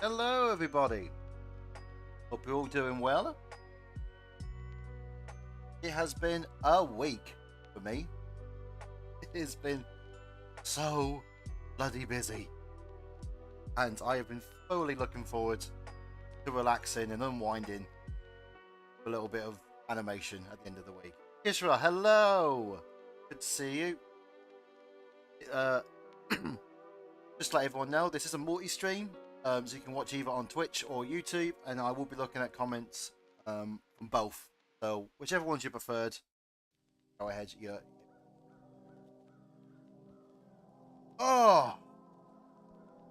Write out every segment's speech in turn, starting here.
Hello, everybody. Hope you're all doing well. It has been a week for me. It has been so bloody busy, and I have been fully looking forward to relaxing and unwinding a little bit of animation at the end of the week. Ishra, hello. Good to see you. Uh, just to let everyone know, this is a multi-stream, so you can watch either on Twitch or YouTube, and I will be looking at comments from both. So whichever ones you preferred, go ahead. Oh,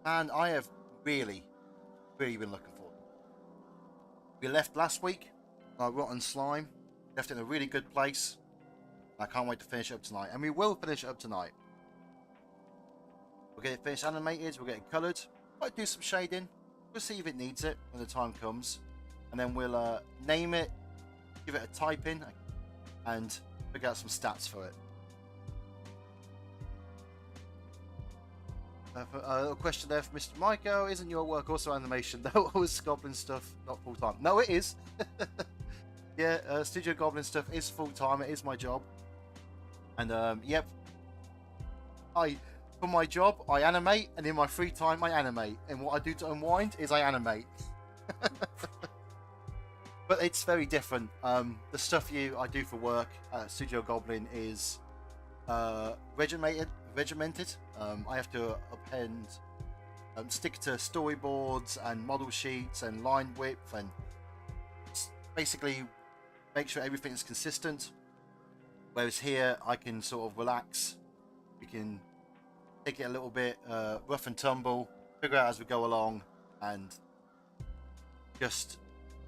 man, I have really been looking forward. We left last week, our rotten slime, left it in a really good place. I can't wait to finish it up tonight, and we will finish it up tonight. We'll get it finished animated, we'll get it coloured, might do some shading, we'll see if it needs it when the time comes, and then we'll name it, give it a type in, and figure out some stats for it. A question there for Mr. Maiko. Isn't your work also animation? No, it was Goblin stuff, not full time. No, it is. Yeah, Studio Goblin stuff is full time. It is my job. And yep, for my job I animate, and in my free time I animate. And what I do to unwind is I animate. But it's very different. The stuff I do for work at Studio Goblin is regimented. I have to append, stick to storyboards and model sheets and line width, and basically make sure everything is consistent. Whereas here, I can sort of relax. We can take it a little bit rough and tumble, figure out as we go along, and just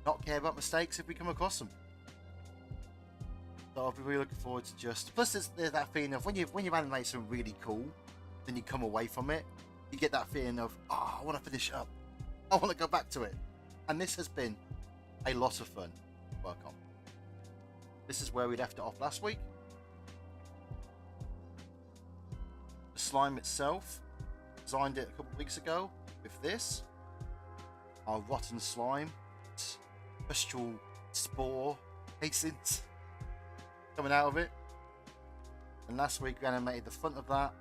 not care about mistakes if we come across them. So I'll be really looking forward to just. Plus, there's that feeling of when you've animated something really cool, then you come away from it, you get that feeling of, oh, I want to finish it up, I want to go back to it, and this has been a lot of fun to work on. This is where we left it off last week. The slime itself, designed it a couple of weeks ago with this, our rotten slime, crystal spore casings coming out of it, and last week we animated the front of that,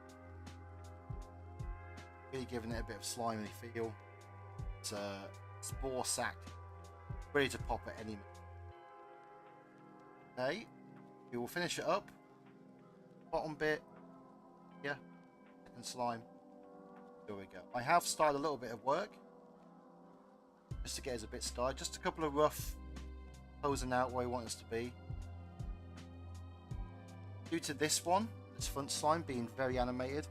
really giving it a bit of slimy feel. It's a spore sac ready to pop at any minute. Okay, we will finish it up. Bottom bit, yeah, and slime. There we go. I have started a little bit of work just to get us a bit started. Just a couple of rough posing out where we want us to be. Due to this front slime being very animated,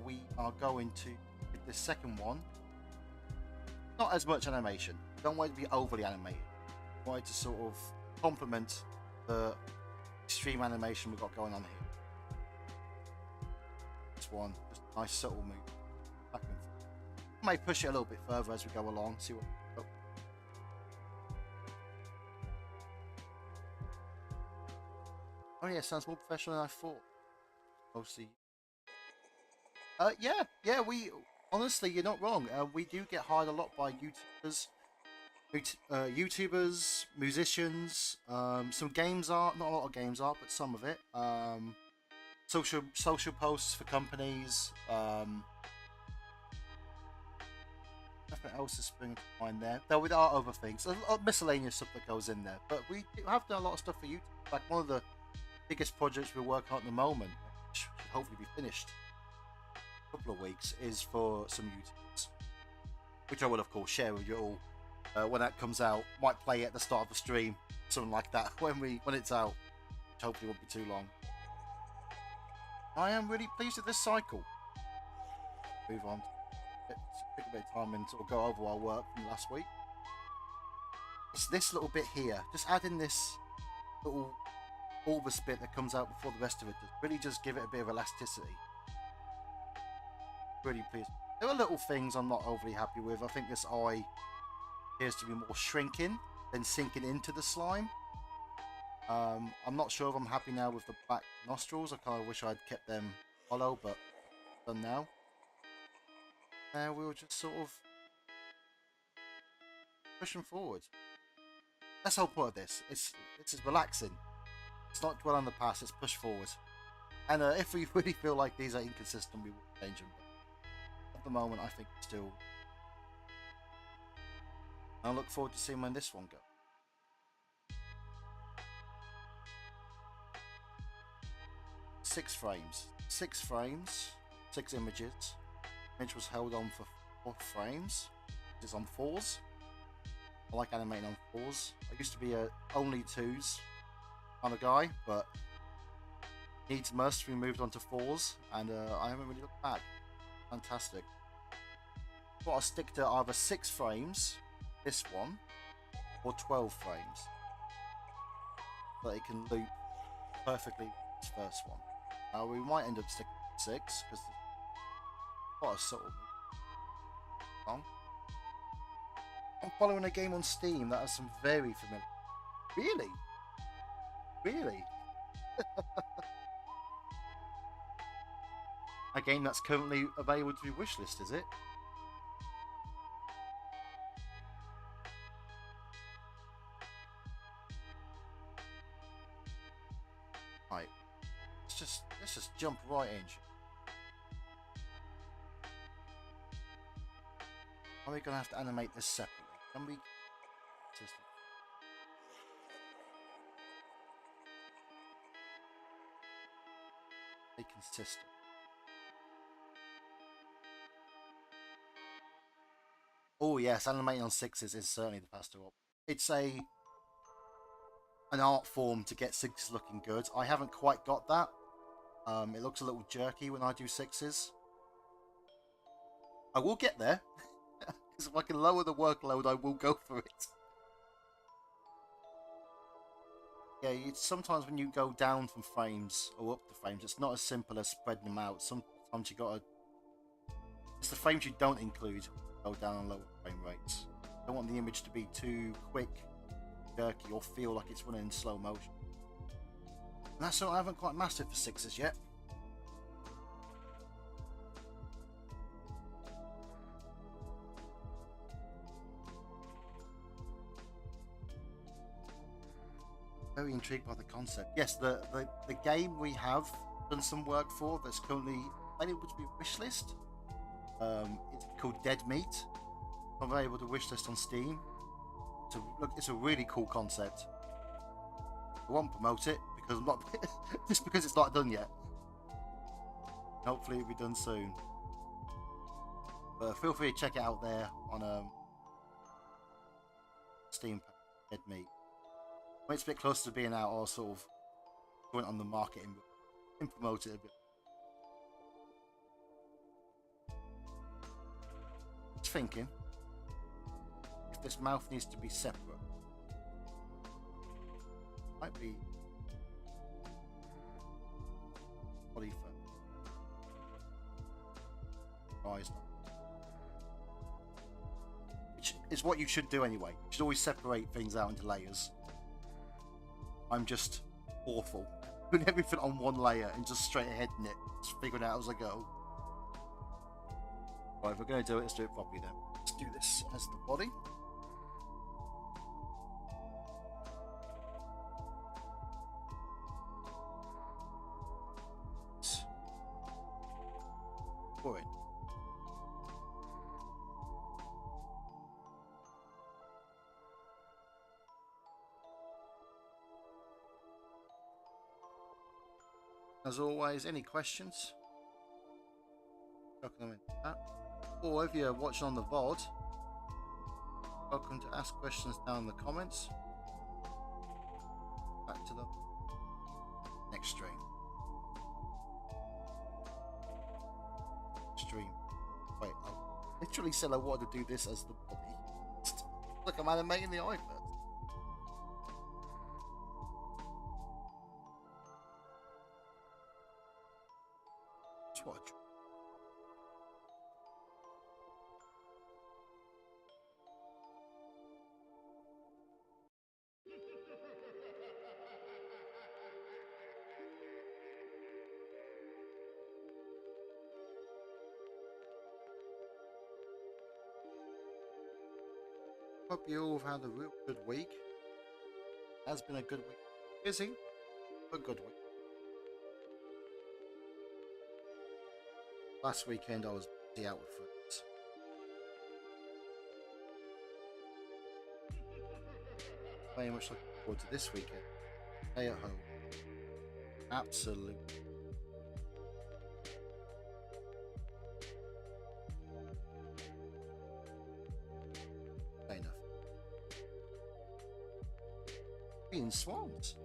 we are going to give this second one not as much animation. Don't want it to be overly animated. I want it to sort of complement the extreme animation we've got going on here. This one, just a nice subtle move. Back and forth. I may push it a little bit further as we go along. See what. Oh. Oh yeah, sounds more professional than I thought. Mostly. Yeah. We honestly, you're not wrong. We do get hired a lot by YouTubers, musicians, some games art. Not a lot of games art, but some of it. Social posts for companies. Nothing else is springing to mind there. Though there are other things, a lot of miscellaneous stuff that goes in there. But we have done a lot of stuff for YouTube. Like one of the biggest projects we're working on at the moment, which should hopefully be finished in a couple of weeks, is for some YouTubers, which I will of course share with you all when that comes out. Might play it at the start of the stream, something like that, when it's out, which hopefully won't be too long. I am really pleased with this cycle. Move on. Take a bit of time and sort of go over our work from last week. It's this little bit here, just adding this little bulbous bit that comes out before the rest of it does really just give it a bit of elasticity. Really pleased. There are little things I'm not overly happy with. I think this eye appears to be more shrinking than sinking into the slime. I'm not sure if I'm happy now with the black nostrils. I kind of wish I'd kept them hollow, but done now. We'll just sort of pushing forward. That's the whole point of this. It's relaxing. It's not dwell on the past. It's push forward. And if we really feel like these are inconsistent, we will change them. But at the moment, I think still. I look forward to seeing when this one goes. 6 frames. 6 frames. 6 images. Image was held on for 4 frames. It's on 4s. I like animating on 4s. I used to be a only 2s kind of guy, but needs must we moved on to 4s, and I haven't really looked back. Fantastic. But I'll stick to either 6 frames, this one, or 12 frames, so that it can loop perfectly this first one. We might end up sticking to 6 because it's quite a subtle song. I'm following a game on Steam that has some very familiar. Really? Really? A game that's currently available to be wishlist, is it? Right. Let's just jump right in. Are we gonna have to animate this separately? Can we be consistent? Oh yes, animating on 6s is certainly the faster option. It's an art form to get 6s looking good. I haven't quite got that. It looks a little jerky when I do 6s. I will get there. Because if I can lower the workload, I will go for it. Yeah, it's sometimes when you go down from frames or up the frames, it's not as simple as spreading them out. Sometimes you gotta. It's the frames you don't include go down on lower frame rates. You don't want the image to be too quick, jerky, or feel like it's running in slow motion. And that's something I haven't quite mastered for 6s yet. Very intrigued by the concept. Yes, the game we have done some work for that's currently available to be wishlist. It's called Dead Meat. I'm able to wishlist on Steam. It's a really cool concept. I won't promote it because I'm not just because it's not done yet. Hopefully it'll be done soon. But feel free to check it out there on Steam. Dead Meat. When it's a bit closer to being out, I'll sort of go on the market and promote it a bit. Just thinking if this mouth needs to be separate. Might be body for eyes. Which is what you should do anyway. You should always separate things out into layers. I'm just awful. Putting everything on one layer and just straight ahead in it. Just figuring it out as I go. Right, if we're going to do it, let's do it properly then. Let's do this as the body. For it. As always, any questions? Chucking them into that. Or if you're watching on the VOD, welcome to ask questions down in the comments. Back to the next stream. Wait, I literally said I wanted to do this as the body. Look, I'm animating the eye first. Watch. hope you all have had a real good week. It has been a good week. Busy, but good week. Last weekend I was busy out with friends. Very much looking forward to this weekend. Stay at home. Absolutely. Enough. Being swans.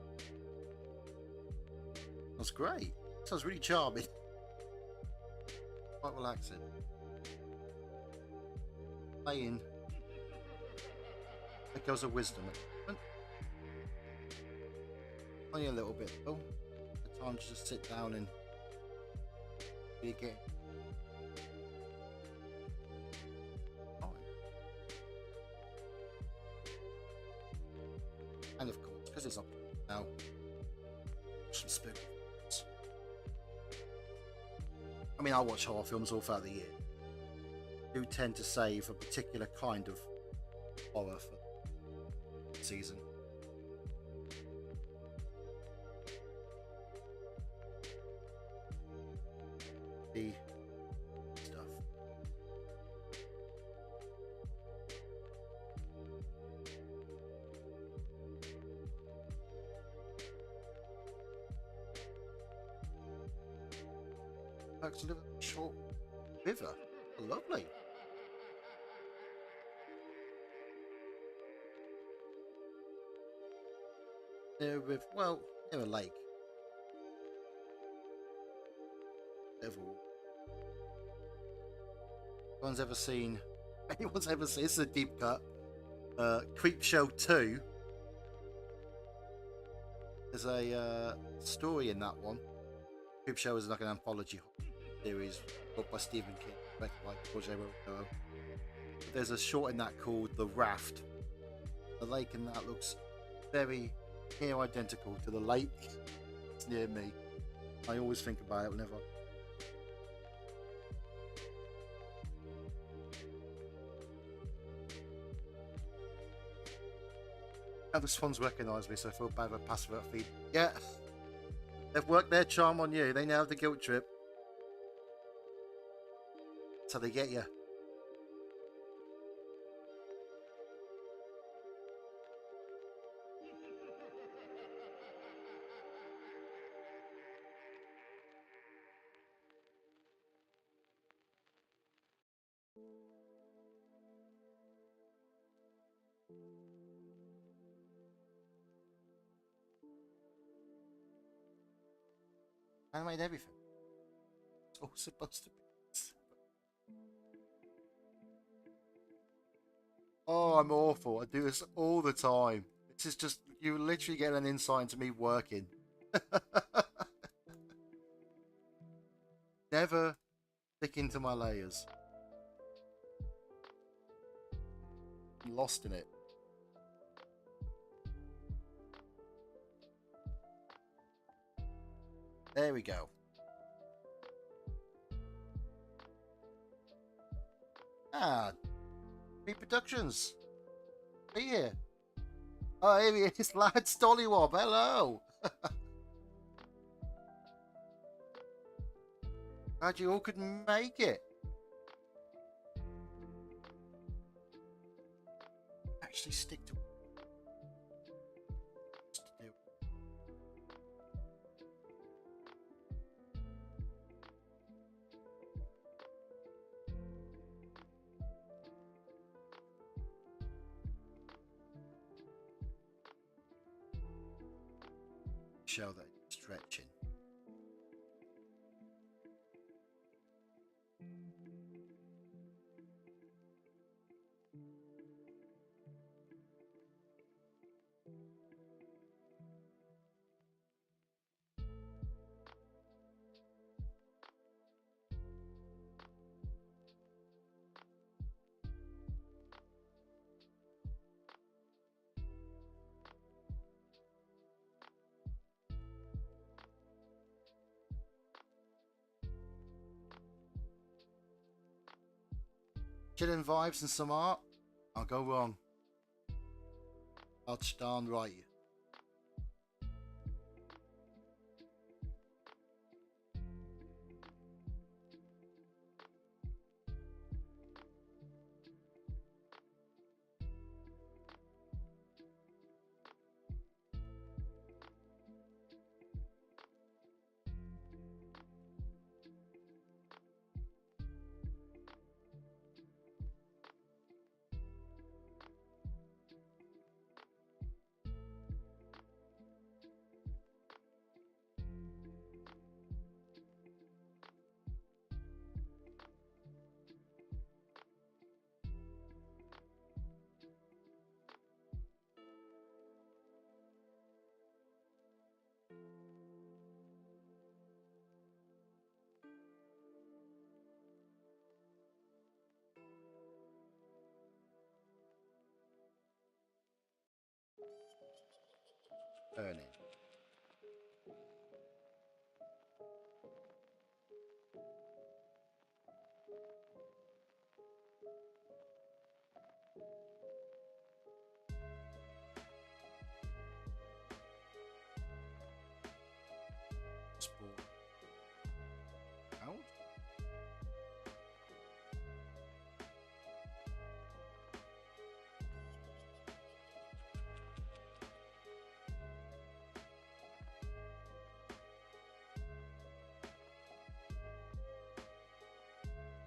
That's great. Sounds really charming. Quite relaxing. Playing Echoes of Wisdom at the moment. Only a little bit though. The time to just sit down and be a game. And of course, because it's up now, some spooky films. I mean, I watch horror films all throughout the year. I do tend to save a particular kind of horror for the season. The stuff. To live a short river. Lovely. Near a river, well, near a lake. Anyone's ever seen? This is a deep cut. Creepshow 2. There's a story in that one. Creepshow is like an anthology series booked by Stephen King, directed by George A. There's a short in that called The Raft. The lake in that looks very near identical to the lake that's near me. I always think about it whenever. The swans recognise me, so I feel bad about passive feed. Yeah, they've worked their charm on you. They now have the guilt trip. So they get you. Animate everything. It's all supposed to be. Oh, I'm awful. I do this all the time. This is just, you literally get an insight into me working. Never stick into my layers. I'm lost in it. There we go. Ah, reproductions. Here. Oh, here he is, lad Stollywob. Hello. Glad you all could make it. Actually, stick to. Show that stretching. Chilling vibes and some art. I'll go wrong. That's darn right. Burning. Sport. Out.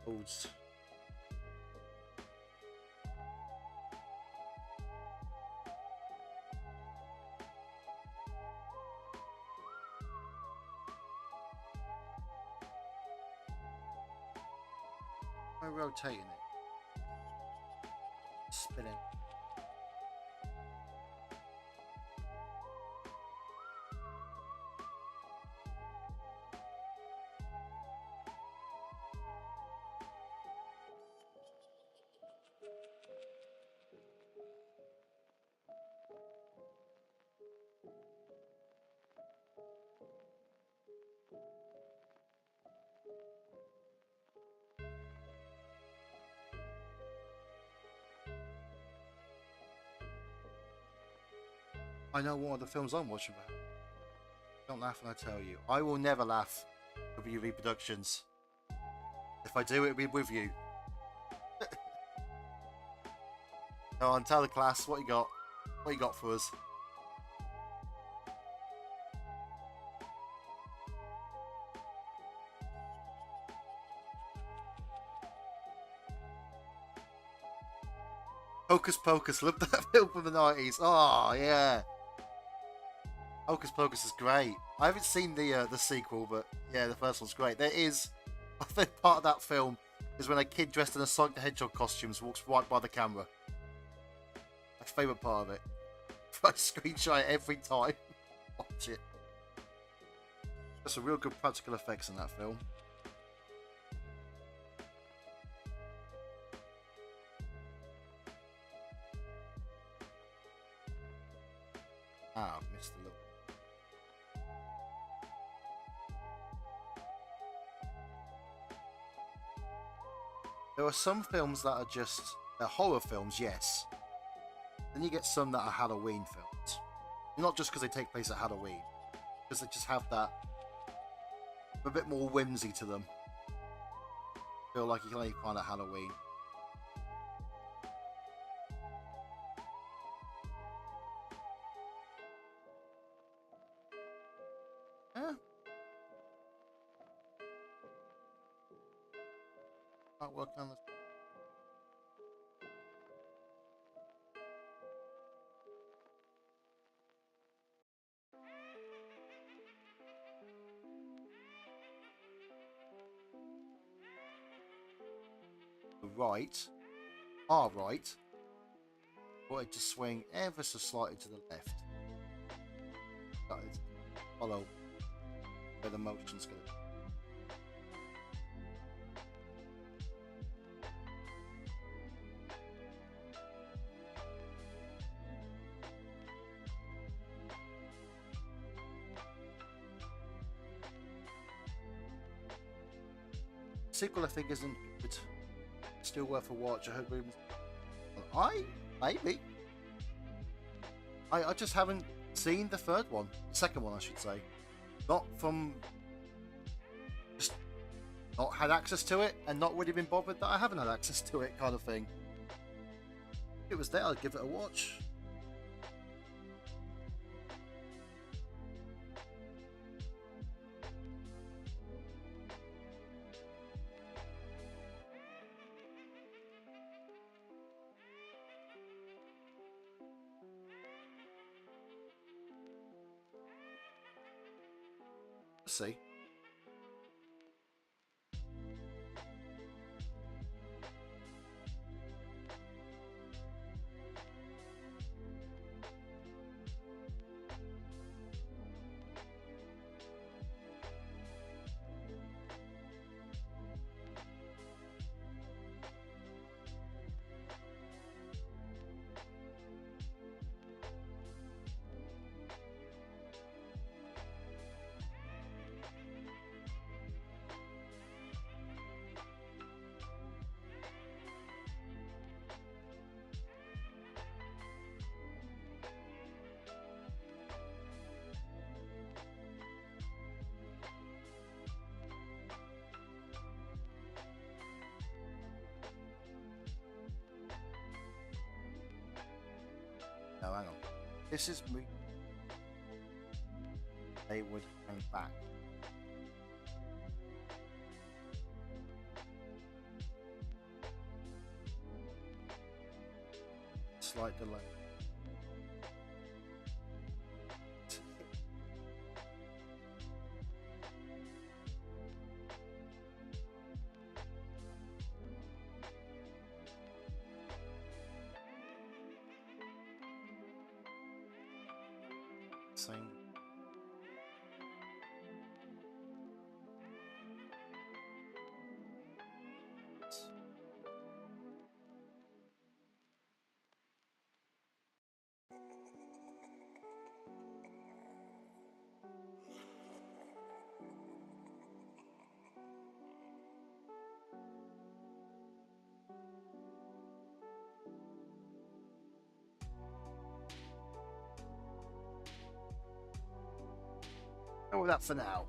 Holds. By rotating it. Spinning. I know one of the films I'm watching about. Don't laugh when I tell you. I will never laugh with UV Productions. If I do, it'll be with you. Go on, tell the class what you got. What you got for us? Hocus Pocus, love that film from the 90s. Oh, yeah. Hocus Pocus is great. I haven't seen the sequel, but yeah, the first one's great. There is, I think part of that film is when a kid dressed in a Sonic the Hedgehog costumes walks right by the camera. My favourite part of it. I screenshot it every time. Watch it. There's some real good practical effects in that film. Ah, I've missed the look. There are some films that are just they're horror films, yes. Then you get some that are Halloween films. Not just because they take place at Halloween, because they just have that a bit more whimsy to them. Feel like you can only find at Halloween. Yeah. Not working on this. Right, our right, wanted to swing ever so slightly to the left. Follow where the motion's going. Sequel, I think, isn't good. Still worth a watch. I heard rumors. Maybe. I just haven't seen the third one, the second one, I should say. Not from just not had access to it, and not really been bothered that I haven't had access to it, kind of thing. If it was there, I'd give it a watch. Let's see. No, hang on. This is me. They would hang back. Slight delay. Same. Go with that for now.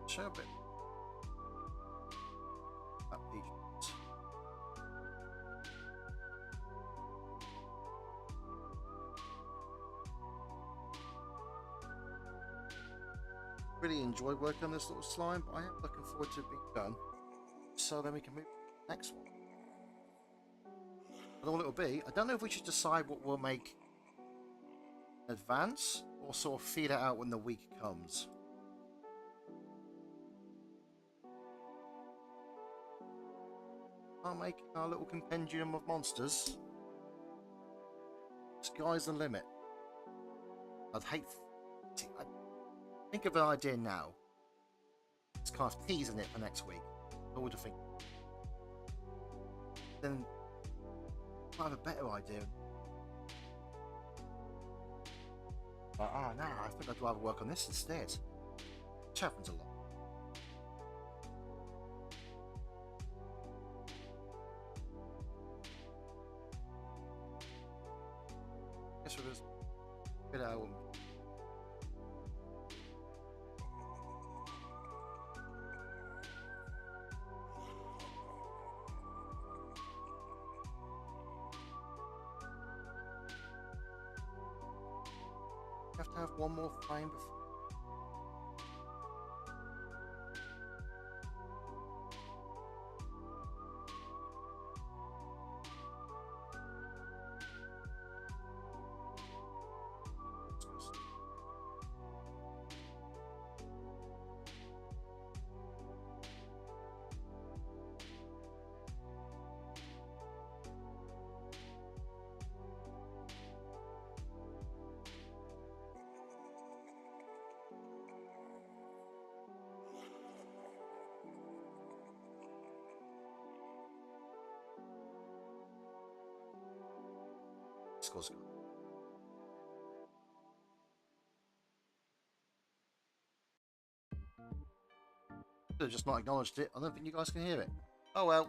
Show a bit. That page. Really enjoyed working on this little slime, but I am looking forward to it being done. So then we can move to the next one. And all it'll be, I don't know if we should decide what we'll make in advance or sort of feed it out when the week comes. I'll make our little compendium of monsters. Sky's the limit. I'd hate. I think of an idea now. It's kind of teasing it for next week. I would think. Then I have a better idea. But no, I think I'd rather work on this instead. Which happens a lot. Guess we'll just get out. Have to have one more frame before. Score's gone. Should have just not acknowledged it. I don't think you guys can hear it. Oh well.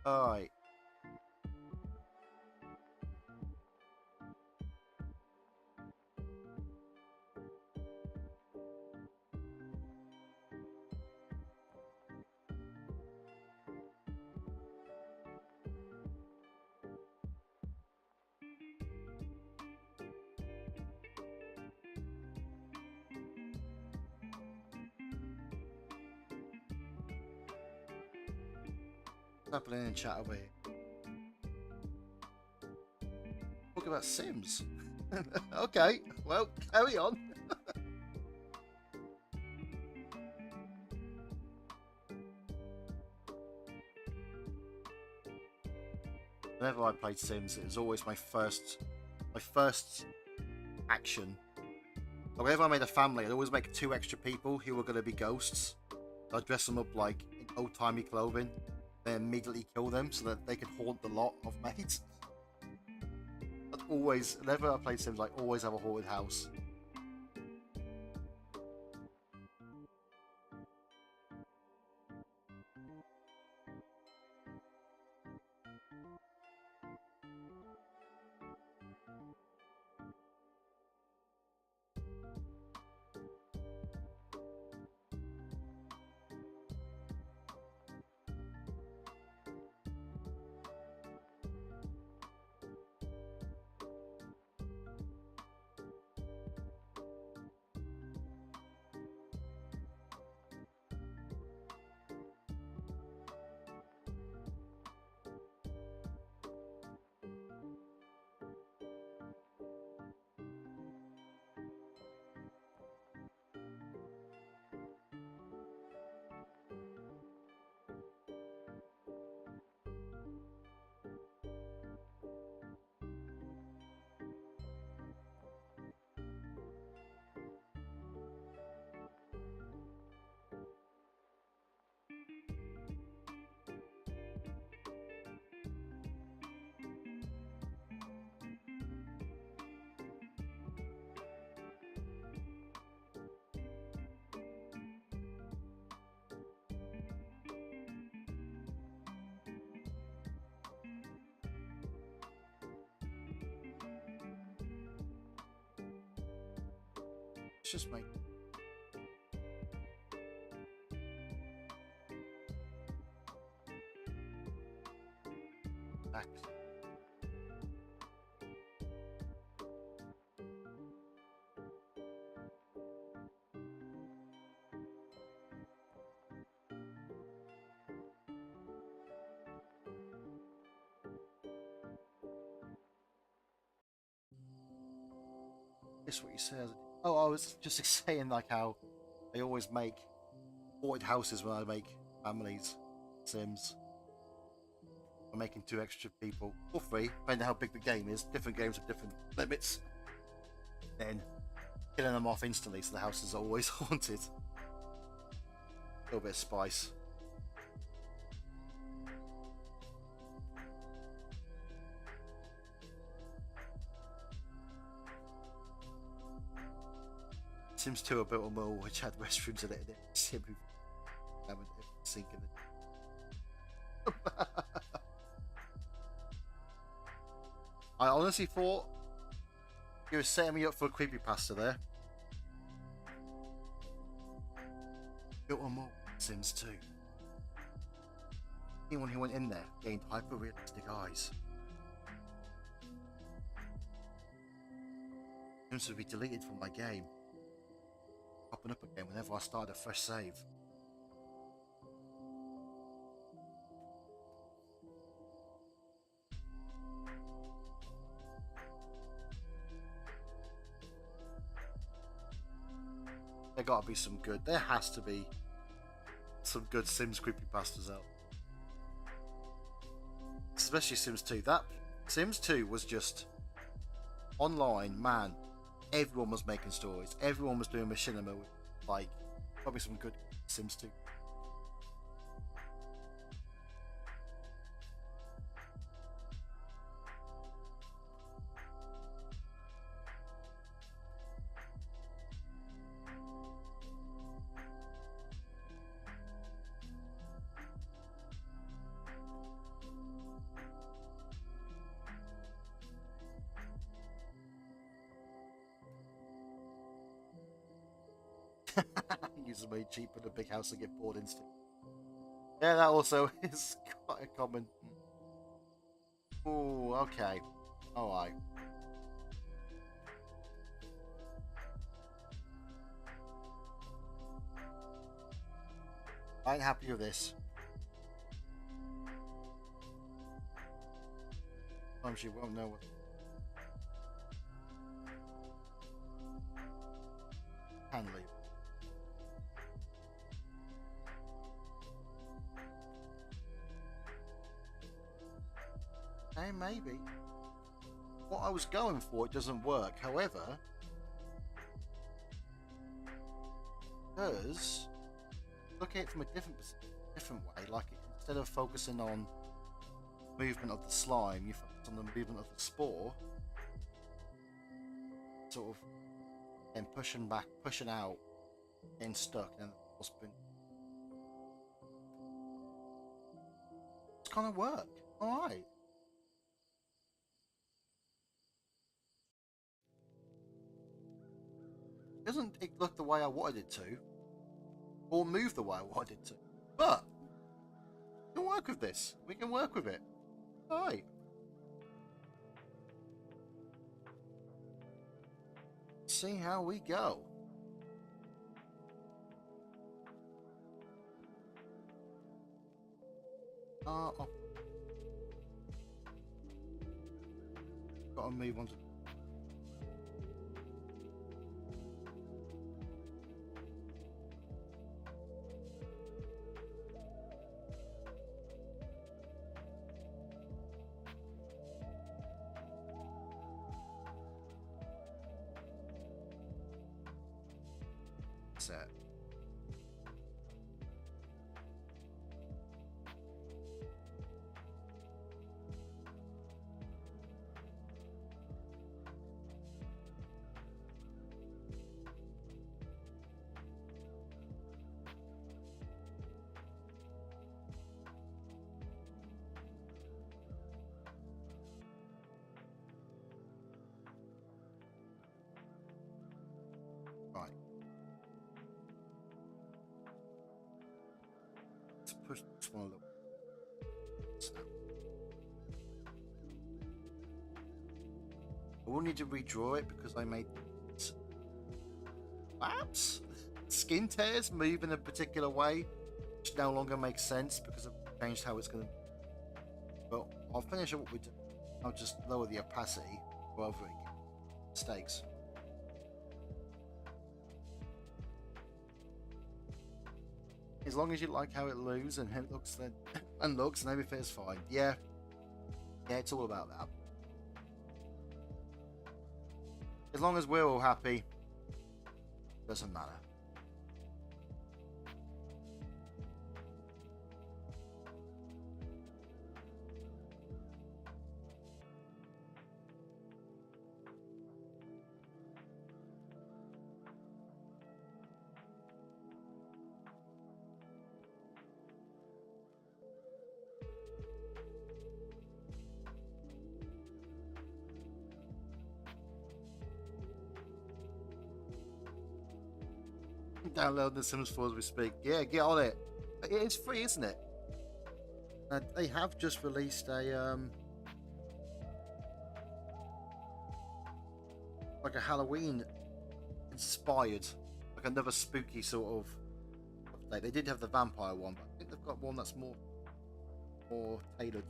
Alright. What's happening in chat over here? Talk about Sims. Okay, well, carry on. Whenever I played Sims, it was always my first action. Whenever I made a family, I'd always make 2 extra people who were going to be ghosts. I'd dress them up like in old-timey clothing, then immediately kill them so that they could haunt the lot of mates. I'd always, whenever I played Sims, I always have a haunted house. It's just me. Back. Guess what you said. Oh, I was just saying like how I always make haunted houses when I make families, Sims. I'm making 2 extra people, or 3, depending on how big the game is. Different games have different limits. Then killing them off instantly, so the house is always haunted. A little bit of spice. Sims 2 are built on Mill, which had restrooms in it, and it simply having a sink in it. I honestly thought you were setting me up for a creepypasta there. Built on Mill, Sims 2. Anyone who went in there gained hyper-realistic eyes. Sims would be deleted from my game, popping up again whenever I start a fresh save. There gotta be some good. There has to be some good Sims creepypastas out. Especially Sims 2. That Sims 2 was just online, man. Everyone was making stories. Everyone was doing machinima with, like, probably some good Sims 2. Use a maid cheap in a big house and get bored instantly. Yeah, that also is quite a common. Oh, okay. Alright. I ain't happy with this. Sometimes you won't know what. Can leave. Hey, maybe. What I was going for, it doesn't work. However, because look at it from a different way. Like instead of focusing on movement of the slime, you focus on the movement of the spore. Sort of, and pushing back, pushing out, getting stuck, and it's kind of work. All right. Doesn't it look the way I wanted it to, or move the way I wanted it to? But we can work with this. We can work with it. All right. See how we go. Oh, gotta move on to. Set. Right. Let's push this one a little. Snap. I will need to redraw it because I made perhaps skin tears move in a particular way, which no longer makes sense because I've changed how it's going to. But I'll finish up what we do. I'll just lower the opacity for over mistakes. As long as you like how it looks and how it looks, then and looks and everything is fine. Yeah, it's all about that. As long as we're all happy, doesn't matter. Download The Sims 4 as we speak. Yeah, get on it. It is free, isn't it? And they have just released a like a Halloween inspired, like another spooky sort of update. They did have the vampire one, but I think they've got one that's more tailored.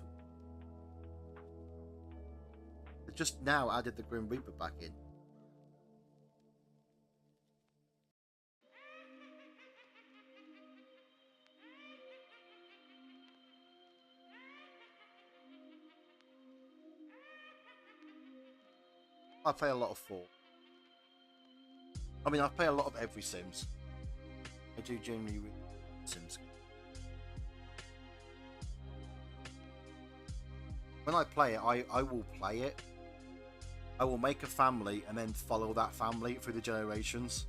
They just now added the Grim Reaper back in. I play a lot of 4. I mean, I play a lot of every Sims. I do generally with Sims. When I play it, I will play it. I will make a family and then follow that family through the generations.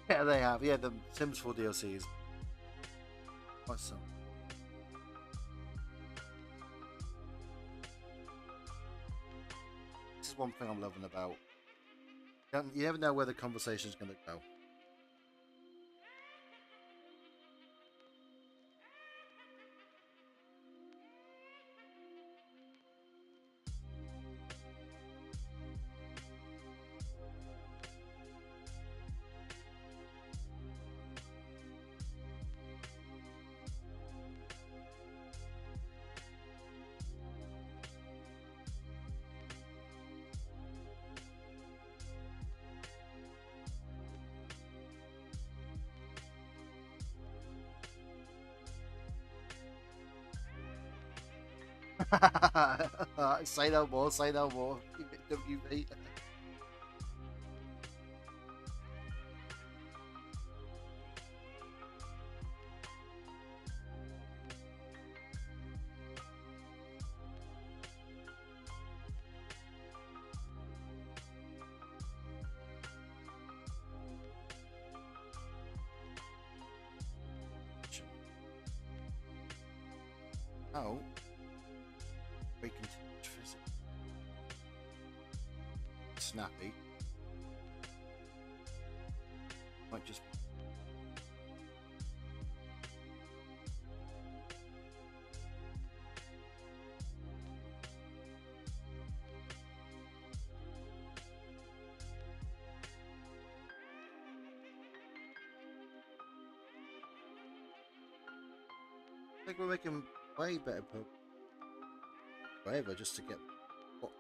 Yeah, they have. Yeah, the Sims 4 DLCs. Quite some. This is one thing I'm loving about. You never know where the conversation's going to go. Say no more, say no more. WV. Oh, we can visit. Snappy. Might just be. I think we're making way better forever just to get what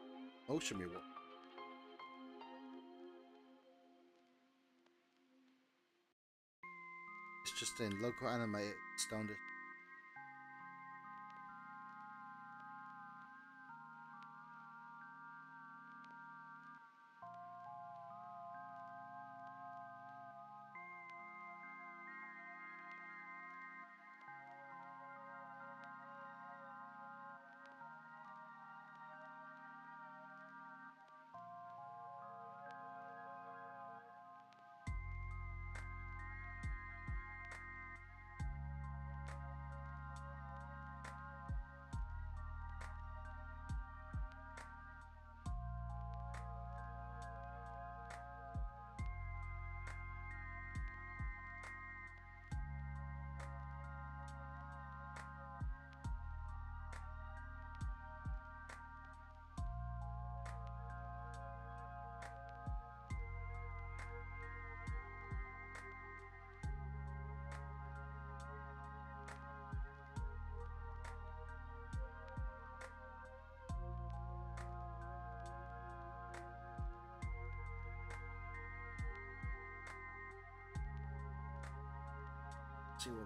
motion we want. It's just in local animated standard. See what we.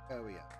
Where are we at?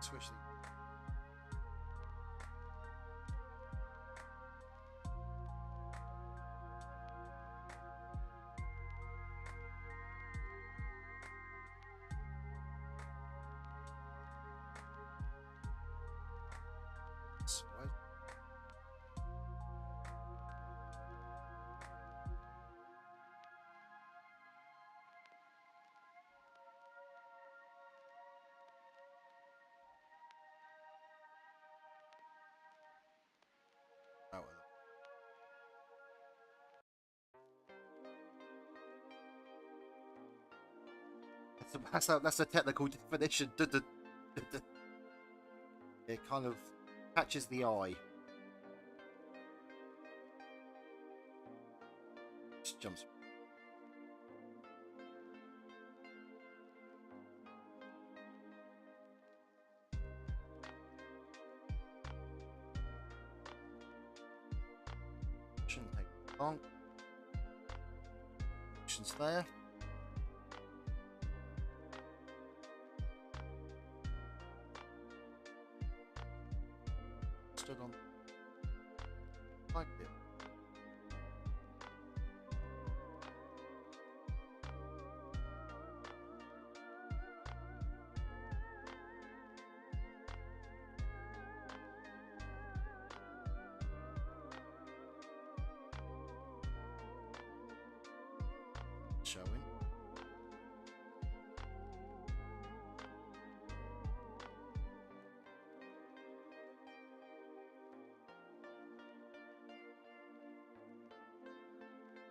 Switch the. Right. That's a technical definition. It kind of catches the eye. Just jumps. Shouldn't take long. Options there. Stood on like it. Showing.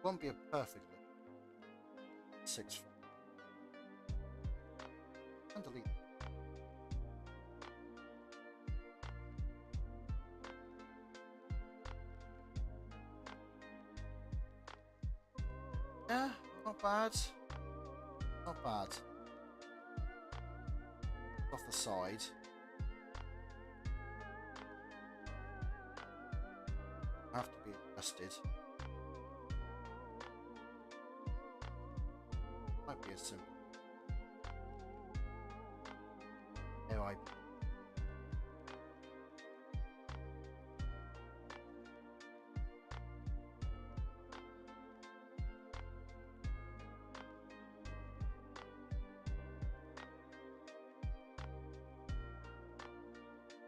Won't be a perfect look. 6 and delete. Yeah, not bad. Not bad. Off the side. Have to be adjusted. Might be a simple. There I.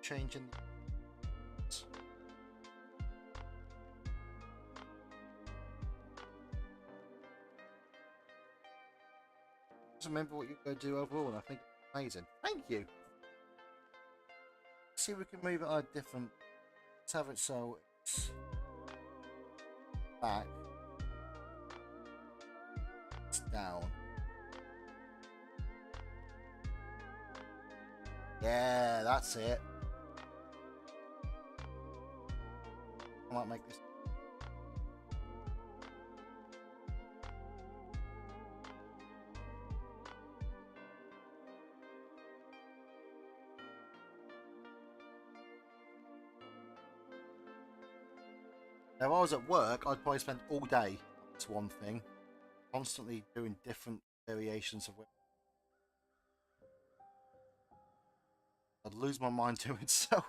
Changing. Just remember what you're going to do overall, and I think it's amazing. Thank you. Let's see if we can move it on a different. Let's have it so it's back. It's down. Yeah, that's it. I might make this. Now, if I was at work, I'd probably spend all day on this one thing, constantly doing different variations of it. I'd lose my mind doing so,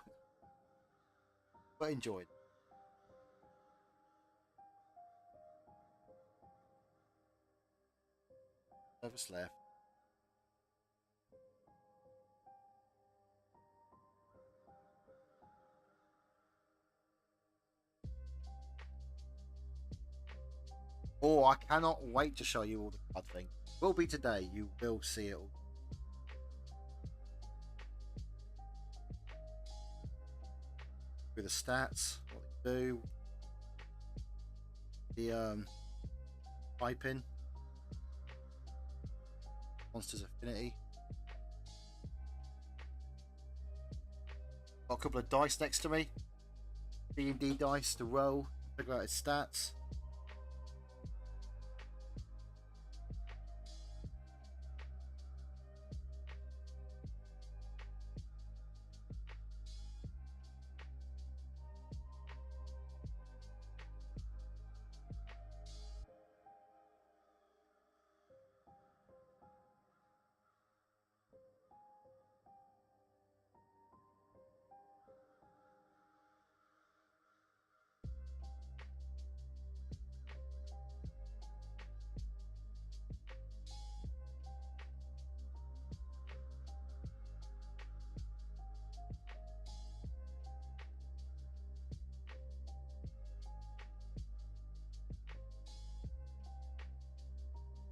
but enjoyed. Service left. Oh, I cannot wait to show you all the card thing. Will be today. You will see it all. With the stats, what they do, the piping, monsters affinity. Got a couple of dice next to me. D&D dice to roll, figure out its stats.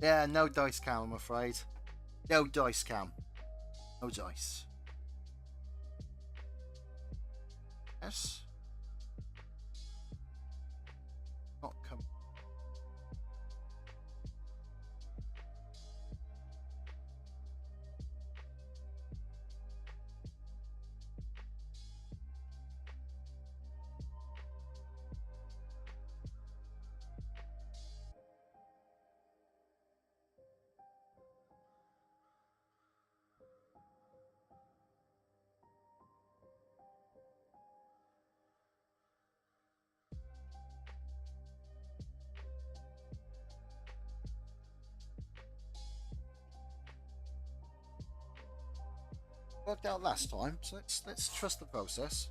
Yeah, no dice cam, I'm afraid. No dice cam. No dice. Yes. Not come. Worked out last time, so let's trust the process.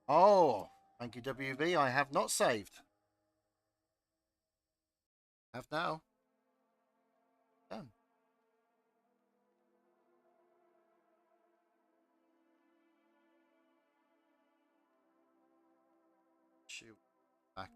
Oh, thank you, WV. I have not saved. Have now. Done. Shoot. Back.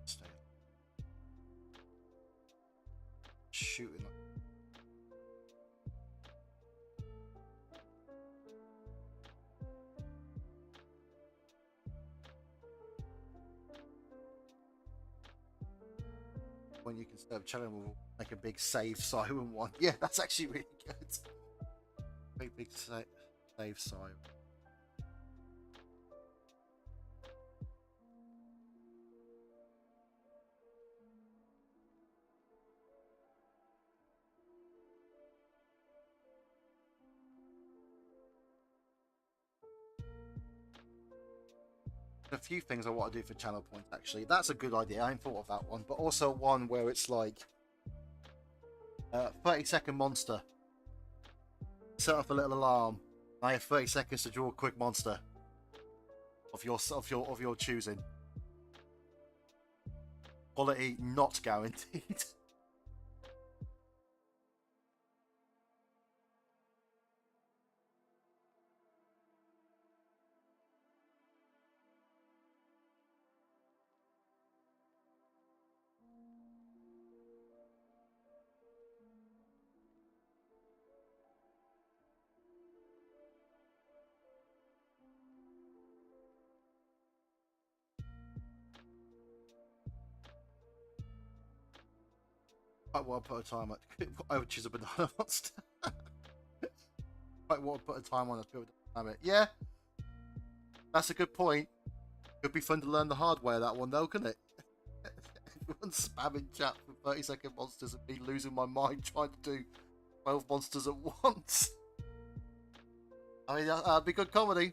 Stay. Shooting. When you can serve challenge, will make a big save siren one. Yeah, that's actually really good. Big save siren. A few things I want to do for channel points actually. That's a good idea. I hadn't thought of that one, but also one where it's like 30-second monster. Set off a little alarm. I have 30 seconds to draw a quick monster of your choosing. Quality not guaranteed. I want to put a time on. I would choose a banana monster. I want to put a time on a damn it. Yeah, that's a good point. Could be fun to learn the hard way of that one though, couldn't it? Everyone spamming chat for 30-second monsters and me losing my mind trying to do 12 monsters at once. I mean, that'd be good comedy.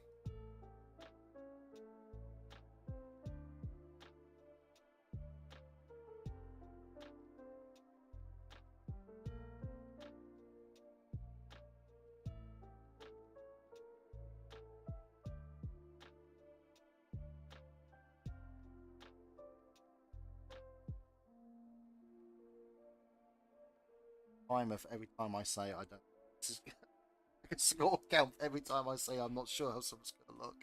Timer for every time I say I don't. I can score count every time I say I'm not sure how someone's going to look.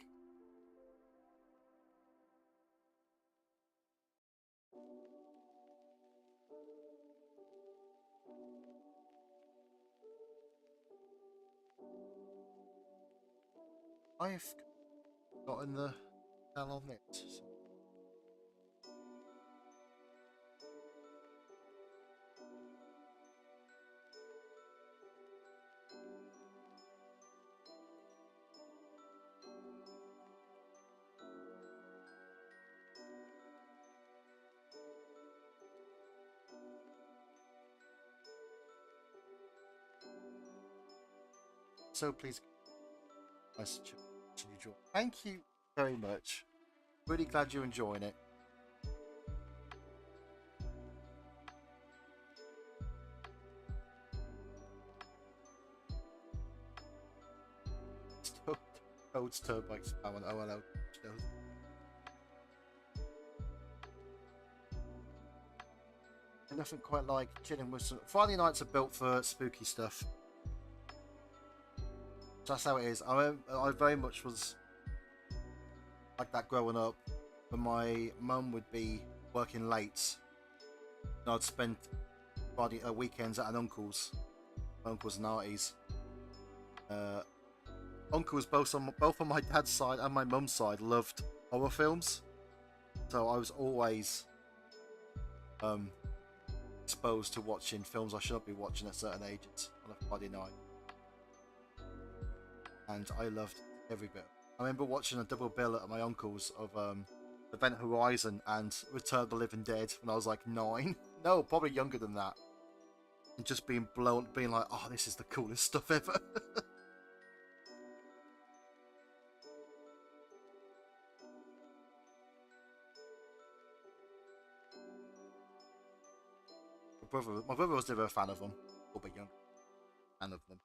I've gotten the hell on it. So please, nice to you. Thank you very much. Really glad you're enjoying it. Toad's Turbike spam on OLL. Nothing quite like chilling with some. Friday nights are built for spooky stuff. That's how it is. I very much was like that growing up, when my mum would be working late And I'd spend Friday weekends at an uncle's and aunties. Uh, Uncles both on my dad's side and my mum's side loved horror films, so I was always um, exposed to watching films I shouldn't be watching at certain ages on a Friday night, and I loved every bit. I remember watching a double bill at my uncle's of Event Horizon and Return of the Living Dead when I was like 9. No, probably younger than that, and just being blown, being like, "Oh, this is the coolest stuff ever." My brother was never a fan of them, or bit young fan of them.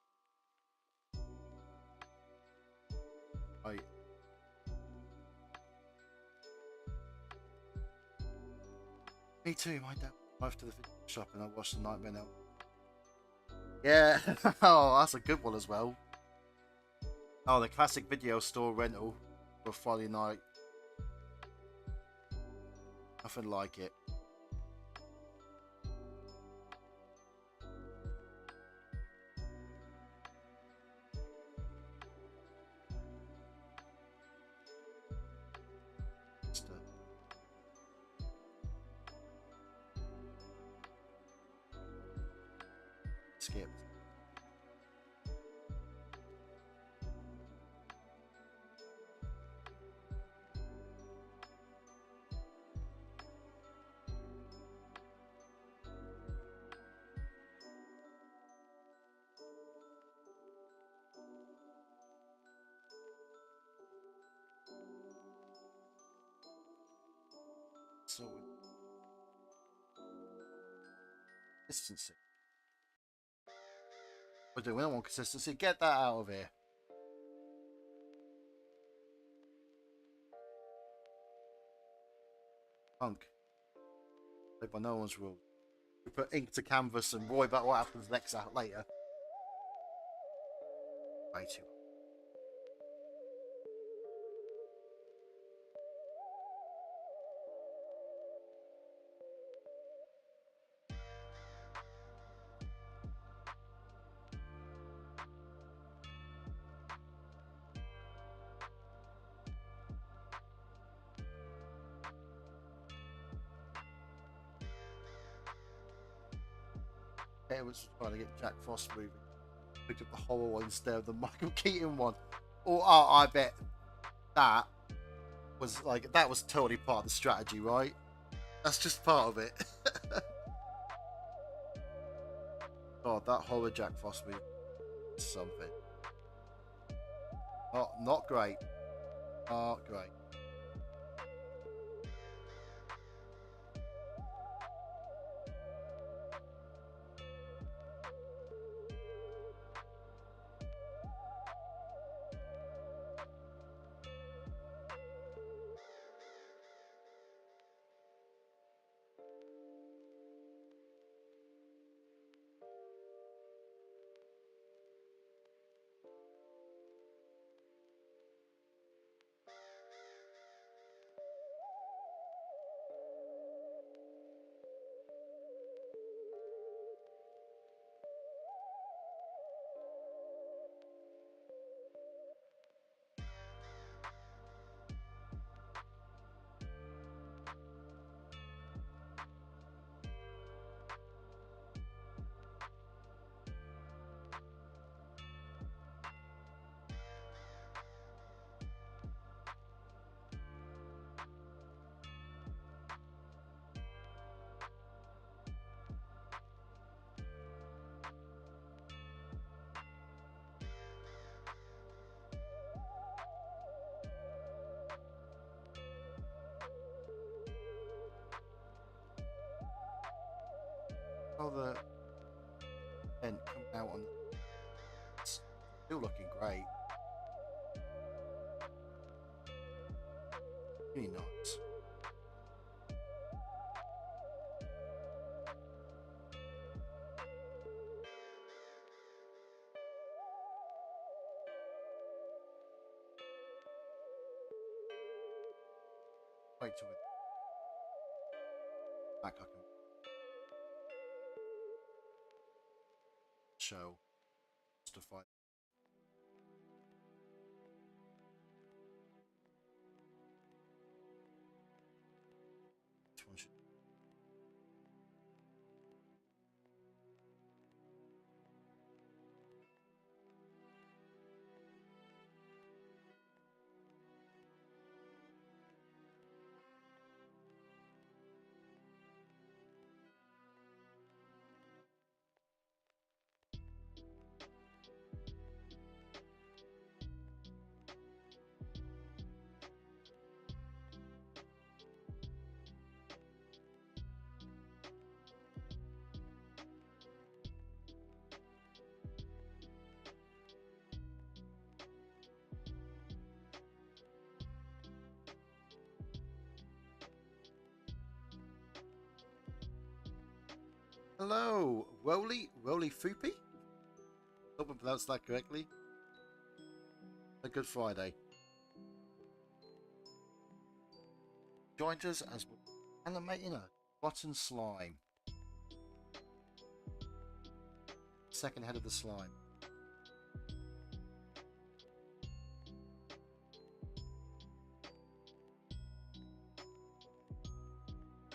I Me too. My dad drove to the video shop and I watched the Nightmare now. Yeah. Oh, that's a good one as well. Oh, the classic video store rental for Friday night. Nothing like it. Just, skip. So consistency. We don't want consistency. Get that out of here. Punk. Played by no one's rules. We put ink to canvas and worry about what happens next out later. Way too. It was trying to get Jack Frost moving. Picked up the horror one instead of the Michael Keaton one. Oh, I bet that was totally part of the strategy, right? That's just part of it. God, that horror Jack Frost movie is something. Oh, not great. Not great. Oh, the tent coming out on. It's still looking great. Really nice. Wait till it back. I can show. Justify. Which one should... Hello, Roly Foopy? Hope I pronounced that correctly. A good Friday. Joined us as we're animating a rotten slime. Second head of the slime.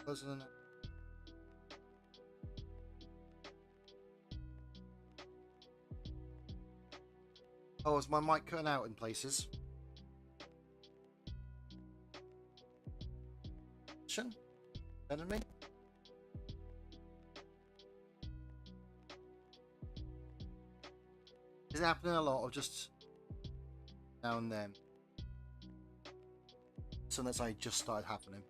Closer than that. Oh, is my mic cutting out in places? Better than me? Is it happening a lot or just now and then? So that's only just started happening.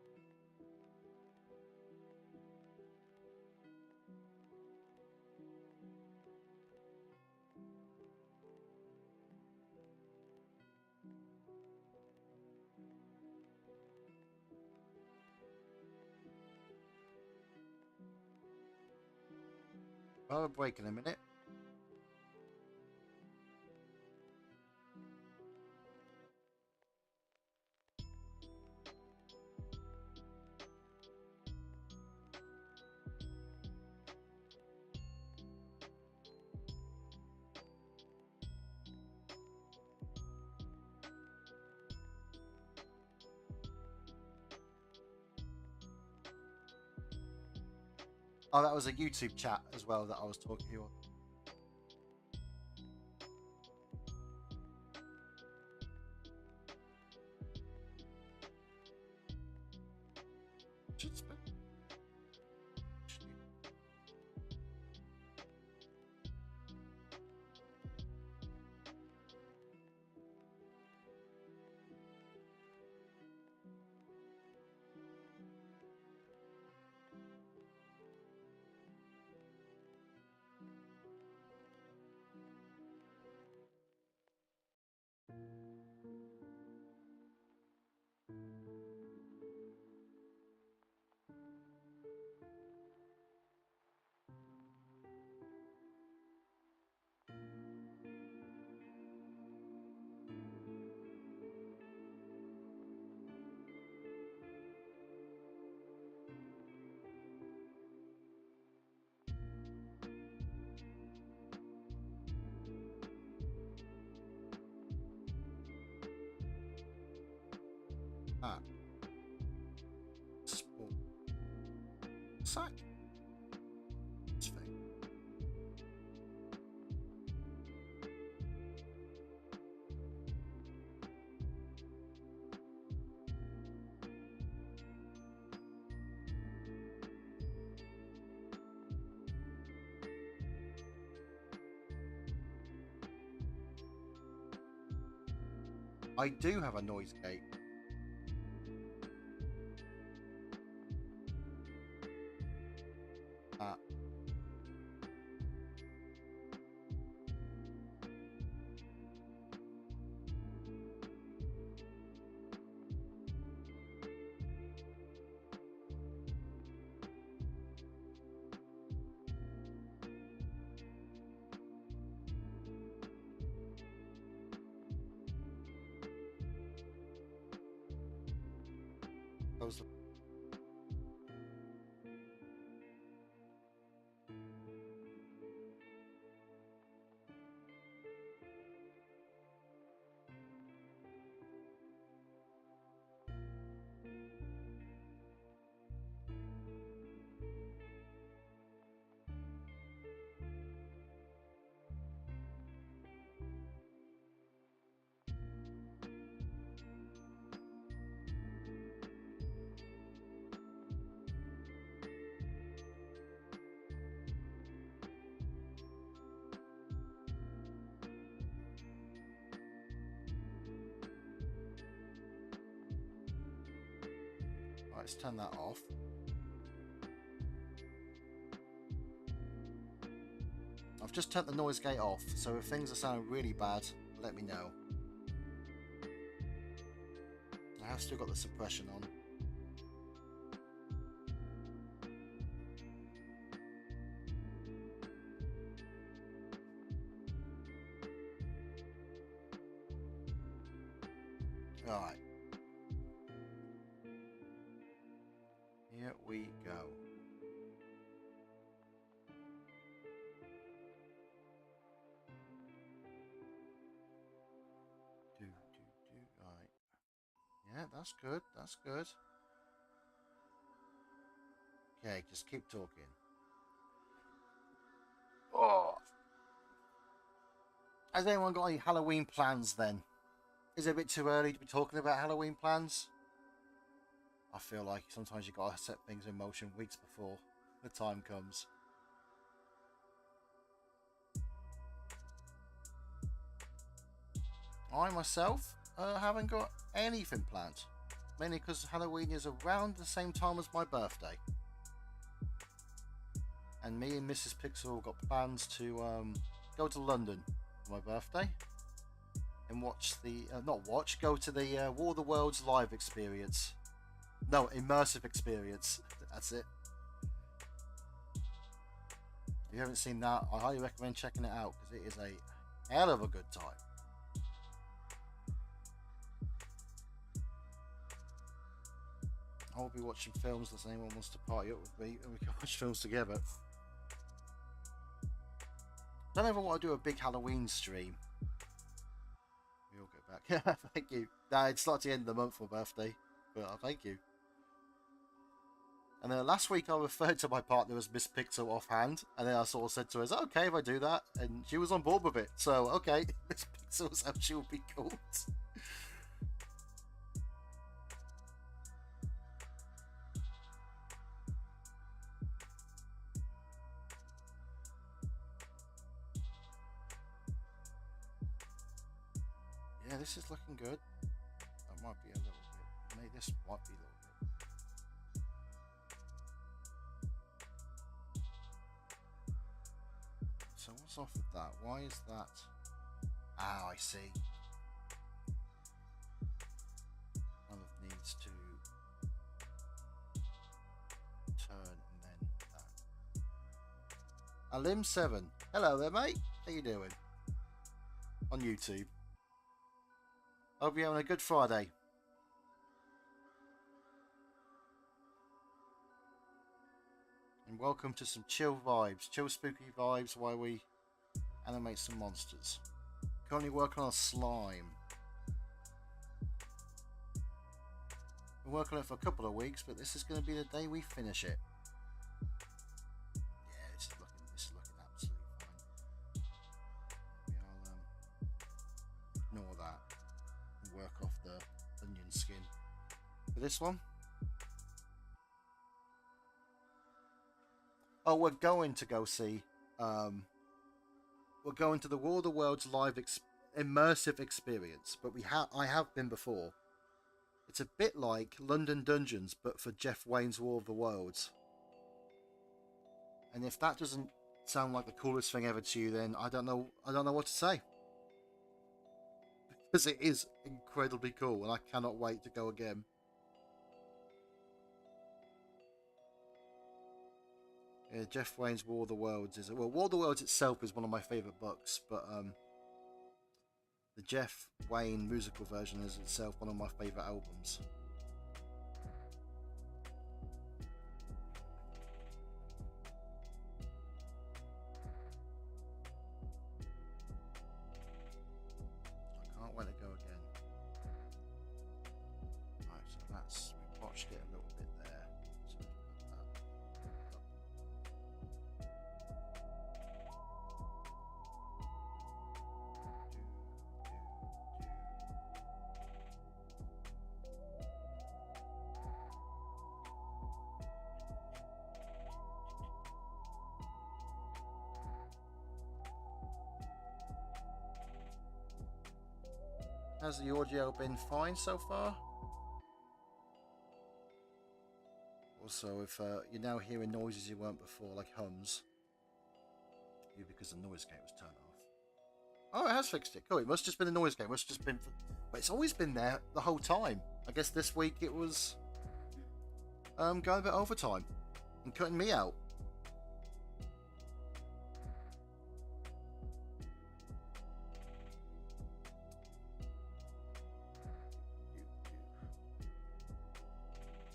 I'll have a break in a minute. Oh, that was a YouTube chat as well that I was talking to you on. Ah. Sport. Sack. It's fake. I do have a noise gate. Ah. Close the... let's turn that off. I've just turned the noise gate off, so if things are sounding really bad, let me know. I have still got the suppression on. Alright. Here we go. Alright. Yeah, that's good. That's good. Okay, just keep talking. Oh. Has anyone got any Halloween plans then? Is it a bit too early to be talking about Halloween plans? I feel like sometimes you gotta set things in motion weeks before the time comes. I myself haven't got anything planned. Mainly because Halloween is around the same time as my birthday. And me and Mrs. Pixel got plans to go to London for my birthday. And watch the, go to the War of the Worlds live experience. No, immersive experience. That's it. If you haven't seen that, I highly recommend checking it out because it is a hell of a good time. I'll be watching films unless anyone wants to party up with me and we can watch films together. Don't ever want to do a big Halloween stream. We all get back. Thank you. Nah, it's not the end of the month for birthday, but thank you. And then last week I referred to my partner as Miss Pixel offhand, and then I sort of said to her, "Is that okay if I do that?" And she was on board with it. So okay, Miss Pixel's how she will be called. Yeah, this is looking good. That might be a little bit. Maybe this might be a little bit. So what's off of that? Why is that? Ah, I see. One of needs to turn and then that. Alim7. Hello there, mate. How you doing? On YouTube. Hope you're having a good Friday. And welcome to some chill vibes, chill spooky vibes while we animate some monsters. Currently working on a slime. Been working on it for a couple of weeks, but this is going to be the day we finish it. Yeah, this is looking absolutely fine. Maybe I'll ignore that and work off the onion skin. For this one. Oh, we're going to go see. We're going to the War of the Worlds live immersive experience, but I have been before. It's a bit like London Dungeons, but for Jeff Wayne's War of the Worlds. And if that doesn't sound like the coolest thing ever to you, then I don't know what to say. Because it is incredibly cool, and I cannot wait to go again. Yeah, Jeff Wayne's War of the Worlds is... Well, War of the Worlds itself is one of my favourite books, but the Jeff Wayne musical version is itself one of my favourite albums. I can't wait to go again. Right, so that's... We botched it a little bit there. So put Has the audio been fine so far? So if you're now hearing noises you weren't before, like hums, because the noise gate was turned off. Oh, it has fixed it. Cool. It must have just been a noise gate. It must have just been... But it's always been there the whole time. I guess this week it was going a bit overtime and cutting me out.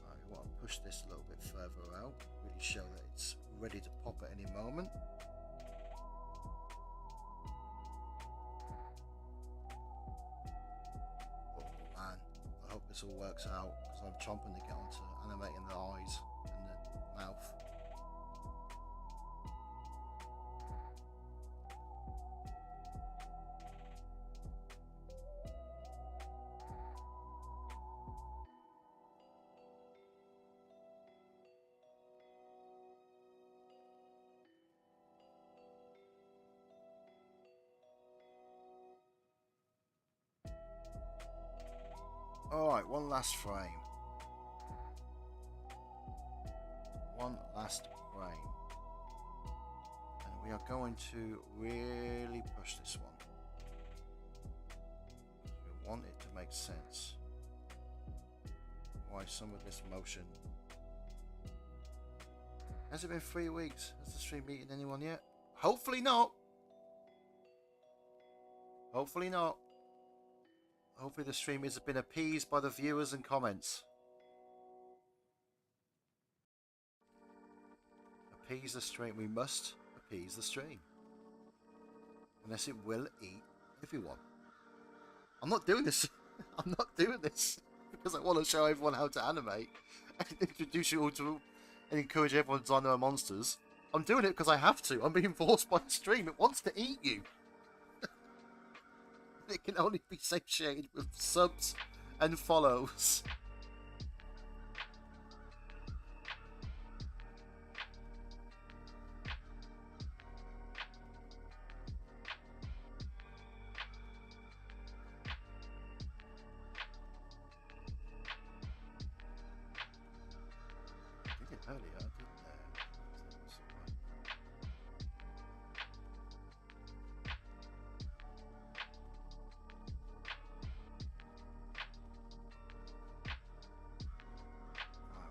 I want to push this a little bit further out. Really show that it's ready to pop at any moment. This all works out because I'm chomping to get onto animating the eyes and the mouth. Alright, one last frame. One last frame. And we are going to really push this one. We want it to make sense. Why some of this motion. Has it been 3 weeks? Has the stream eaten anyone yet? Hopefully not. Hopefully not. Hopefully the stream has been appeased by the viewers and comments. Appease the stream. We must appease the stream. Unless it will eat everyone. I'm not doing this. I'm not doing this because I want to show everyone how to animate and introduce you all to and encourage everyone to design their monsters. I'm doing it because I have to. I'm being forced by the stream. It wants to eat you. It can only be satiated with subs and follows. I did it earlier, I did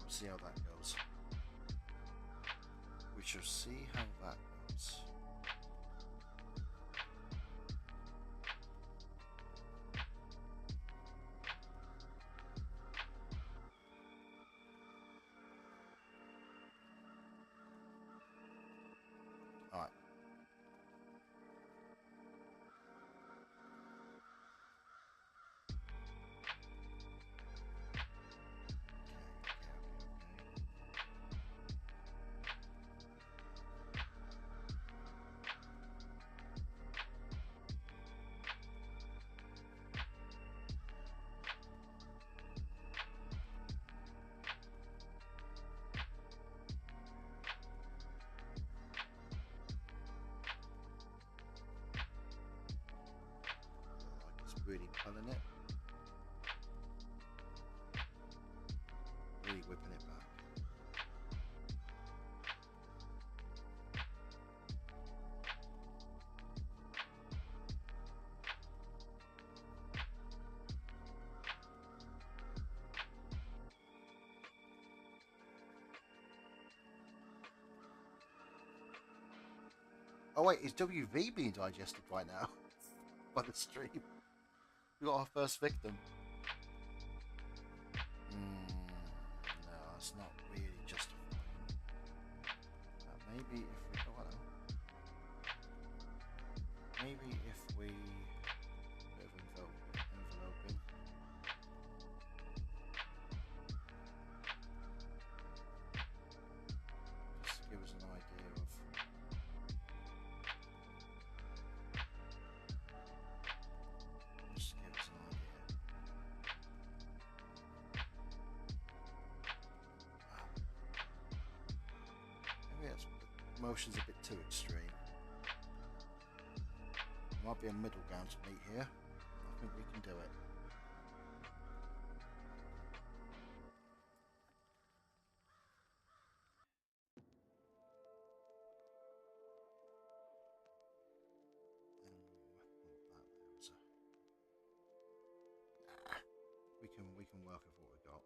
see how that goes. We shall see how that goes. All right. Really pulling it, really whipping it back. Oh wait, is WV being digested right now by the stream? We got our first victim. No, it's not really justifying. Maybe if we go on. Maybe if we enveloping. Just to give us an idea of. Motion's a bit too extreme. There might be a middle ground to meet here. I think we can do it. can work with what we got.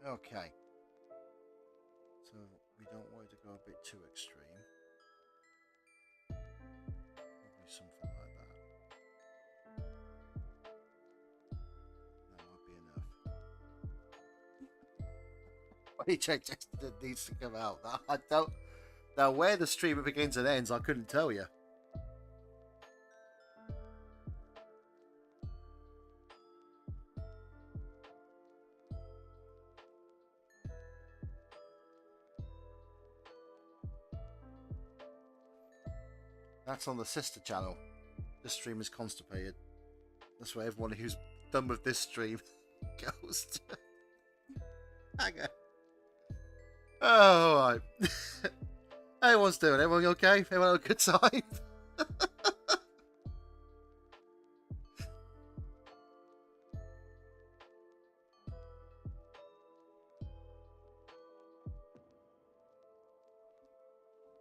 Okay. So we don't want it to go a bit too extreme. Probably something like that. That might be enough. Body check just needs to come out. I don't. Now, where the streamer begins and ends, I couldn't tell you. That's on the sister channel. This stream is constipated. That's where everyone who's done with this stream goes to. Hang on. Oh, alright. How everyone's doing? Everyone okay? Everyone have a good time?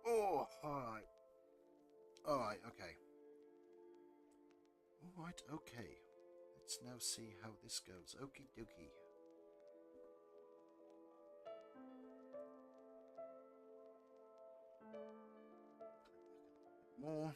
Oh, alright. Alright, okay. Alright, okay. Let's now see how this goes. Okie dokie. More.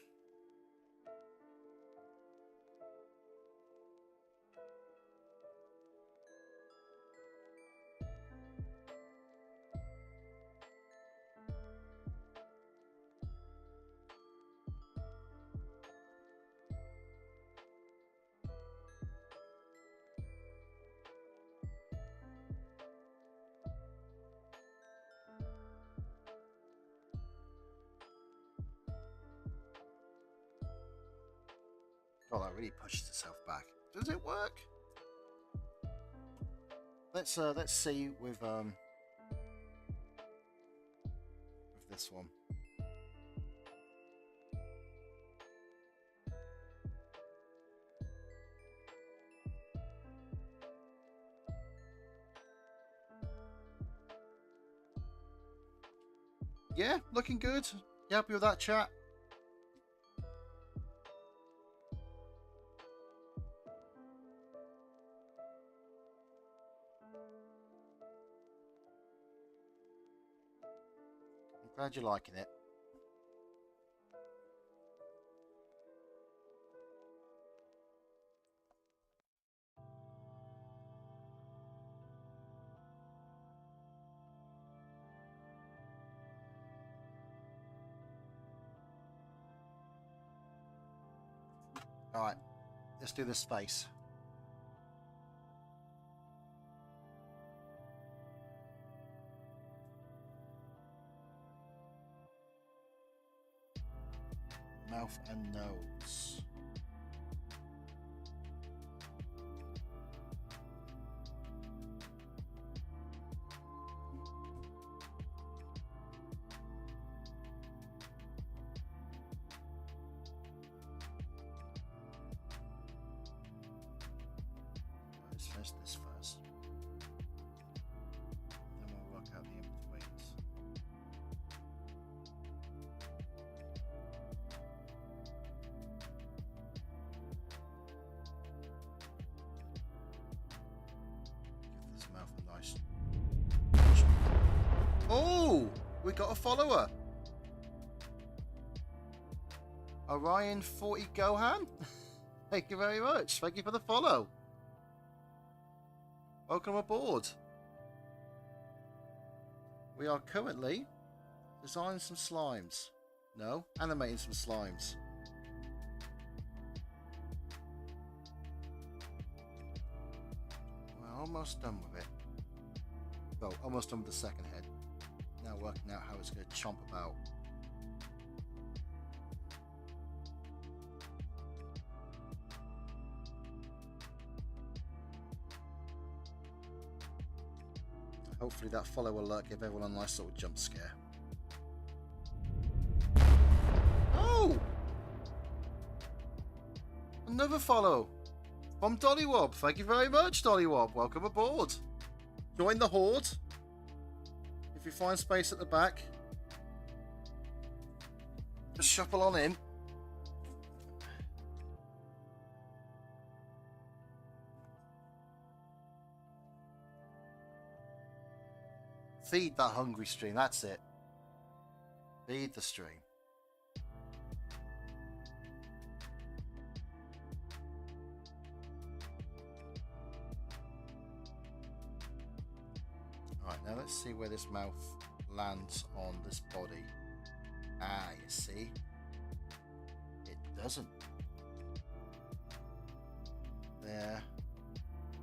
Oh, that really pushes itself back. Does it work? Let's see with this one. Yeah, looking good. You happy with that, chat? I'm glad you're liking it. Alright, let's do this space. Mouth and nose. Let's test this first. Then we'll work out the in-betweens. Give this mouth a nice... Oh! We got a follower! Orion 40 Gohan? Thank you very much. Thank you for the follow. Welcome aboard. We are currently designing some slimes. No, animating some slimes. We're almost done with it. Well, almost done with the second head. Now working out how it's going to chomp about. Hopefully that follow alert give everyone a nice little jump scare. another follow from Dollywob. Thank you very much, Dollywob. Welcome aboard. Join the horde. If you find space at the back, just shuffle on in. Feed that hungry stream, that's it. Feed the stream. Alright, now let's see where this mouth lands on this body. Ah, you see? It doesn't. There.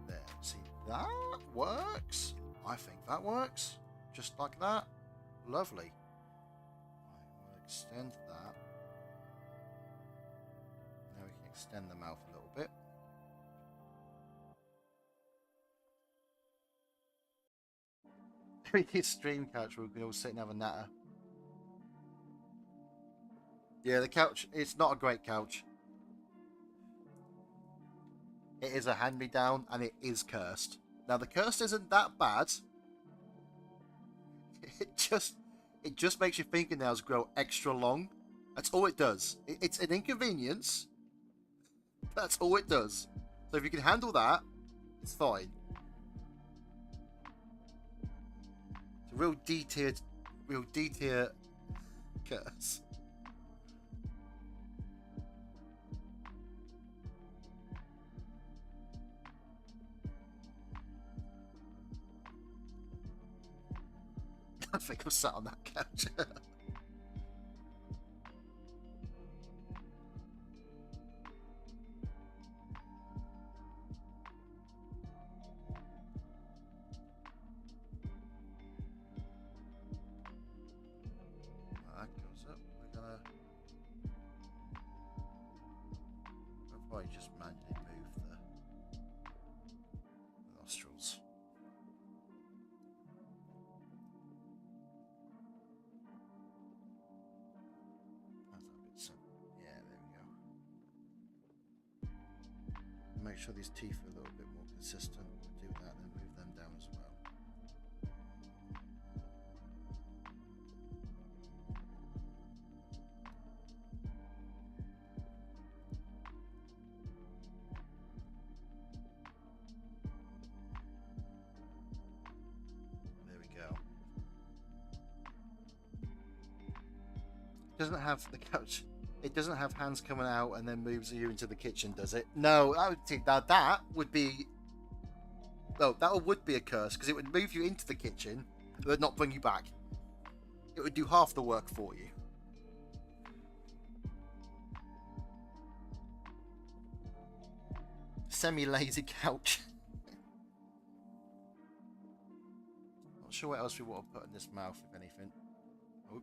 There. See, that works? I think that works. Just like that. Lovely. Right, we'll extend that. Now we can extend the mouth a little bit. We need a stream couch where we can all sit and have a natter. Yeah, the couch, it's not a great couch. It is a hand-me-down and it is cursed. Now the curse isn't that bad. It just makes your fingernails grow extra long. That's all it does. It's an inconvenience. That's all it does. So if you can handle that, it's fine. It's a real D-tier curse. I think I'm sat on that couch. That goes up. We're gonna probably just manually move the nostrils. Make sure these teeth are a little bit more consistent. Do that, then move them down as well. There we go. It doesn't have the couch. It doesn't have hands coming out and then moves you into the kitchen, does it? No, that would be... Oh, that would be a curse, because it would move you into the kitchen, but not bring you back. It would do half the work for you. Semi-lazy couch. Not sure what else we want to put in this mouth, if anything. Oh.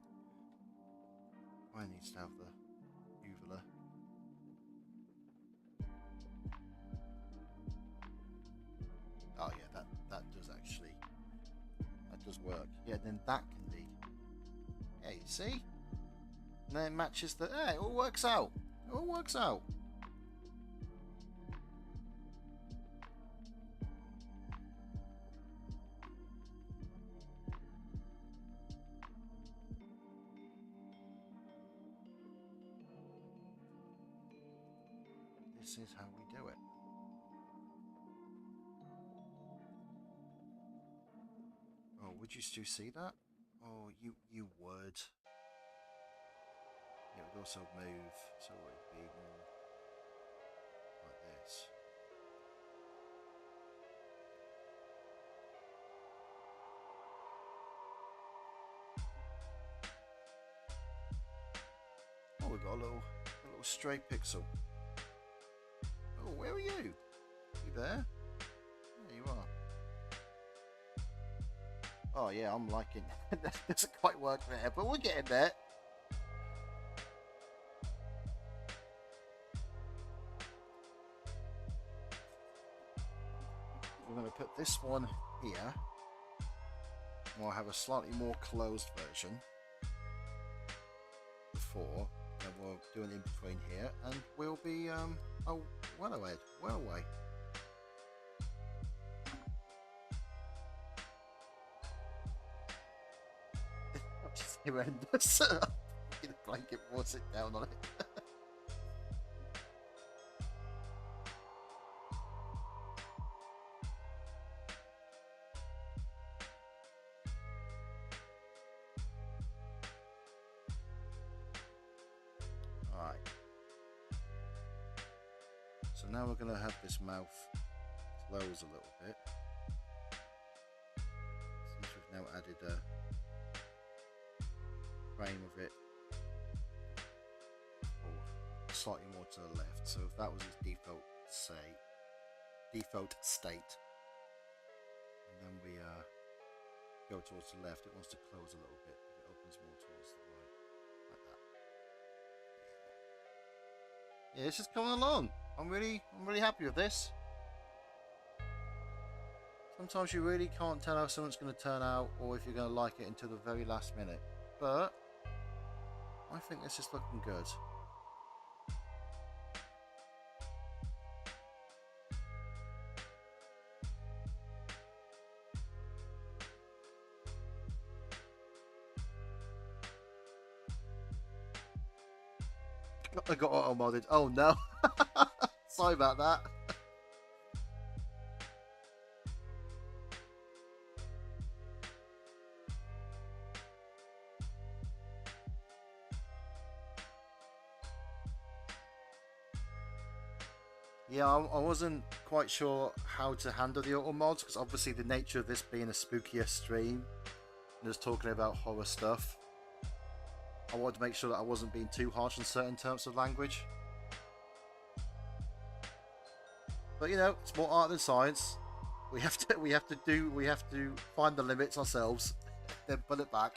I need to have the... uvula. Oh yeah, that does actually, that does work. Yeah, then that can be. Yeah, you see? And then it matches the. Yeah, it all works out. It all works out. This is how we do it. Oh, would you still see that? Oh, you would. It would also move, so it would be more like this. Oh, we've got a little stray pixel. Oh, where are you? You there? There you are. Oh yeah, I'm liking that. Doesn't quite work there, but we're getting there. We're going to put this one here. We'll have a slightly more closed version before. Then then we'll do an in between here, and we'll be oh, well away, well away. It's horrendous. Get a blanket, we'll sit down on it. Alright. So now we're going to have this mouth close a little bit. Since we've now added a frame of it, or slightly more to the left. So if that was its default state, and then we go towards the left, it wants to close a little bit. It opens more towards the right, like that. Yeah, it's just coming along. I'm really happy with this. Sometimes you really can't tell how something's going to turn out, or if you're going to like it until the very last minute. But I think this is looking good. I got auto modded. Oh no. Sorry about that. Yeah, I wasn't quite sure how to handle the auto mods, because obviously the nature of this being a spookier stream and just talking about horror stuff, I wanted to make sure that I wasn't being too harsh on certain terms of language. But you know, it's more art than science. We have to find the limits ourselves, then put it back.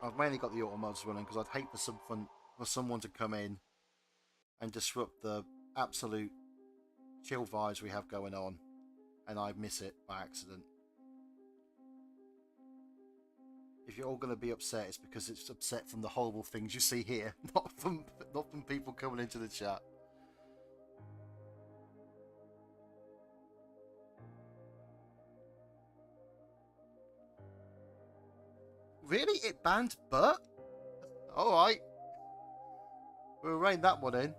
I've mainly got the auto mods running because I'd hate for someone to come in and disrupt the absolute chill vibes we have going on, and I miss it by accident. If you're all going to be upset, it's because it's upset from the horrible things you see here, not from people coming into the chat. Really? It banned butt? Alright. We'll rein that one in.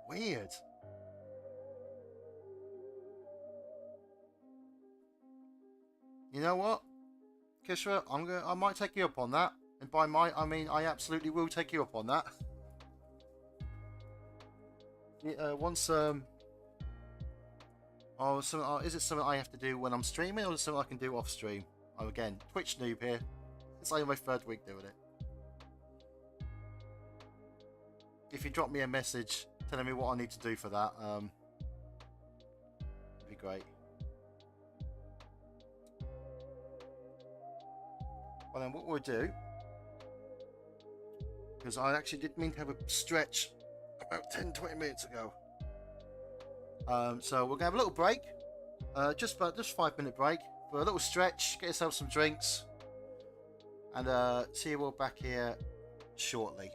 Weird. You know what, Kishra? I might take you up on that. And by might, I mean I absolutely will take you up on that. Yeah, once oh, so, is it something I have to do when I'm streaming, or is it something I can do off stream? Oh, again, Twitch noob here. It's only my third week doing it. If you drop me a message telling me what I need to do for that, it'd be great. Well, then what we'll do, because I actually did mean to have a stretch about 10-20 minutes ago. So we're gonna have a little break, just 5-minute break for a little stretch, get yourself some drinks, and see you all back here shortly.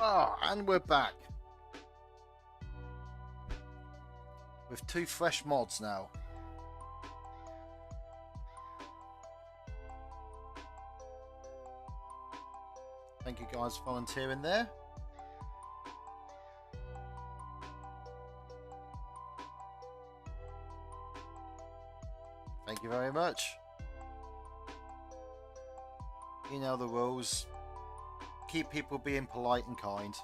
Oh, and we're back. With 2 fresh mods now. Thank you guys for volunteering there. Thank you very much. You know the rules. Keep people being polite and kind.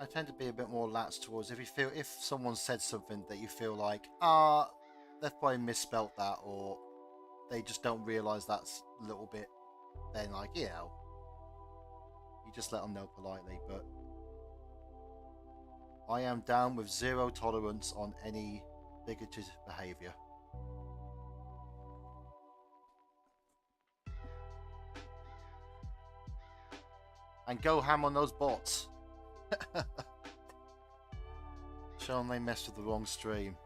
I tend to be a bit more lax towards if someone said something that you feel like, they've probably misspelt that, or they just don't realise that's a little bit, then like, you know, you just let them know politely. But I am down with 0 tolerance on any bigoted behaviour. And go ham on those bots. Show them they messed with the wrong stream.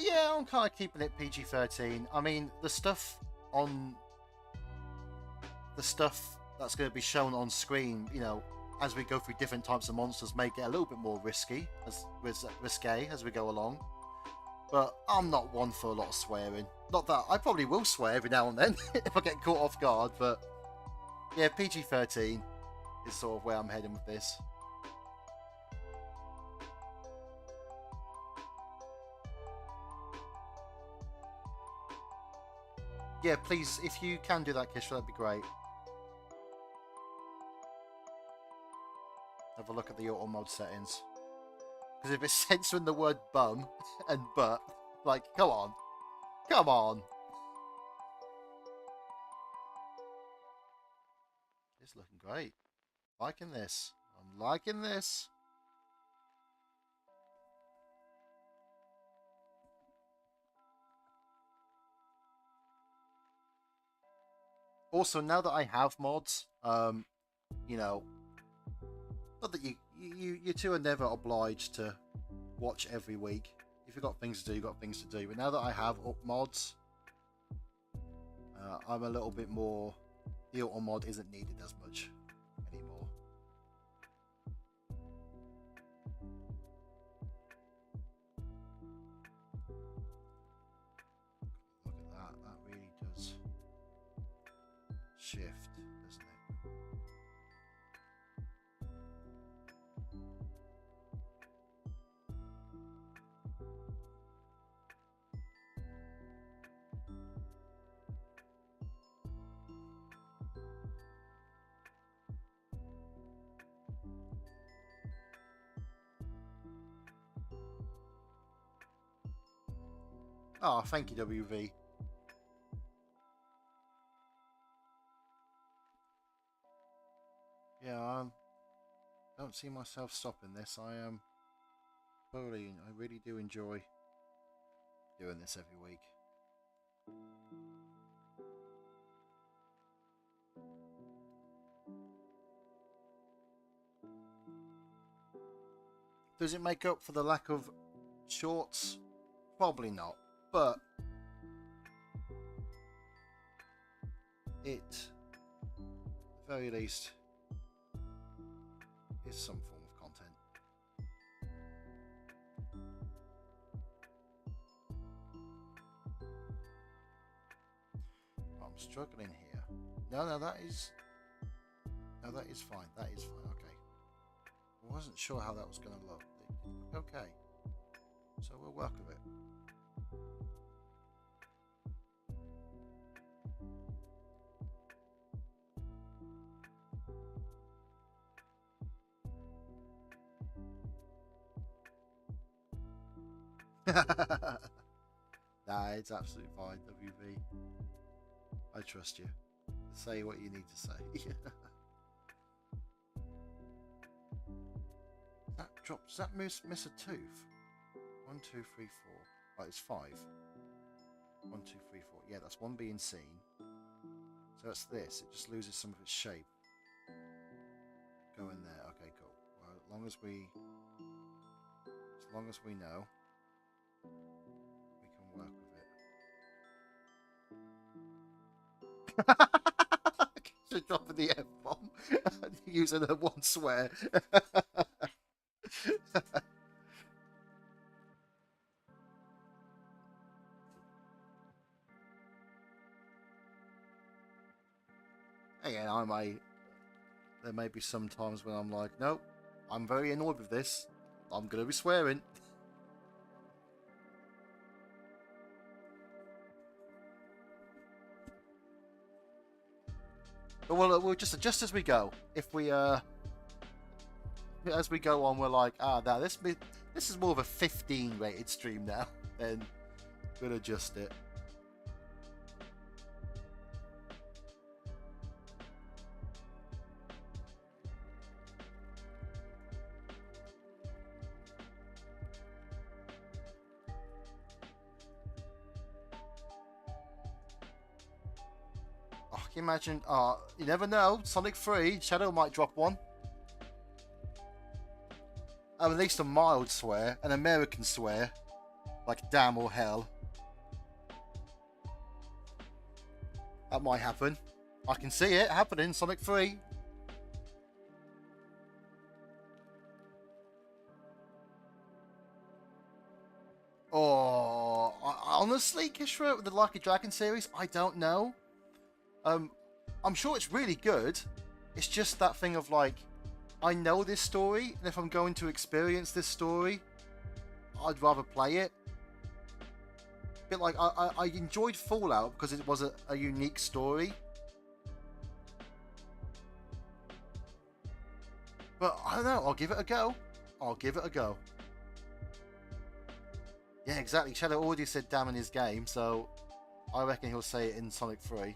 Yeah, I'm kind of keeping it PG-13. I mean, the stuff that's going to be shown on screen, you know, as we go through different types of monsters, may get a little bit more risque as we go along. But I'm not one for a lot of swearing. Not that I probably will swear every now and then if I get caught off guard, but yeah, PG-13 is sort of where I'm heading with this. Yeah, please, if you can do that, Kishra, that'd be great. Have a look at the auto mode settings. Because if it's censoring the word bum and butt, like, come on. Come on. It's looking great. Liking this. I'm liking this. Also, now that I have mods, you know, not that you two are never obliged to watch every week. If you've got things to do, you've got things to do. But now that I have up mods, I'm a little bit more. The auto mod isn't needed as much anymore. Look at that. That really does shift, doesn't it? Oh, thank you, WV. Yeah, I don't see myself stopping this. I am thoroughly, I really do enjoy doing this every week. Does it make up for the lack of shorts? Probably not, but it, at the very least, is some form of content. I'm struggling here. No, that is fine. That is fine. Okay. I wasn't sure how that was going to look. Okay. So we'll work with it. Nah, it's absolutely fine, WV. I trust you. Say what you need to say. That drops. Does that miss a tooth? 1, 2, 3, 4. Oh, it's 5. 1, 2, 3, 4. Yeah, that's one being seen. So that's this. It just loses some of its shape. go in there. Okay, cool. Well, as long as we know, we can work with it. Should dropping the F bomb using a one swear. Again, there may be some times when I'm like, nope, I'm very annoyed with this. I'm gonna be swearing. But we'll just adjust as we go. If we as we go on, we're like, now this is more of a 15 rated stream now. Then we'll adjust it. Can you imagine? You never know. Sonic 3, Shadow might drop one. At least a mild swear, an American swear, like damn or hell. That might happen. I can see it happening. Sonic 3. Oh, honestly, Kishra, with the Like a Dragon series, I don't know. I'm sure it's really good. It's just that thing of like, I know this story, and if I'm going to experience this story, I'd rather play it. A bit like I enjoyed Fallout because it was a unique story. But I don't know, I'll give it a go. Yeah, exactly. Shadow already said damn in his game, so I reckon he'll say it in Sonic 3.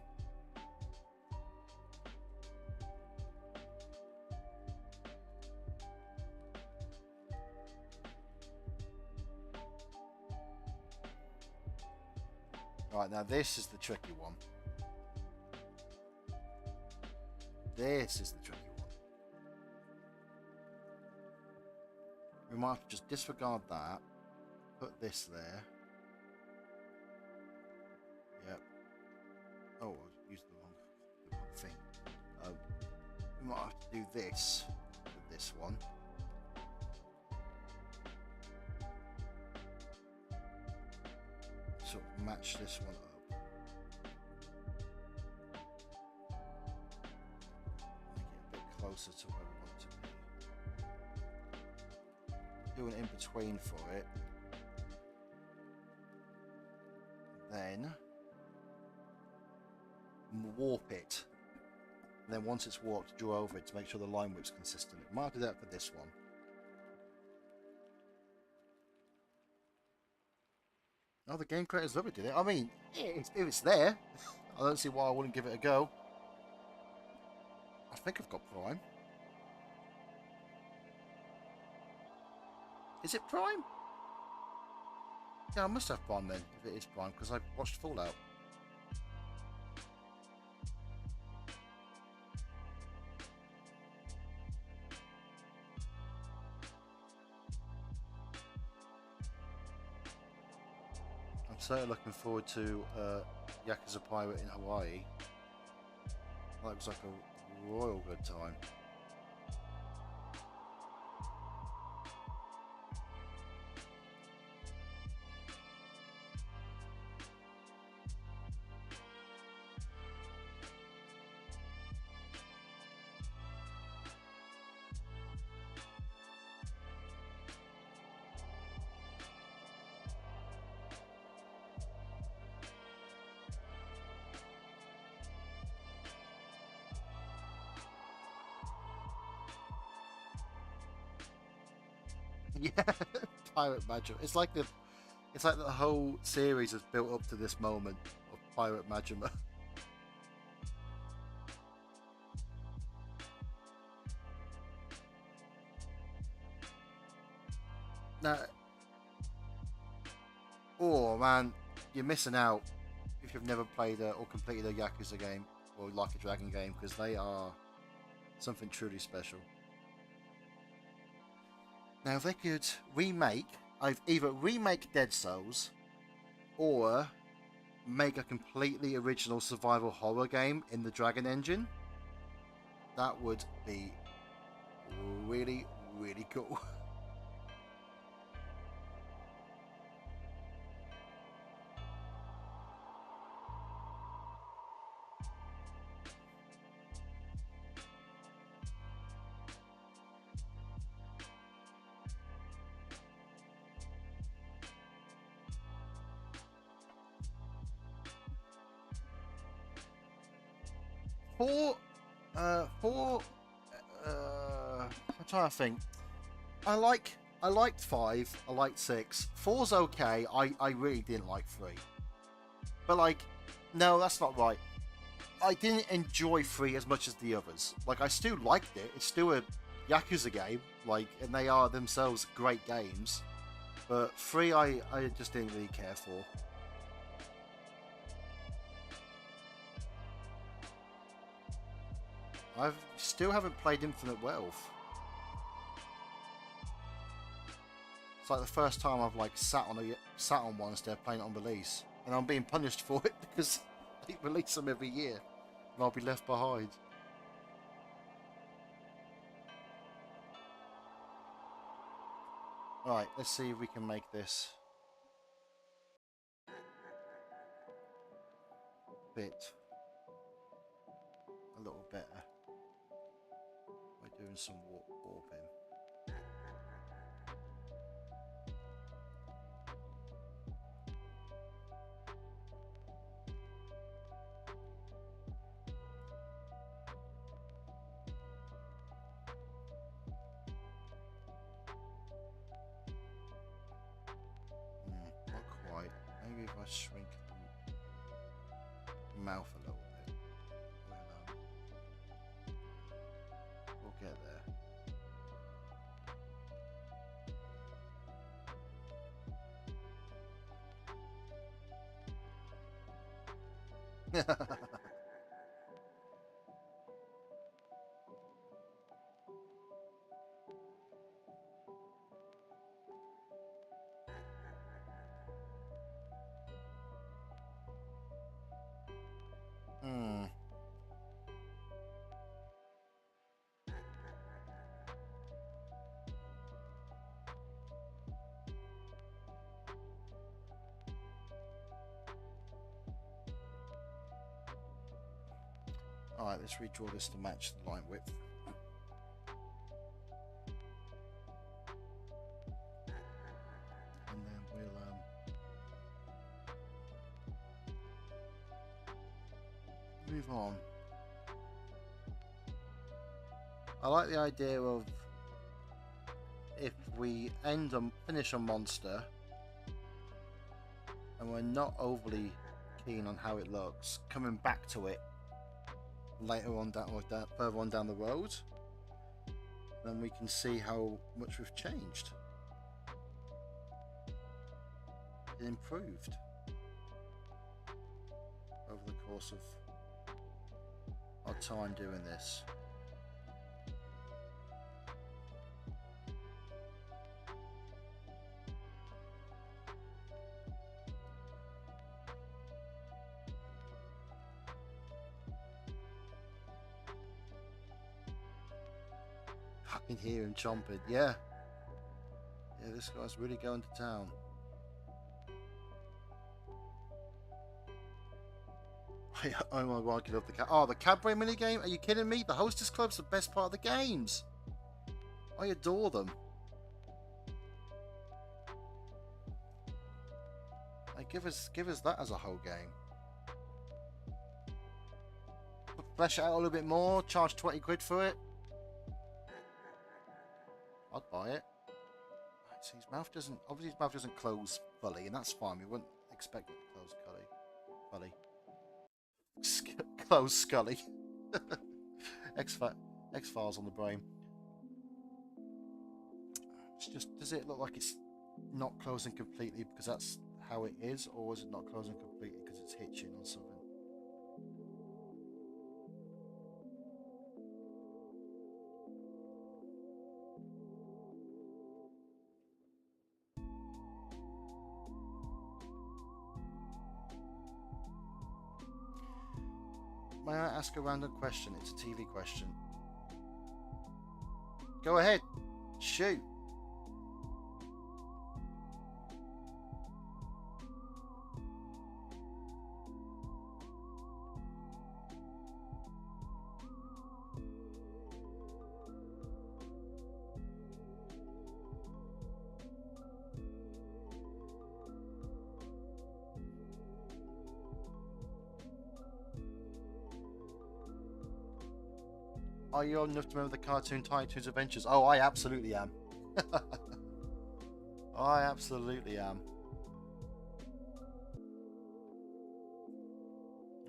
Right, now this is the tricky one. We might have to just disregard that. Put this there. Yep. Oh, I used the wrong thing. We might have to do this with this one. Sort of match this one up. Make it a bit closer to where we want it to be. Do an in between for it. Then warp it. And then once it's warped, draw over it to make sure the line width's consistent. It might do that for this one. Oh, the game creators love it, did it? I mean, if it's there, I don't see why I wouldn't give it a go. I think I've got Prime. Is it Prime? Yeah, I must have Prime then, if it is Prime, because I watched Fallout. I'm certainly looking forward to Yakuza Pirate in Hawaii. That was like a royal good time. Yeah, Pirate Majima. It's like the whole series has built up to this moment of Pirate Majima. Now, oh man, you're missing out if you've never played or completed a Yakuza game or Like a Dragon game, because they are something truly special. Now, if they could remake, I've either remake Dead Cells or make a completely original survival horror game in the Dragon engine, that would be really, really cool. For I'm trying to think. I liked 5. I liked 6. 4's okay. I really didn't like 3. But like, no, that's not right. I didn't enjoy 3 as much as the others. Like, I still liked it. It's still a Yakuza game. Like, and they are themselves great games. But 3, I just didn't really care for. I still haven't played Infinite Wealth. It's like the first time I've like sat on one instead of playing it on release, and I'm being punished for it because they release them every year, and I'll be left behind. All right, let's see if we can make this bit a little better by doing some warping. Not quite. Maybe if I shrink the mouth a little bit, we'll get there. Hmm. Alright, let's redraw this to match the line width. And then we'll move on. I like the idea of if we finish a monster and we're not overly keen on how it looks, coming back to it later on further on down the road, then we can see how much we've changed. It improved over the course of our time doing this. I can hear him chomping. Yeah, this guy's really going to town. Oh my god, I love the the Cadbury minigame? Are you kidding me? The Hostess Club's the best part of the games. I adore them. Hey, give us that as a whole game. Flesh it out a little bit more, charge 20 quid for it. I'd buy it. See, his mouth doesn't close fully, and that's fine. We wouldn't expect it to close fully. Close Scully. X-Files on the brain. It's just, does it look like it's not closing completely because that's how it is, or is it not closing completely because it's hitching on something? may I ask a random question? It's a TV question. Go ahead. Shoot. Are you old enough to remember the cartoon Tiny Toons Adventures? Oh, I absolutely am. I absolutely am.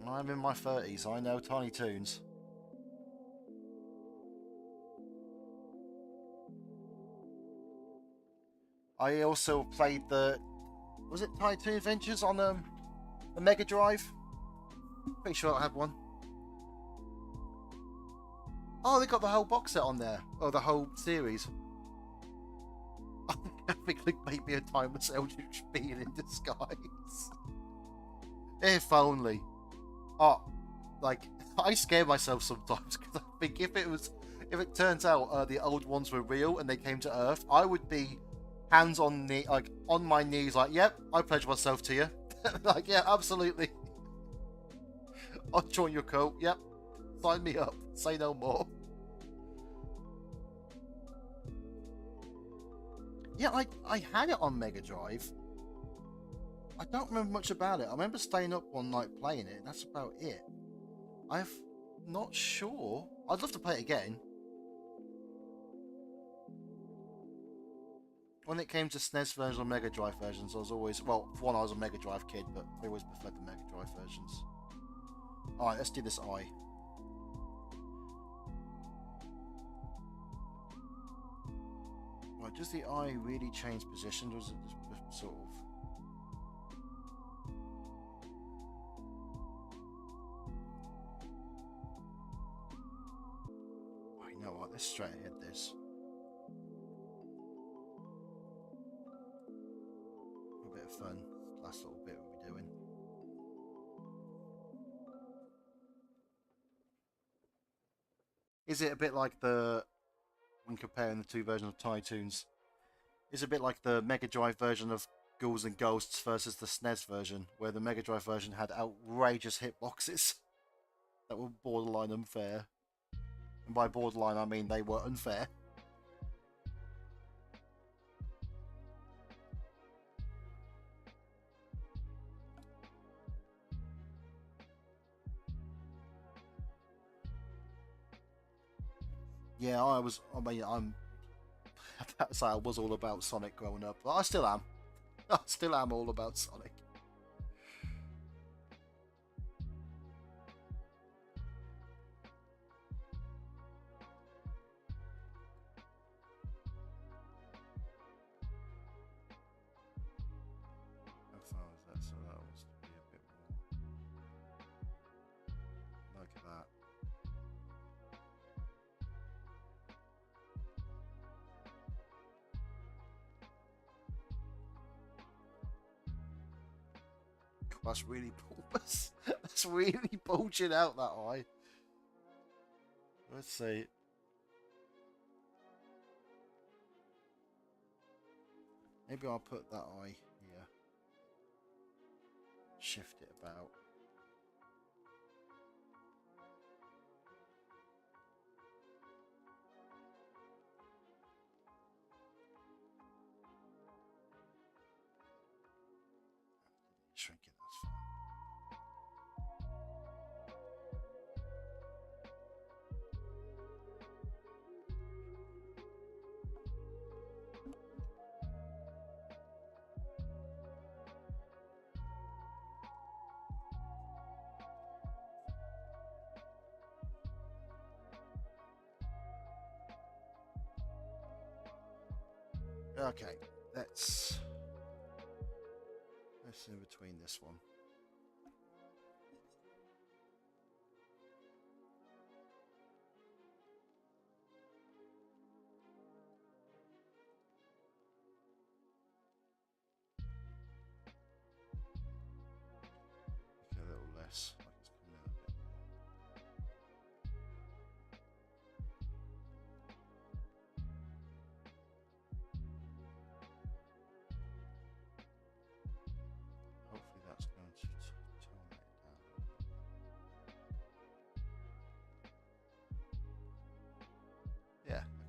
I'm in my 30s. I know Tiny Toons. I also played the... Was it Tiny Toon Adventures on the Mega Drive? Pretty sure I had one. Oh, they got the whole box set on there. Or the whole series. I think it might be a timeless Eldritch being in disguise. If only. Oh, like, I scare myself sometimes because I think if it turns out the old ones were real and they came to Earth, I would be hands on knee, like on my knees, like, yep, I pledge myself to you. Like, yeah, absolutely. I'll join your cult. Yep, sign me up. Say no more. Yeah, I had it on Mega Drive. I don't remember much about it. I remember staying up one night playing it. That's about it. I'm not sure. I'd love to play it again. When it came to SNES versions or Mega Drive versions, I was always... Well, for one, I was a Mega Drive kid, but I always preferred the Mega Drive versions. Alright, let's do this eye. Right, does the eye really change position, or is it just sort of... Oh, you know what, let's straight ahead this. A bit of fun. Last little bit we'll be doing. Is it a bit like the... When comparing the two versions of Tiny Toons, is it a bit like the Mega Drive version of Ghouls and Ghosts versus the SNES version, where the Mega Drive version had outrageous hitboxes that were borderline unfair. And by borderline, I mean they were unfair. Yeah, I'm that's how I was all about Sonic growing up. But I still am. I still am all about Sonic. How far is that? So that wants to be a bit more like that. That's really bulbous. That's really bulging out, that eye. Let's see. Maybe I'll put that eye here. Shift it about. Shrink it, that's fine. Okay, let's in between this one. A little less, like it's coming out a bit more.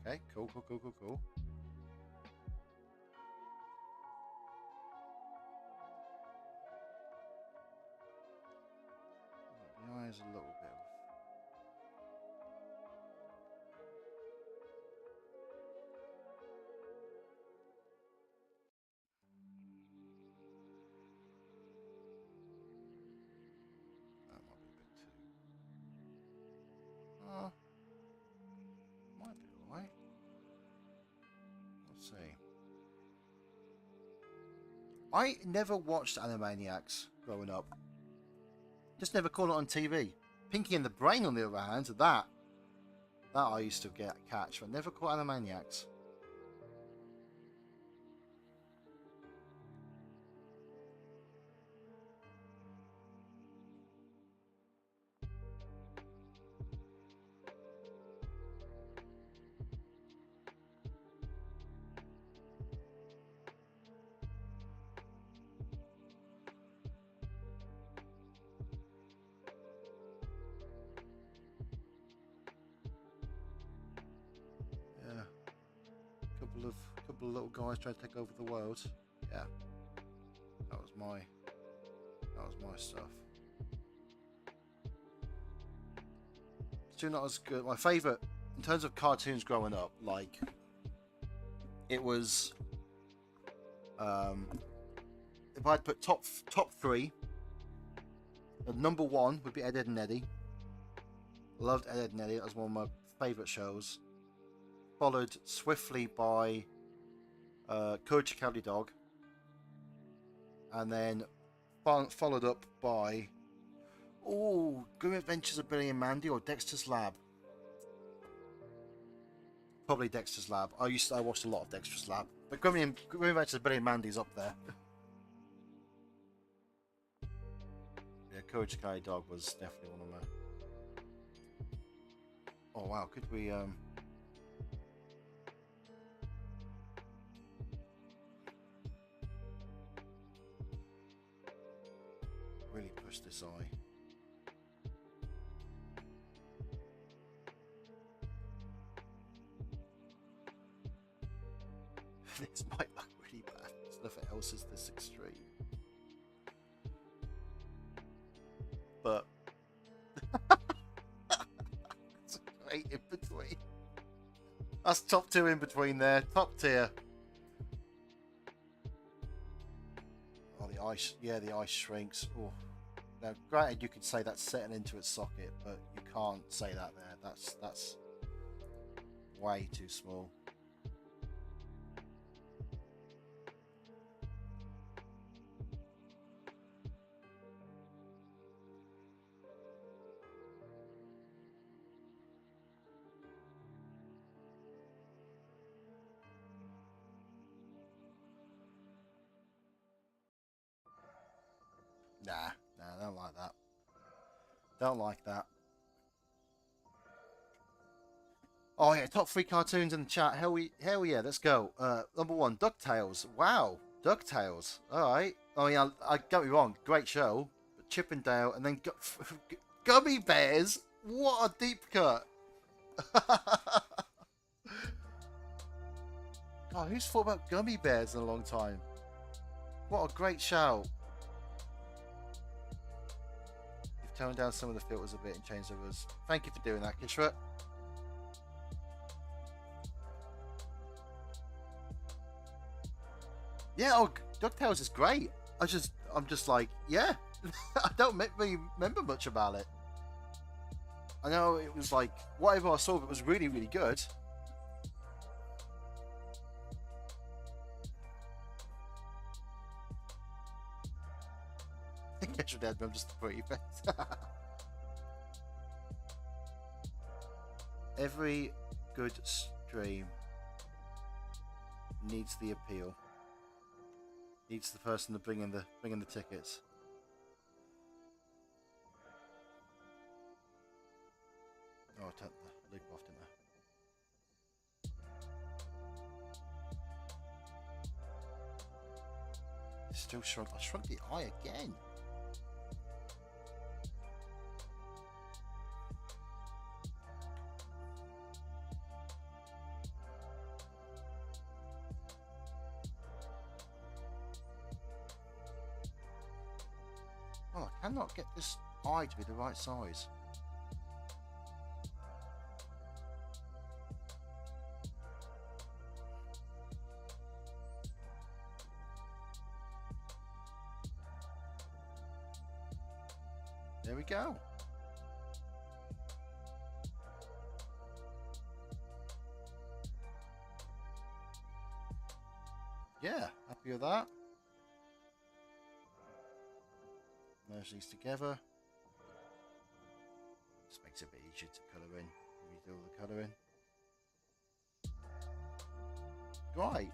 Okay, cool. The eye is a little bit of... That might be a bit too... might be alright. Let's see. I never watched Animaniacs growing up. Just never caught it on TV. Pinky and the Brain, on the other hand, that I used to catch, but never caught Animaniacs. Yeah, couple of little guys trying to take over the world. Yeah, that was my stuff. Still not as good. My favourite in terms of cartoons growing up, like it was, if I'd put top three, number one would be Ed, Edd and Eddy. Loved Ed, Edd and Eddy. That was one of my favourite shows. Followed swiftly by Courage the Cowardly Dog, and then followed up by Grim Adventures of Billy and Mandy or Dexter's Lab. Probably Dexter's Lab. I watched a lot of Dexter's Lab, but Grim Adventures of Billy and Mandy's up there. Yeah, Courage the Cowardly Dog was definitely one of my... Oh wow, could we really push this eye? This might look really bad. Nothing else is this extreme. But it's a great in between. That's top two in between there. Top tier. Oh, the ice. Yeah, the ice shrinks. Oh. Now, granted, you could say that's setting into its socket, but you can't say that there. That's way too small. Nah, I don't like that. Don't like that. Oh yeah, top three cartoons in the chat. Hell yeah, let's go. Number one, DuckTales. Wow, DuckTales. All right. Oh yeah, I got me wrong. Great show, but Chip and Dale, and then Gummy Bears. What a deep cut. God, who's thought about Gummy Bears in a long time? What a great show. You've toned down some of the filters a bit and changed others. Thank you for doing that, Kishra. Yeah, oh, DuckTales is great. I'm just like, yeah. I don't really remember much about it. I know it was like, whatever I saw of it was really, really good. Get your dad, I'm just a pretty face. Every good stream needs the appeal. Needs the person to bring in the tickets. Oh, I turned the loop off, didn't I? Still shrunk. I shrunk the eye again. cannot get this eye to be the right size. There we go. Yeah, happy with that. Merge these together. Just makes it a bit easier to colour in. We do all the colouring. Great.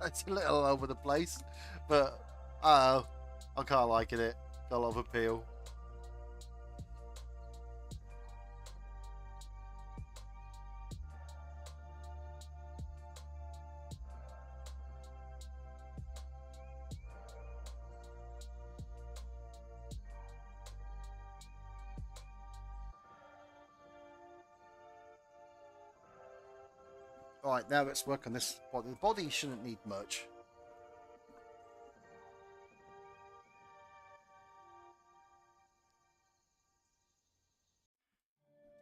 It's a little over the place, but I can't like it. Got a lot of appeal. Right, now let's work on this body. The body shouldn't need much.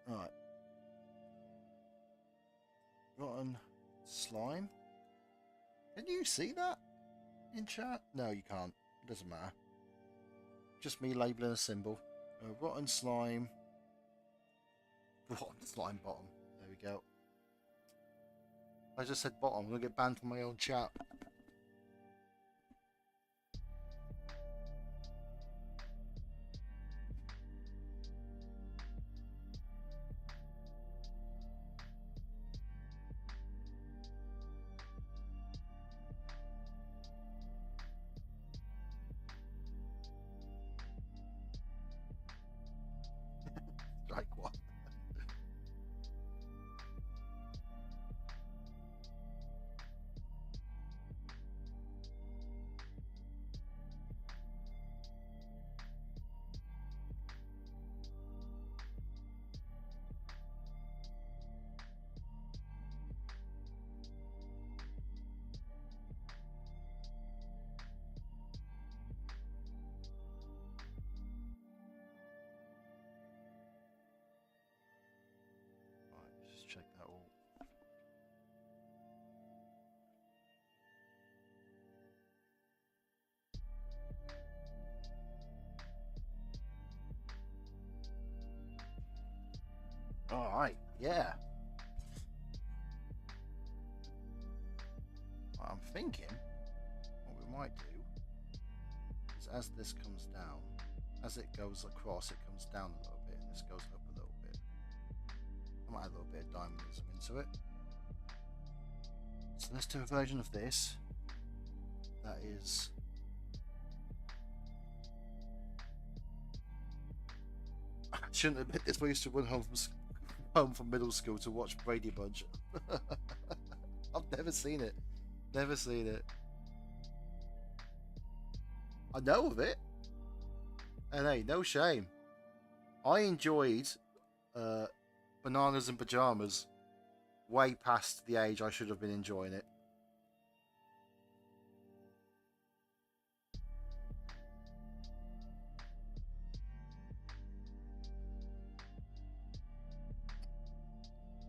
Right. Rotten slime. Can you see that in chat? No, you can't. It doesn't matter. Just me labelling a symbol. Rotten slime. Rotten slime bottom. There we go. I just said bottom. I'm going to get banned from my own chat. Strike one. Check that all. All right, yeah. What I'm thinking, what we might do is as this comes down, as it goes across, it comes down a little bit, and this goes up a little bit. I might add a little bit of dynamism into it. So let's do a version of this that is I shouldn't admit this, but I used to run home from middle school to watch Brady Bunch. I've never seen it. Never seen it. I know of it. And hey, no shame. I enjoyed Bananas and Pajamas way past the age I should have been enjoying it.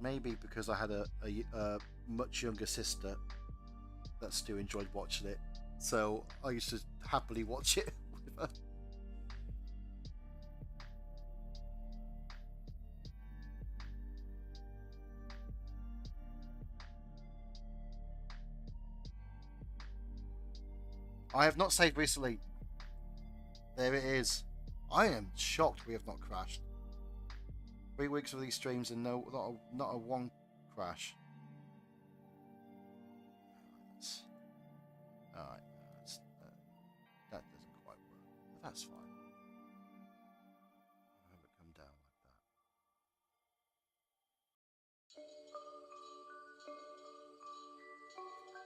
Maybe because I had a much younger sister that still enjoyed watching it, so I used to happily watch it with her. I have not saved recently. There it is. I am shocked we have not crashed. 3 weeks of these streams and not a one crash. Alright, that doesn't quite work, but that's fine. I'll have it come down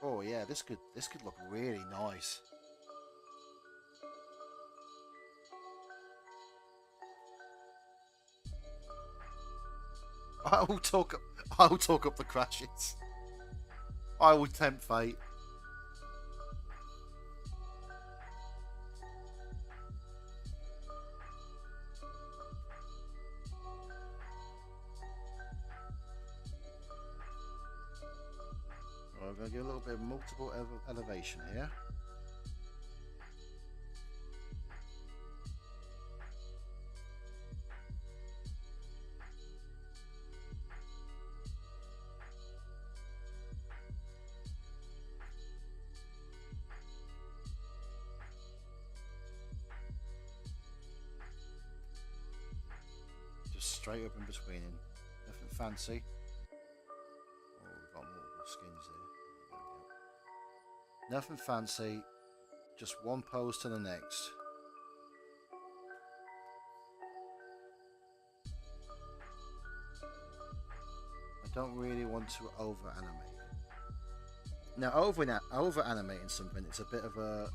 like that. Oh yeah, this could look really nice. I will talk. I will talk up the crashes. I will tempt fate. Well, we're going to get a little bit of multiple elevation here. Just straight up in between him. Nothing fancy. Oh, we've got multiple skins here. Nothing fancy. Just one pose to the next. I don't really want to over animate. Now, over animating something, it's a bit of a.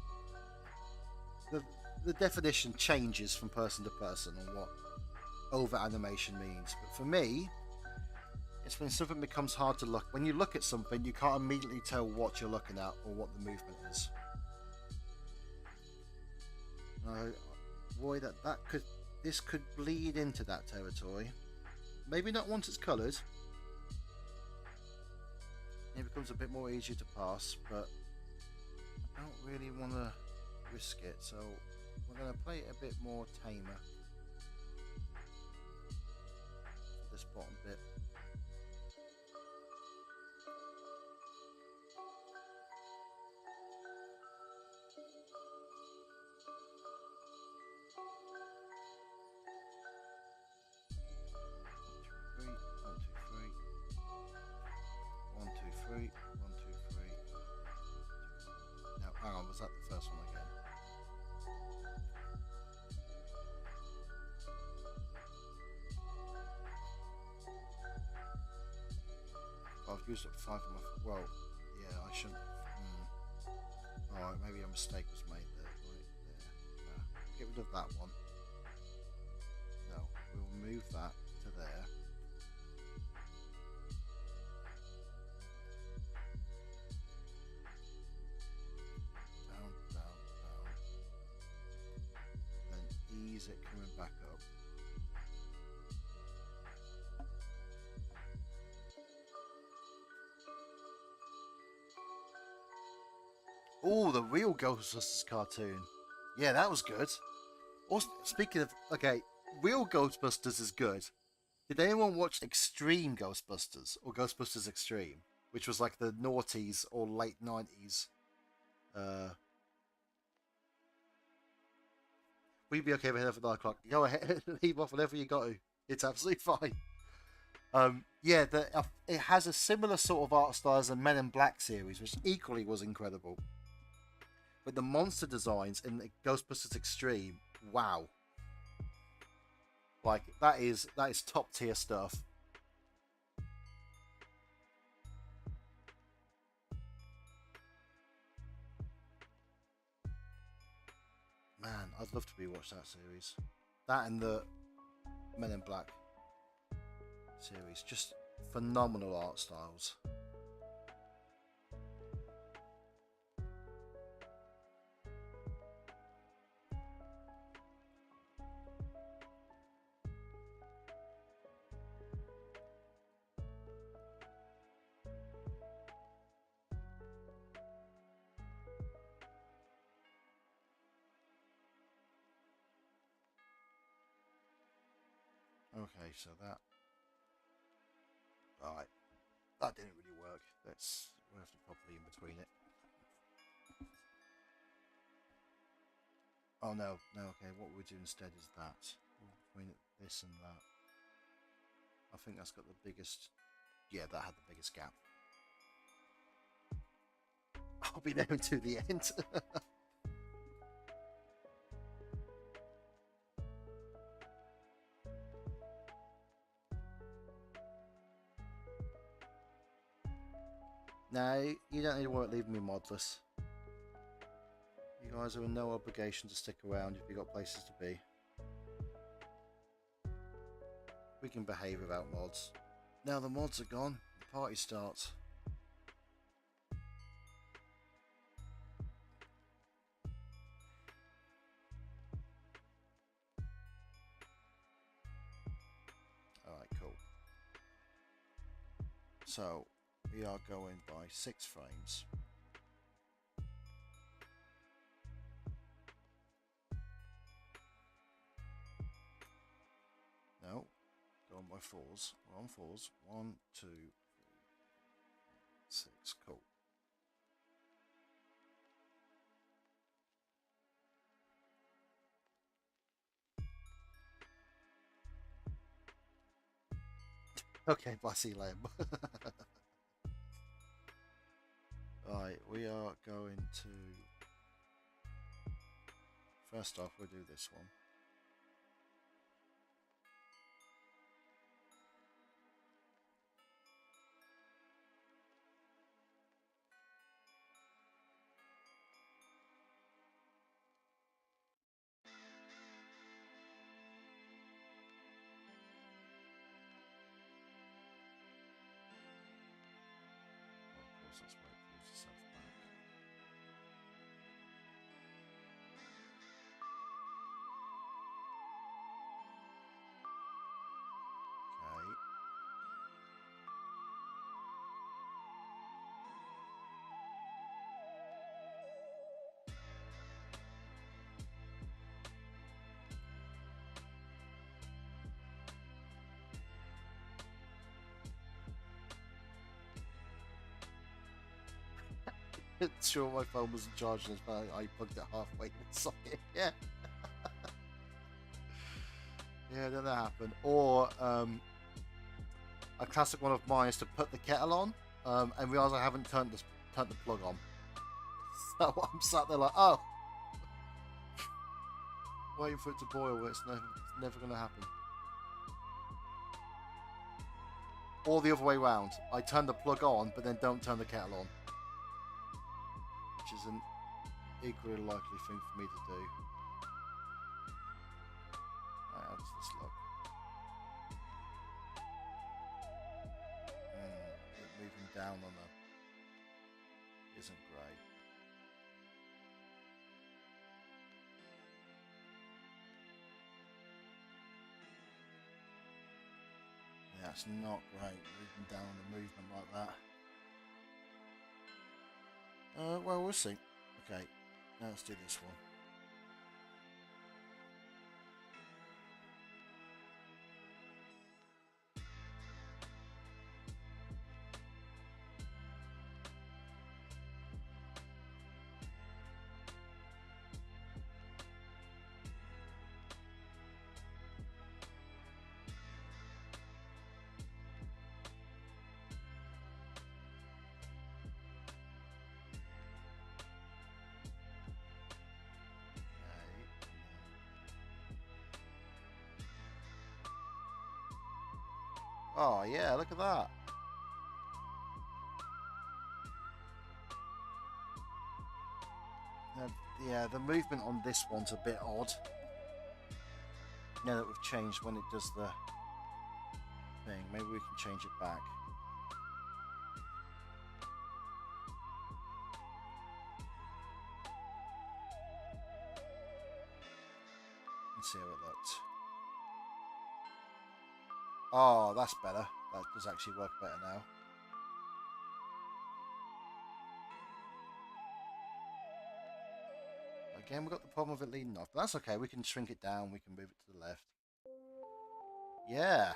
The definition changes from person to person on what over animation means. But for me, it's when something becomes hard to look. When you look at something, you can't immediately tell what you're looking at or what the movement is. Boy, this could bleed into that territory. Maybe not once it's coloured. It becomes a bit more easier to pass, but I don't really want to risk it, so we're going to play it a bit more tamer. This bottom bit. Now, hang on, was that the first one again? I've used up 5 of my. Well, yeah, I shouldn't. Alright, maybe a mistake was made there. Right there. No, get rid of that one. No, we'll move that to there. Ease it coming back up. Oh, the real Ghostbusters cartoon. Yeah, that was good. Also, speaking of, okay, real Ghostbusters is good. Did anyone watch Extreme Ghostbusters or Ghostbusters Extreme, which was like the noughties or late 90s? We'd be okay if we had for 9 o'clock. Go ahead, leave off whenever you got to. It's absolutely fine. Yeah, it has a similar sort of art style as the Men in Black series, which equally was incredible. But the monster designs in the Ghostbusters Extreme, wow! Like that is top tier stuff. Man, I'd love to rewatch that series. That and the Men in Black series, just phenomenal art styles. Okay, so that. Right. That didn't really work. We'll have to properly in between it. Oh no, okay, what we'll do instead is that. Between this and that. I think that's got the biggest. Yeah, that had the biggest gap. I'll be there until the end. No, you don't need to worry about leaving me modless. You guys are in no obligation to stick around if you've got places to be. We can behave without mods. Now the mods are gone, the party starts. Alright, cool. So, we are going by 6 frames. No, going by 4s. We're on 4s. 1, 2, 3, 6. Cool. Okay, bye, see you later. Right, we are going to... First off, we'll do this one. Let's wait for yourself back. Okay. Sure, my phone wasn't charging, but I plugged it halfway in the socket. Yeah. Yeah, then that happened. Or a classic one of mine is to put the kettle on and realise I haven't turned the plug on. So I'm sat there like, oh, waiting for it to boil. It's never going to happen. Or the other way round. I turn the plug on, but then don't turn the kettle on. Which is an equally likely thing for me to do. Right, how does this look? It moving down on the isn't great. Yeah, it's not great moving down on the movement like that. Well, we'll see. Okay, now let's do this one. Oh yeah, look at that. Yeah, the movement on this one's a bit odd. Now that we've changed when it does the thing, maybe we can change it back. Let's see how it looks. Oh, that's better. That does actually work better now. Again, we've got the problem of it leading off, but that's okay. We can shrink it down. We can move it to the left. Yeah.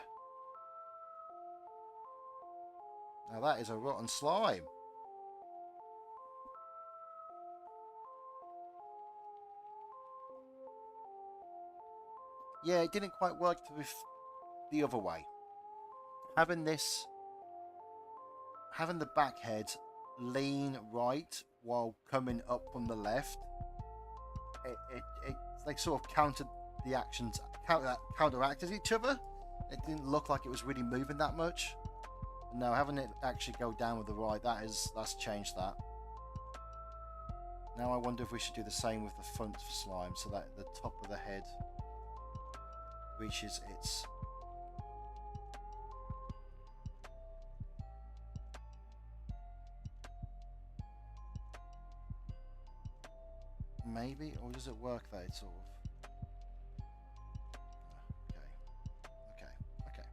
Now that is a rotten slime. Yeah, it didn't quite work with the other way. Having the back head lean right while coming up from the left, it like sort of countered the actions, counteracted each other. It didn't look like it was really moving that much. No, having it actually go down with the right, that's changed that. Now I wonder if we should do the same with the front slime, so that the top of the head reaches its maybe, or does it work that it's sort of... Okay.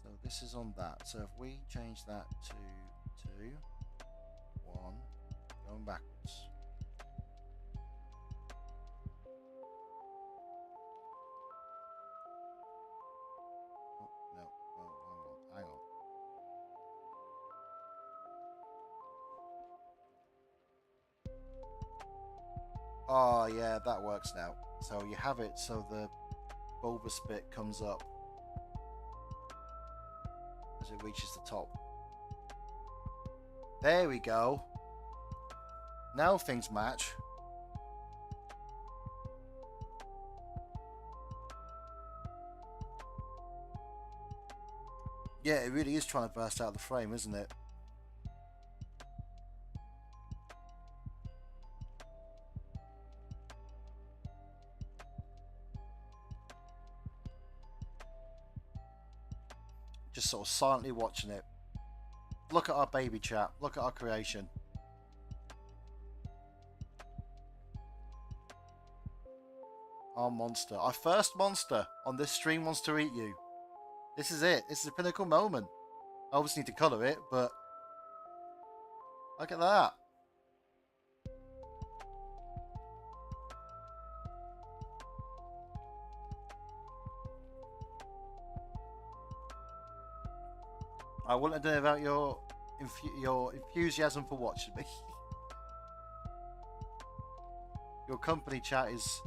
So this is on that. So if we change that to 2, 1, going backwards. Oh, no, hang on. Oh yeah, that works now. So you have it so the bulbous bit comes up as it reaches the top. There we go. Now things match. Yeah, it really is trying to burst out of the frame, isn't it? Just sort of silently watching it. Look at our baby chap. Look at our creation. Our monster. Our first monster on this stream wants to eat you. This is it. This is a pinnacle moment. I obviously need to colour it, but look at that. I wouldn't have done it without your enthusiasm for watching me. Your company chat is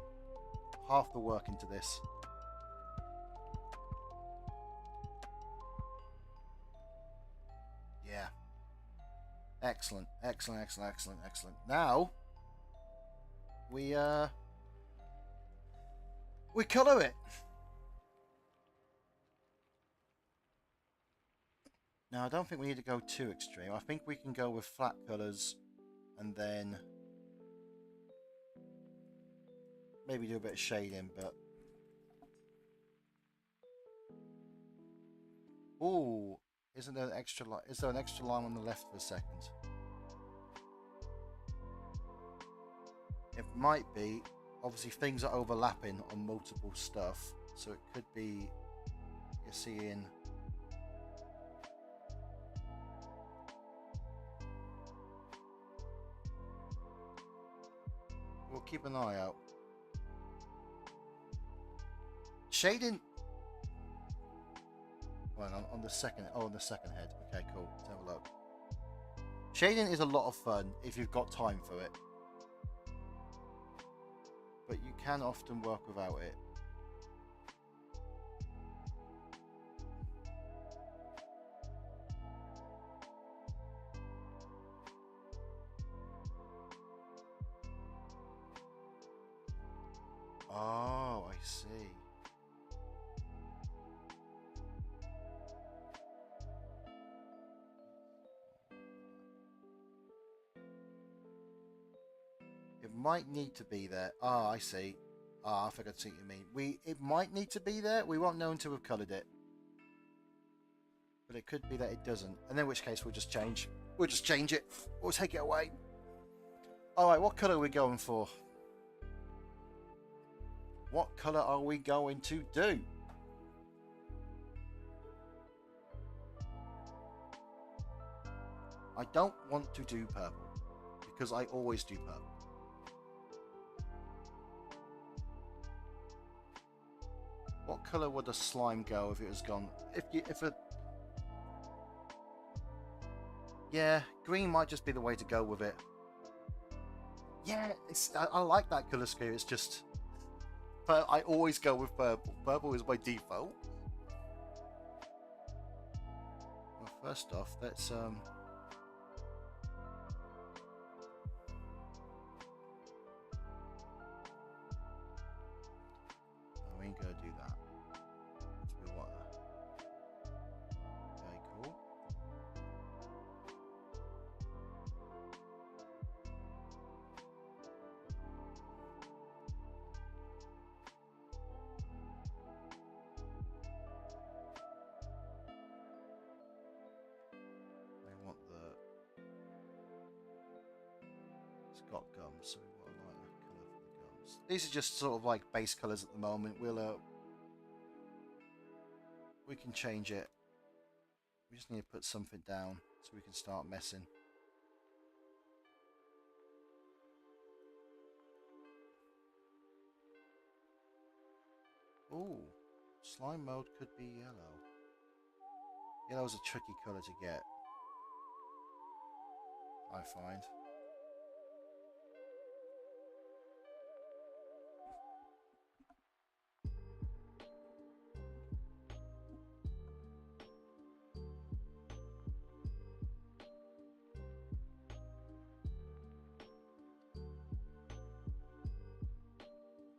half the work into this. Yeah. Excellent. Now we colour it. Now I don't think we need to go too extreme. I think we can go with flat colours and then maybe do a bit of shading, but ooh, isn't there an extra line? Is there an extra line on the left for a second? It might be. Obviously things are overlapping on multiple stuff, so it could be you're seeing we'll keep an eye out. Shading. Well, on the second. Oh, on the second head. Okay, cool. Let's have a look. Shading is a lot of fun if you've got time for it, but you can often work without it. Oh, I see. It might need to be there. Ah, I see. Ah, I think I see what you mean. It might need to be there. We won't know until we've coloured it. But it could be that it doesn't. And in which case we'll just change. We'll just change it. We'll take it away. Alright, what colour are we going for? What colour are we going to do? I don't want to do purple, because I always do purple. What colour would the slime go if it was gone? Yeah, green might just be the way to go with it. Yeah, I like that colour scheme. It's just, but I always go with purple. Purple is my default. Well, first off, let's we ain't gonna do that. Let's be what? Okay, cool. We want the Scott gum, so we want a lighter colour. These are just sort of like base colors at the moment. We can change it. We just need to put something down so we can start messing. Ooh, slime mode could be yellow. Yellow's a tricky colour to get, I find.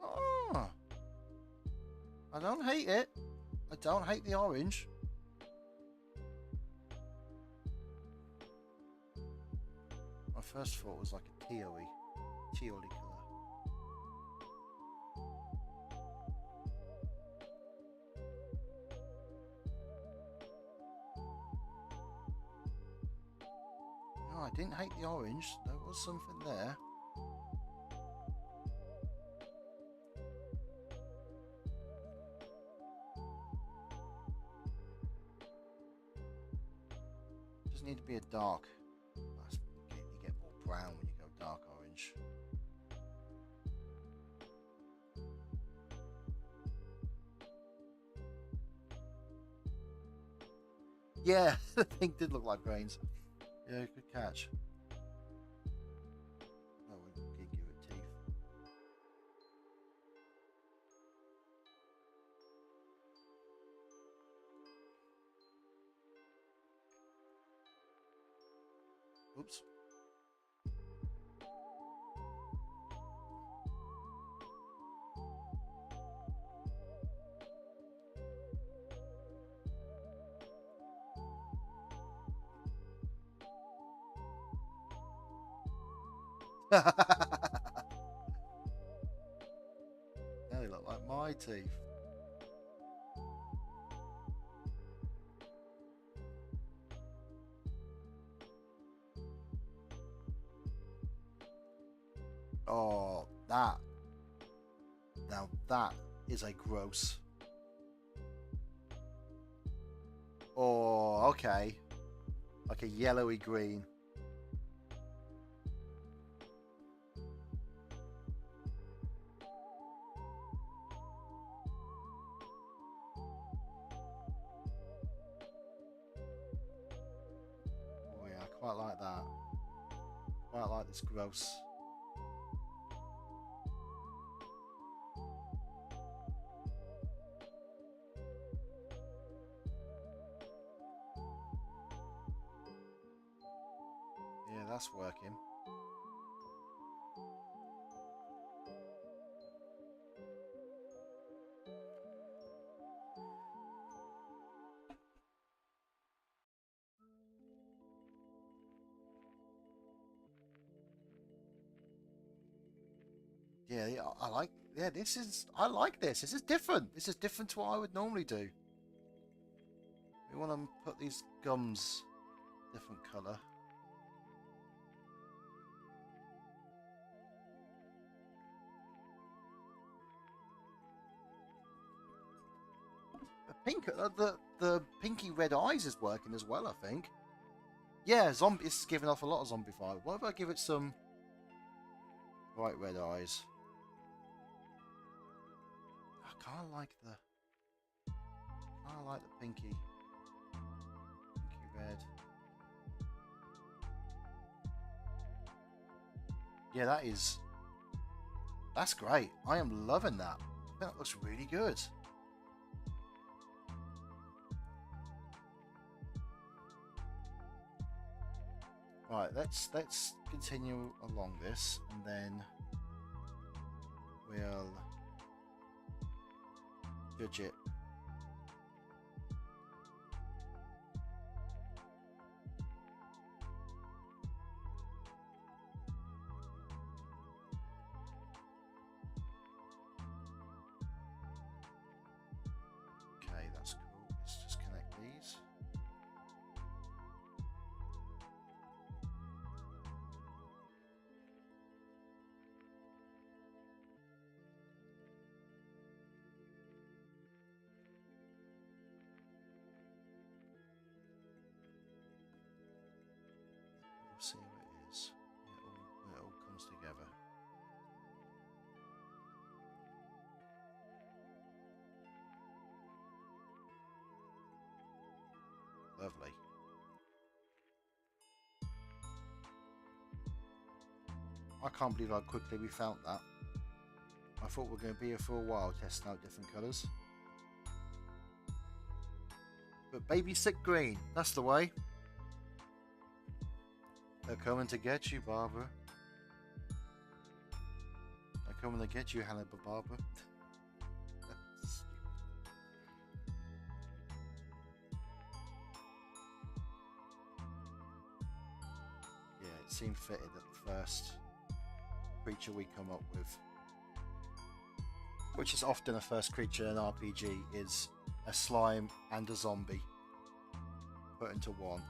Oh, I don't hate it. I don't hate the orange. My first thought was like a tealy colour. No, I didn't hate the orange. There was something there. Just need to be a dark. You get more brown when you go dark orange. Yeah, the thing did look like brains. Yeah, good catch. Oh, we did give it teeth. Oops. Now they look like my teeth. Oh, that. Now that is a gross. Oh, okay. Like a yellowy green. Oh yeah, I quite like that. Quite like this gross. Yeah, that's working. Yeah, I like. Yeah, I like this. This is different. This is different to what I would normally do. We want to put these gums different colour. The pinky red eyes is working as well, I think. Yeah, zombie. It's giving off a lot of zombie vibe. What if I give it some bright red eyes? I kind of like the. I like the pinky red. Yeah, that's great. I am loving that. That looks really good. Right, let's continue along this, and then we'll judge it. Okay, that's cool. Let's just connect these. I can't believe how quickly we found that. I thought we were going to be here for a while testing out different colours. But baby sick green, that's the way. They're coming to get you, Barbara. They're coming to get you, Hannah Barbara. Yeah, it seemed fitted that the first creature we come up with, which is often a first creature in RPG, is a slime and a zombie put into one.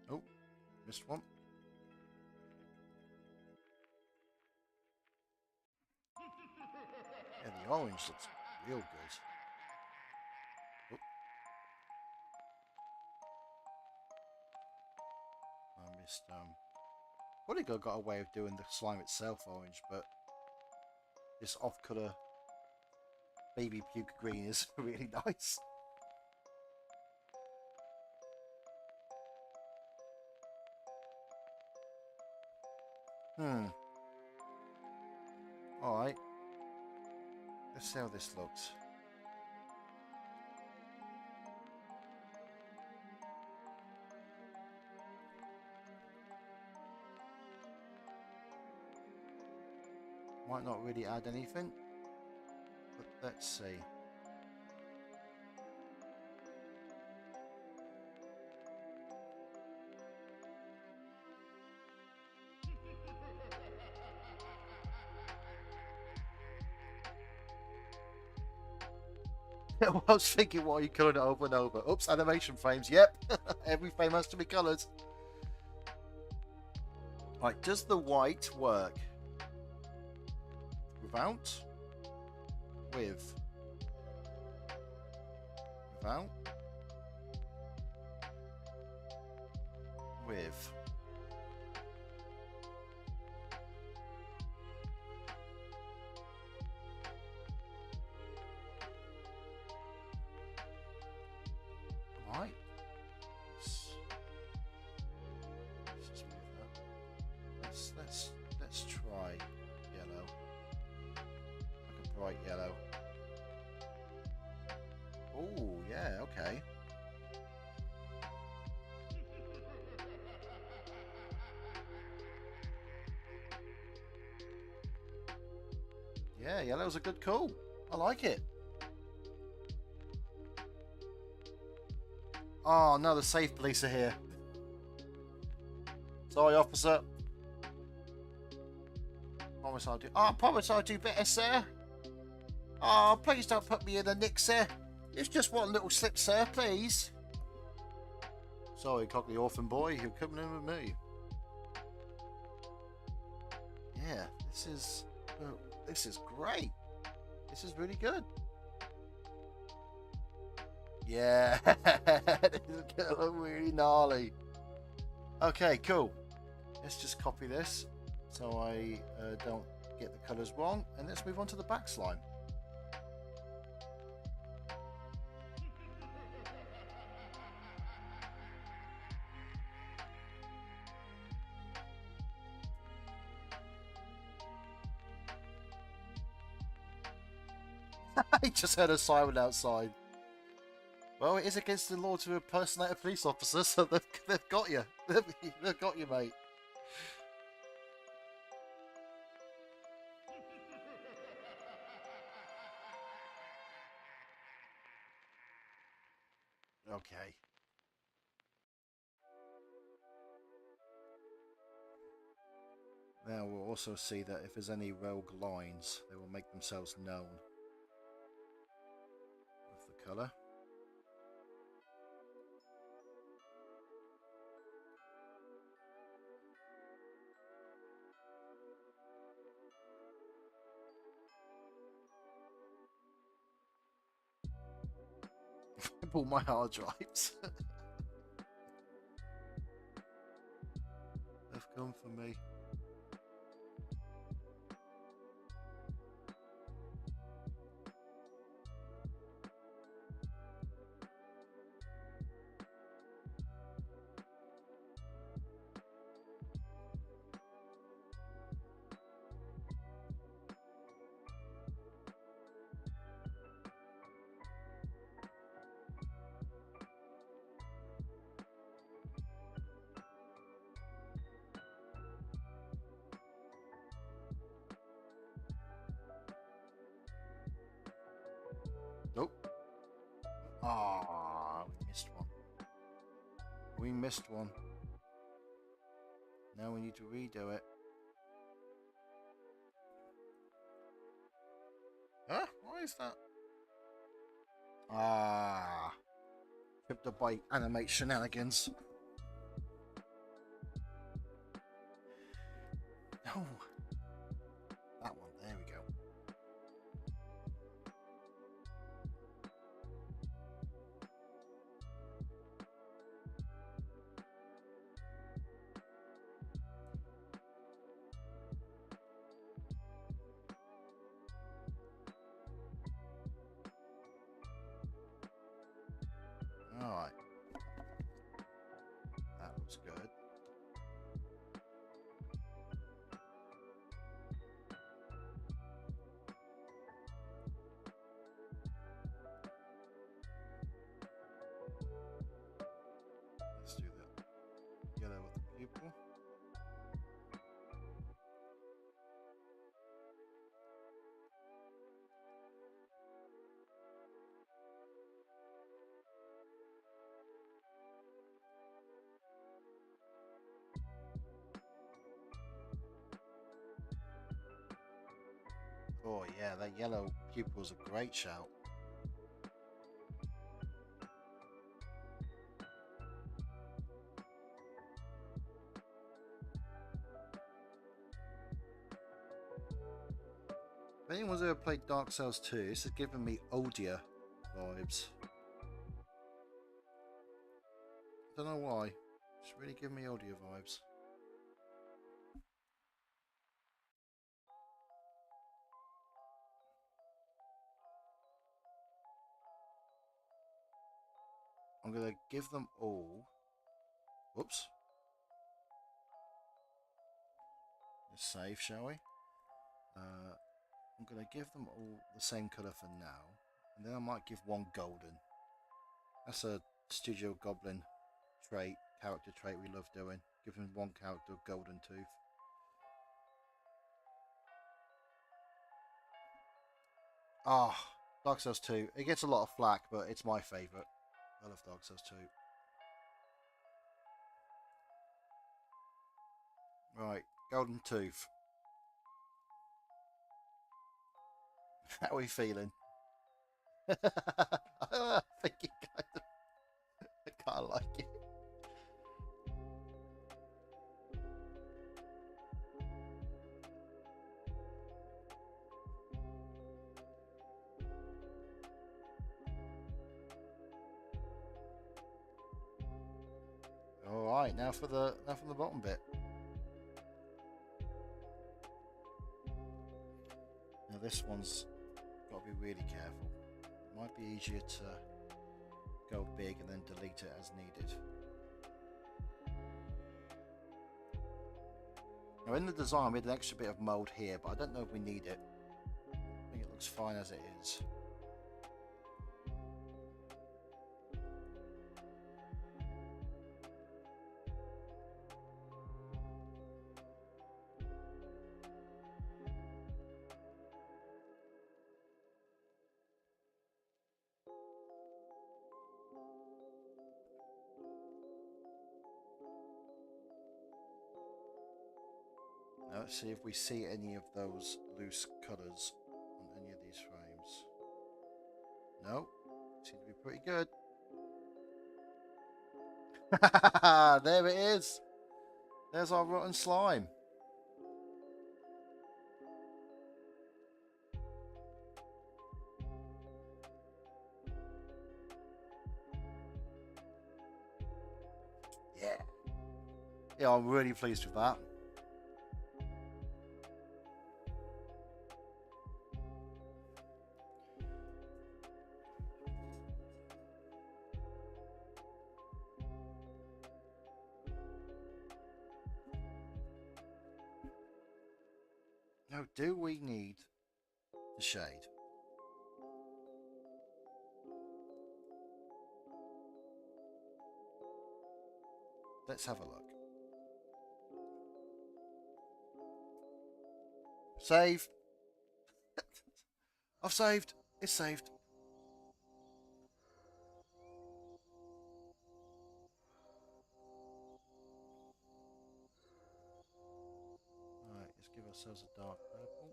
Oh, missed one. Yeah, the orange looks real good. Oh. I missed. Probably got a way of doing the slime itself orange, but this off-color baby puke green is really nice. Alright. Let's see how this looks. Might not really add anything, but let's see. I was thinking, why are you colouring it over and over? Oops, animation frames. Yep, every frame has to be coloured. Right, does the white work without? With? Without? With? Right. Let's try yellow. Like a bright yellow. Oh yeah, okay. Yeah, yellow's a good call. I like it. Oh no, the safe police are here. Sorry, officer. Promise I'll do. Oh, promise I'll do better, sir. Oh, please don't put me in the nick, sir. It's just one little slip, sir, please. Sorry, cockney orphan boy, you're coming in with me. Yeah, this is great. This is really good. Yeah, this is gonna look really gnarly. Okay, cool. Let's just copy this so I don't get the colours wrong, and let's move on to the back slime. I just heard a siren outside. Well, it is against the law to impersonate a police officer, so they've got you. They've got you, mate. Okay. Now we'll also see that if there's any rogue lines, they will make themselves known with the colour. Pull my hard drives. done for me. Nope. Ah, we missed one. We missed one. Now we need to redo it. Huh? Why is that? Ah. Tripped up by animate shenanigans. No. That one. There we go. Alright. That looks good. Let's do that. Yellow with the pupil. Oh yeah, that yellow pupil's a great shout. If anyone's ever played Dark Souls 2, this is giving me Odia vibes. I don't know why. It's really giving me Odia vibes. I'm going to give them all... Whoops. Let's save, shall we? I'm going to give them all the same colour for now. And then I might give one golden. That's a Studio Goblin trait, character trait we love doing. Giving one character a golden tooth. Ah, Dark Souls 2. It gets a lot of flack, but it's my favourite. I love Dark Souls 2. Right, golden tooth. How are we feeling? I think it I kind of like it. All right, now from the bottom bit. Now this one's got to be really careful. It might be easier to go big and then delete it as needed. Now in the design we had an extra bit of mould here, but I don't know if we need it. I think it looks fine as it is. Now let's see if we see any of those loose colours on any of these frames. No, seem to be pretty good. There it is. There's our rotten slime. Yeah. Yeah, I'm really pleased with that. Now, do we need the shade? Let's have a look. Save. I've saved. It's saved. Alright, let's give ourselves a dark purple.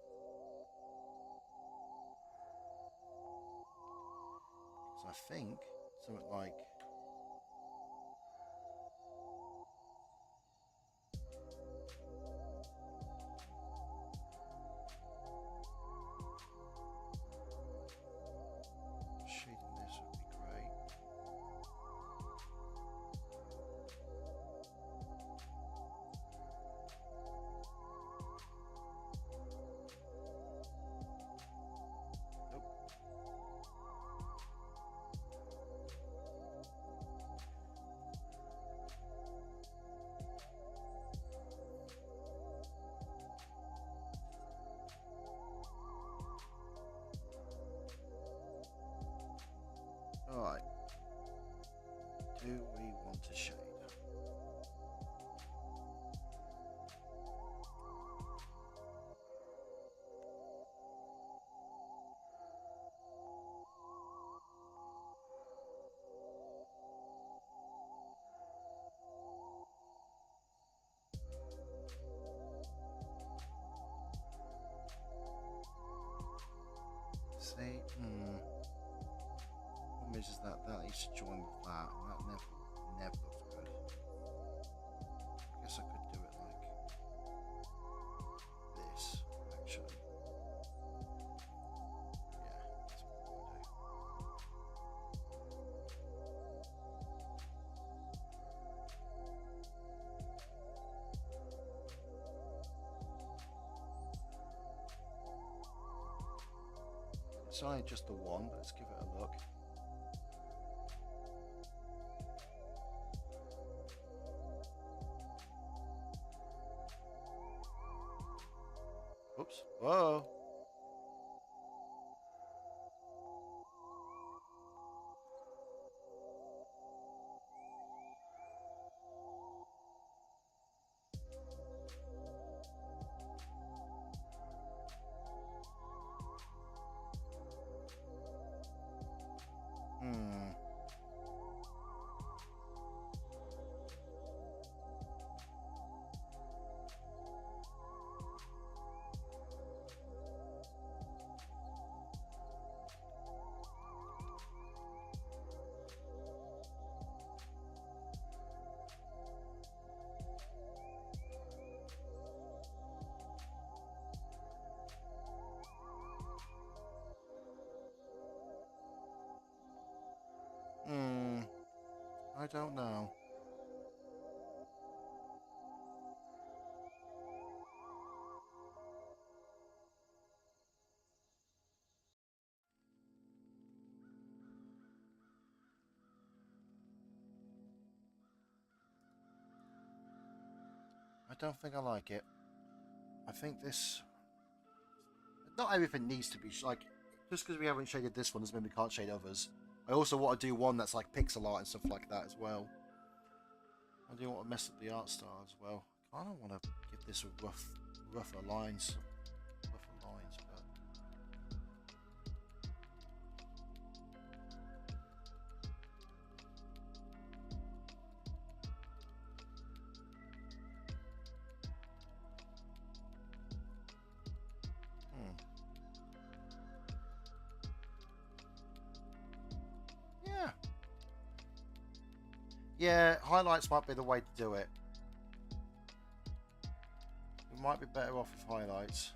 So I think something like shading this would be great. Nope. Alright. Do we want to shade? See? What measures that? That needs to join with that, and that never looks good. I guess I could do it like this, actually. Yeah, that's what I'm gonna do. It's only just the one, but let's give it a look. Oops. Whoa. I don't know. I don't think I like it. I think this... Not everything needs to be... Like, just because we haven't shaded this one doesn't mean we can't shade others. I also want to do one that's like pixel art and stuff like that as well. I do want to mess up the art style as well. I kind of want to give this a rougher lines. Rougher lines, but... Yeah. Yeah, highlights might be the way to do it. We might be better off with highlights.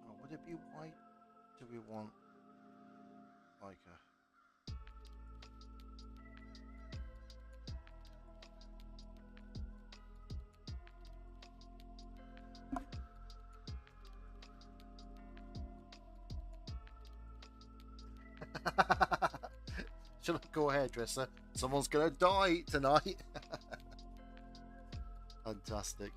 Oh, would it be white? Do we want like a... Should I go hairdresser? Someone's gonna die tonight. Fantastic.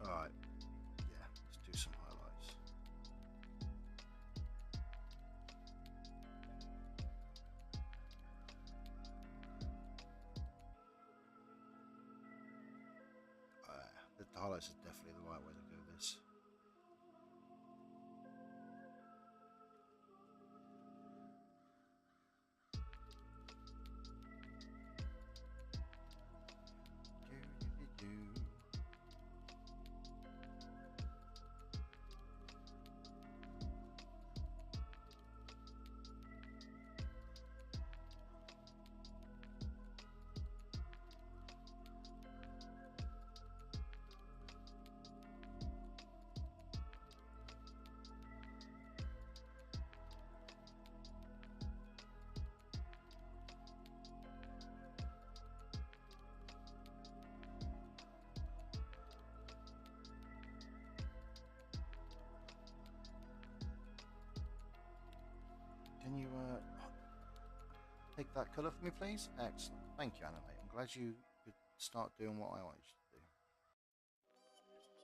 Alright. Yeah, let's do some highlights. The highlights is definitely the right way to do this. Can you take that colour for me, please? Excellent. Thank you, Animate. I'm glad you could start doing what I wanted you to do.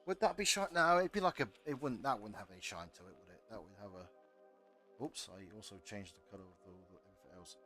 Would that be shine? No, it'd be like a. It wouldn't. That wouldn't have any shine to it, would it? That would have a. Oops! I also changed the colour of everything else.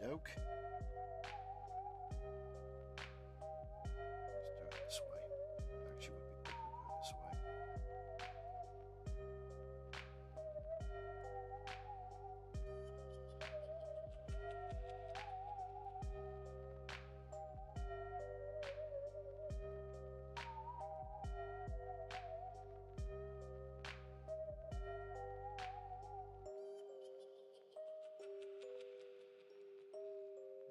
Doke. Let's do it this way. Actually, would be good to do it this way.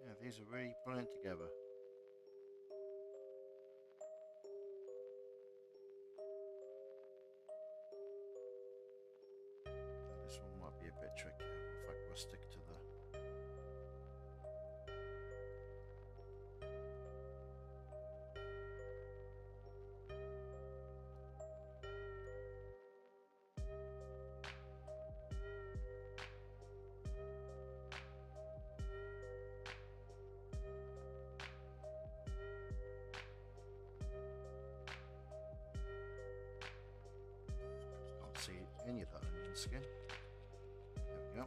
Yeah, these are really brilliant together. This one might be a bit tricky. In fact, we'll stick to the. Can't see any of that onion skin. There we go.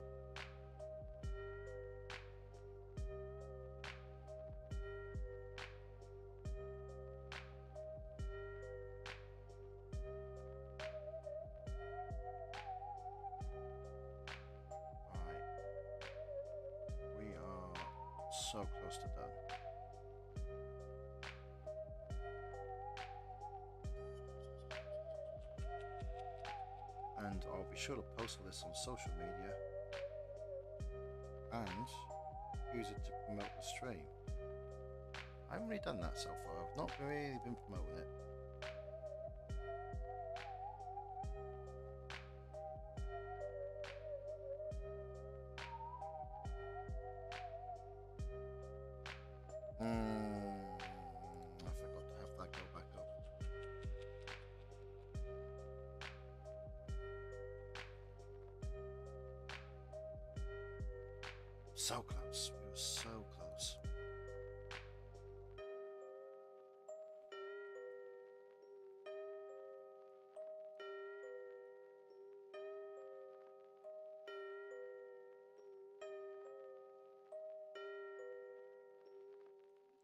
We are so close to done. And I'll be sure to post this on social media and use it to promote the stream. I haven't really done that so far. I've not really been promoting it. I forgot to have that go back up. So close. We were so close.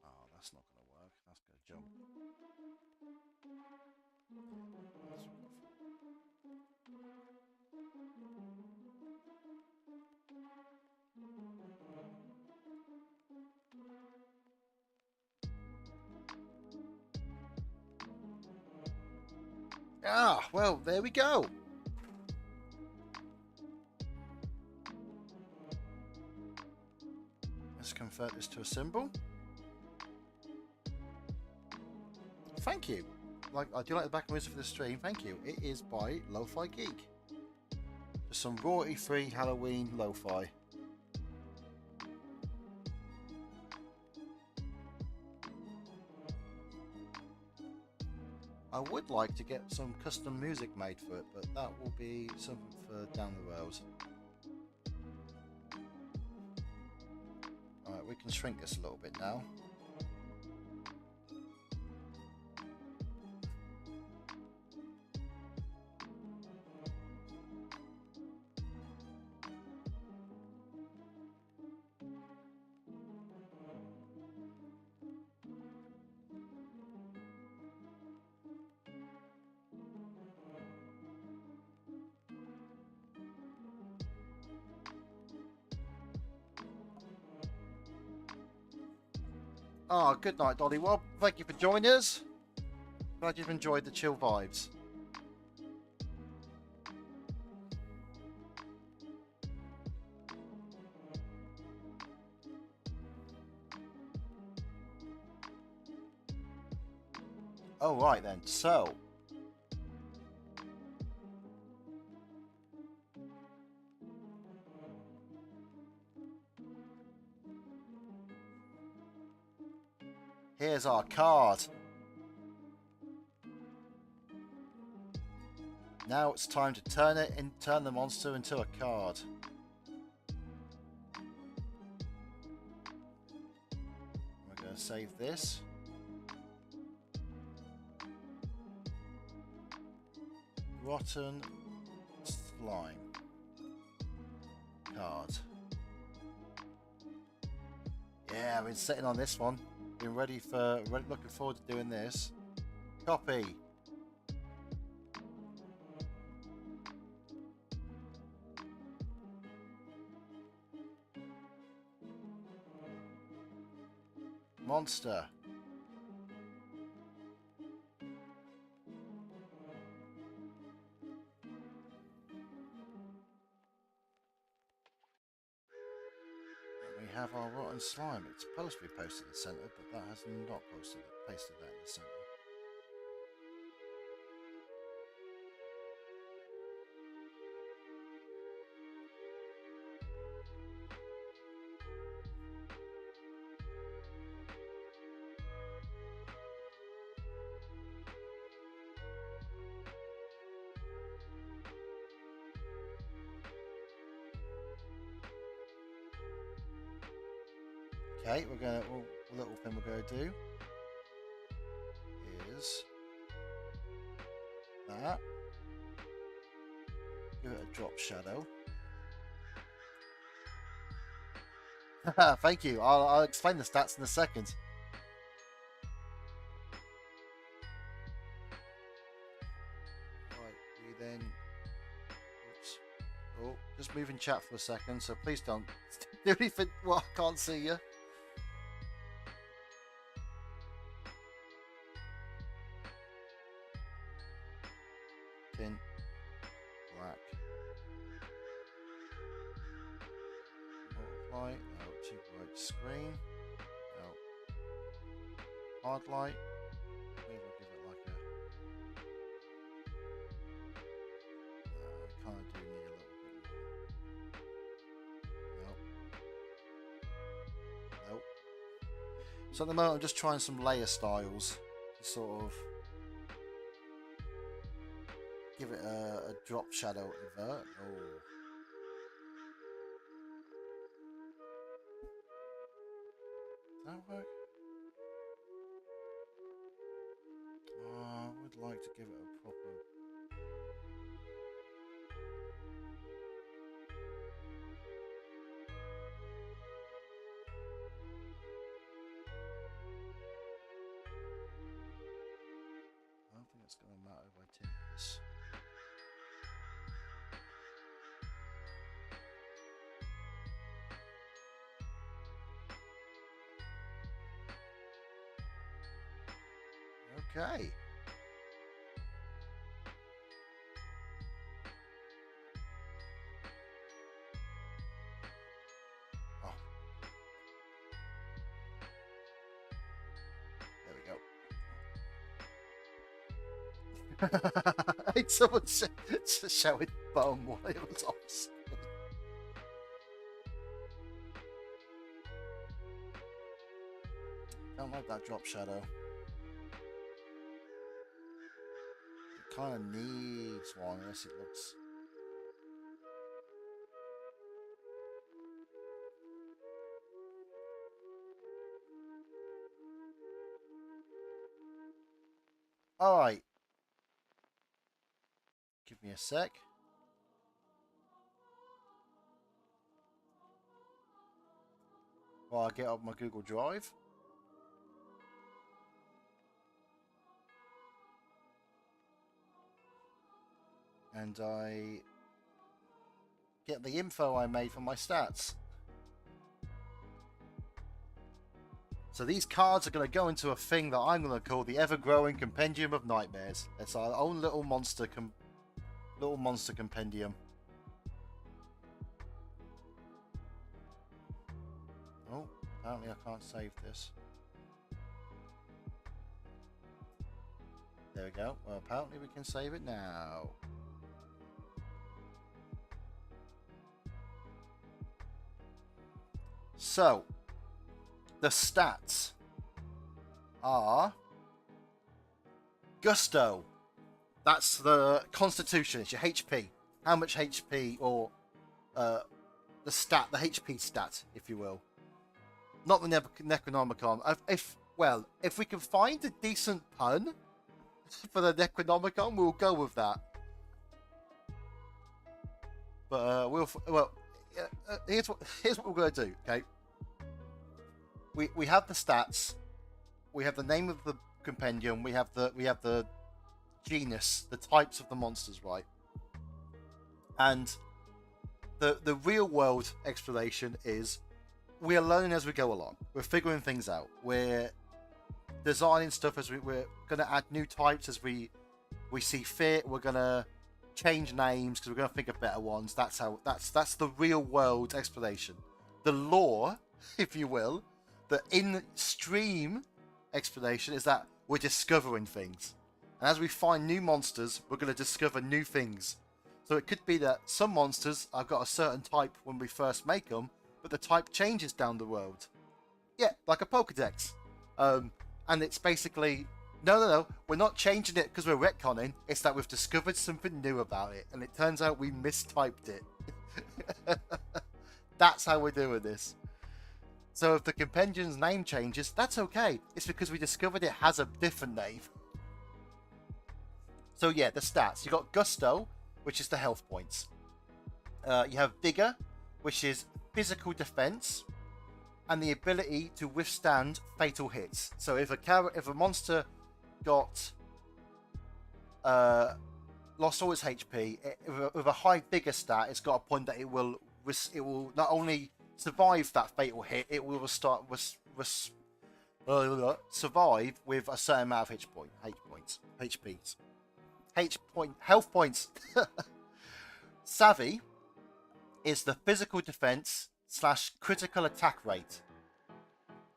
Oh, that's not going to work. That's going to jump. That's wonderful. Ah, well, there we go. Let's convert this to a symbol. Thank you. Like, I do like the background music for the stream. Thank you. It is by Lo-Fi Geek. Just some royalty-free Halloween lo-fi. I would like to get some custom music made for it, but that will be something for down the road. Alright, we can shrink this a little bit now. Oh, good night, Dolly. Well, thank you for joining us. Glad you've enjoyed the chill vibes. Oh, right then. So, here's our card. Now it's time to turn the monster into a card. We're going to save this. Rotten slime card. Yeah, I've been sitting on this one. Been looking forward to doing this. Copy. Monster. We have our rotten slime. It's supposed to be posted in the centre, but that has not pasted that in the centre. Okay, the little thing we're going to do is that. Give it a drop shadow. Thank you. I'll explain the stats in a second. Right, we then. Oops. Oh, just moving chat for a second, so please don't do anything. Well, I can't see you. Tint black. Multiply. No, too bright screen. No. Hard light. Maybe I'll give it like a. I kind of do need a little bit more. Nope. Nope. So at the moment I'm just trying some layer styles to sort of give it a drop shadow invert. Oh. Does that work? Oh, I would like to give it a proper. I don't think it's going to matter if I tint this. Okay. Hey, someone shouted bum while it was on. Don't like that drop shadow. It kind of needs one, unless it looks. Alright. Give me a sec. While I get up my Google Drive. And I get the info I made from my stats. So these cards are going to go into a thing that I'm going to call the ever-growing compendium of nightmares. It's our own little monster compendium. Oh, apparently I can't save this. There we go. Well, apparently we can save it now. So, the stats are Gusto. That's the constitution. It's your HP. How much HP, or the HP stat, if you will. Not the Necronomicon. If we can find a decent pun for the Necronomicon, we'll go with that. But here's what we're going to do. Okay. We have the stats. We have the name of the compendium. We have the genus, the types of the monsters, right? And the real world explanation is we are learning as we go along. We're figuring things out. We're designing stuff as we're going to add new types as we see fit. We're going to change names because we're going to think of better ones. That's the real world explanation. The lore, if you will, the in-stream explanation is that we're discovering things. And as we find new monsters, we're going to discover new things. So it could be that some monsters have got a certain type when we first make them, but the type changes down the road. Yeah, like a Pokedex. And it's basically, no, we're not changing it because we're retconning. It's that we've discovered something new about it, and it turns out we mistyped it. That's how we're doing this. So if the compendium's name changes, that's okay. It's because we discovered it has a different name. So yeah, the stats. You got Gusto, which is the health points. You have Vigor, which is physical defense, and the ability to withstand fatal hits. So if a monster got lost all its HP, with a high Vigor stat, it's got a point that it will not only survive that fatal hit, it will survive with a certain amount of health points. Savvy is the physical defense / critical attack rate.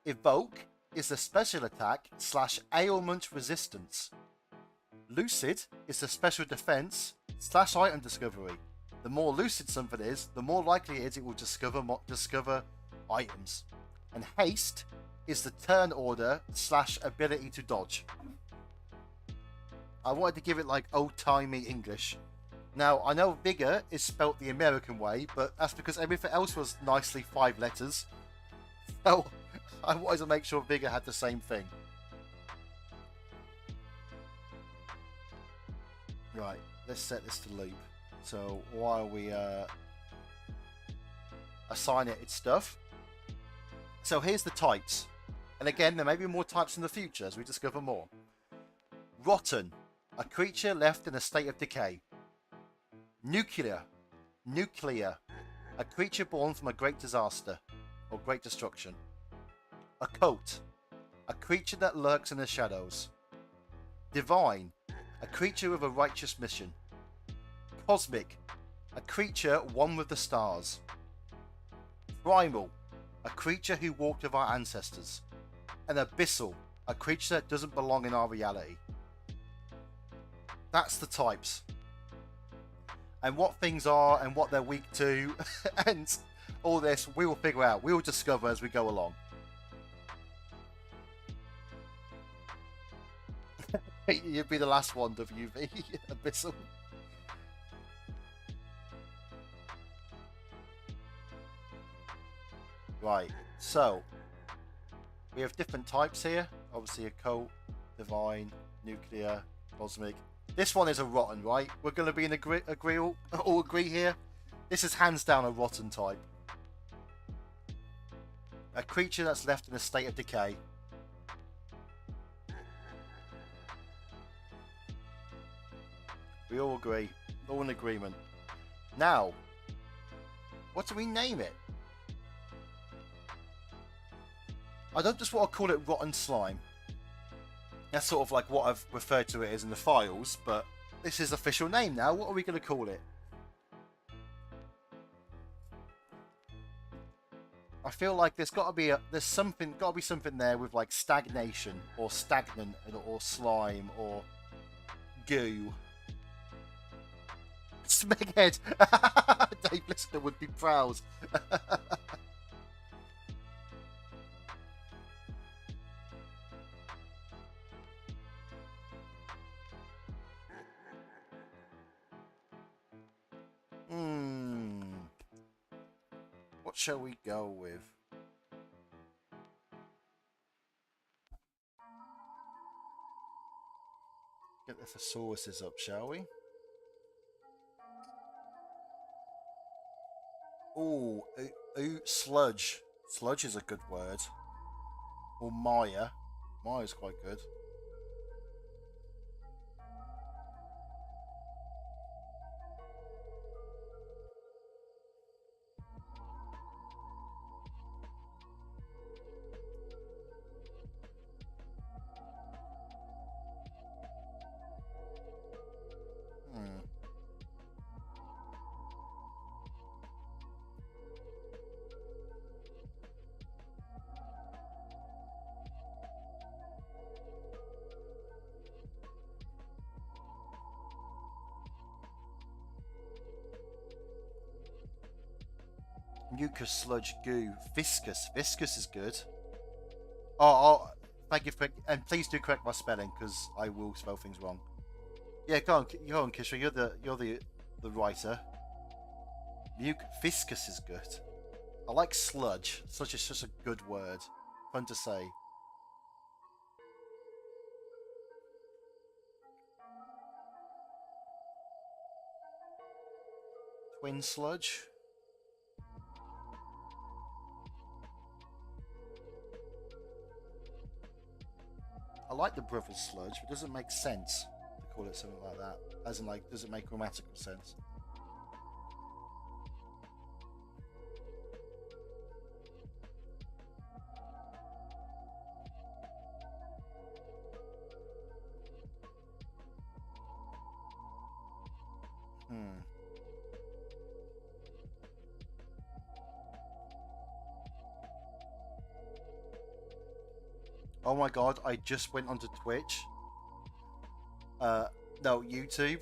Evoke is the special attack / ailment resistance. Lucid is the special defense / item discovery. The more lucid something is, the more likely it is it will discover items. And haste is the turn order / ability to dodge. I wanted to give it like old-timey English. Now, I know Vigor is spelt the American way, but that's because everything else was nicely 5 letters. So, I wanted to make sure Vigor had the same thing. Right, let's set this to loop. So, while we assign it its stuff. So, here's the types. And again, there may be more types in the future as we discover more. Rotten, a creature left in a state of decay. Nuclear, a creature born from a great disaster or great destruction. Occult, a creature that lurks in the shadows. Divine, a creature with a righteous mission. Cosmic, a creature one with the stars. Primal, a creature who walked with our ancestors. And abyssal, a creature that doesn't belong in our reality. That's the types. And what things are and what they're weak to and all this, we will figure out. We will discover as we go along. You'd be the last one, WV. Abyssal. Right, so we have different types here. Obviously, occult, divine, nuclear, cosmic. This one is a rotten, right? We're going to be in all agree here. This is hands down a rotten type. A creature that's left in a state of decay. We all agree. All in agreement. Now, what do we name it? I don't just want to call it rotten slime. That's sort of like what I've referred to it as in the files, but this is official name now. What are we going to call it? I feel like there's got to be something there with like stagnation or stagnant or slime or goo. Smeghead. Dave Listener would be proud. What shall we go with? Get the thesauruses up, shall we? Ooh, sludge. Sludge is a good word. Or Maya. Maya's quite good. Mucus, sludge, goo, viscous. Viscous is good. Oh, thank you for, and please do correct my spelling because I will spell things wrong. Yeah, go on, Kishra. You're the writer. Viscous is good. I like sludge. Sludge is such a good word. Fun to say. Twin sludge. I like the brothers sludge, but it doesn't make sense to call it something like that. As in, like, does it make grammatical sense? Oh my god, I just went onto Twitch. No, YouTube.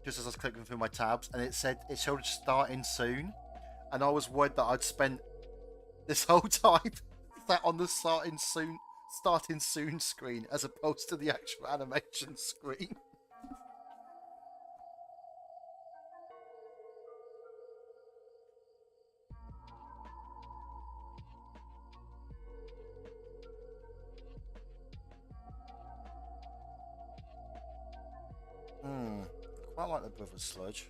Just as I was clicking through my tabs, and it showed starting soon. And I was worried that I'd spent this whole time sat on the starting soon screen as opposed to the actual animation screen. Quite like the brothers sludge.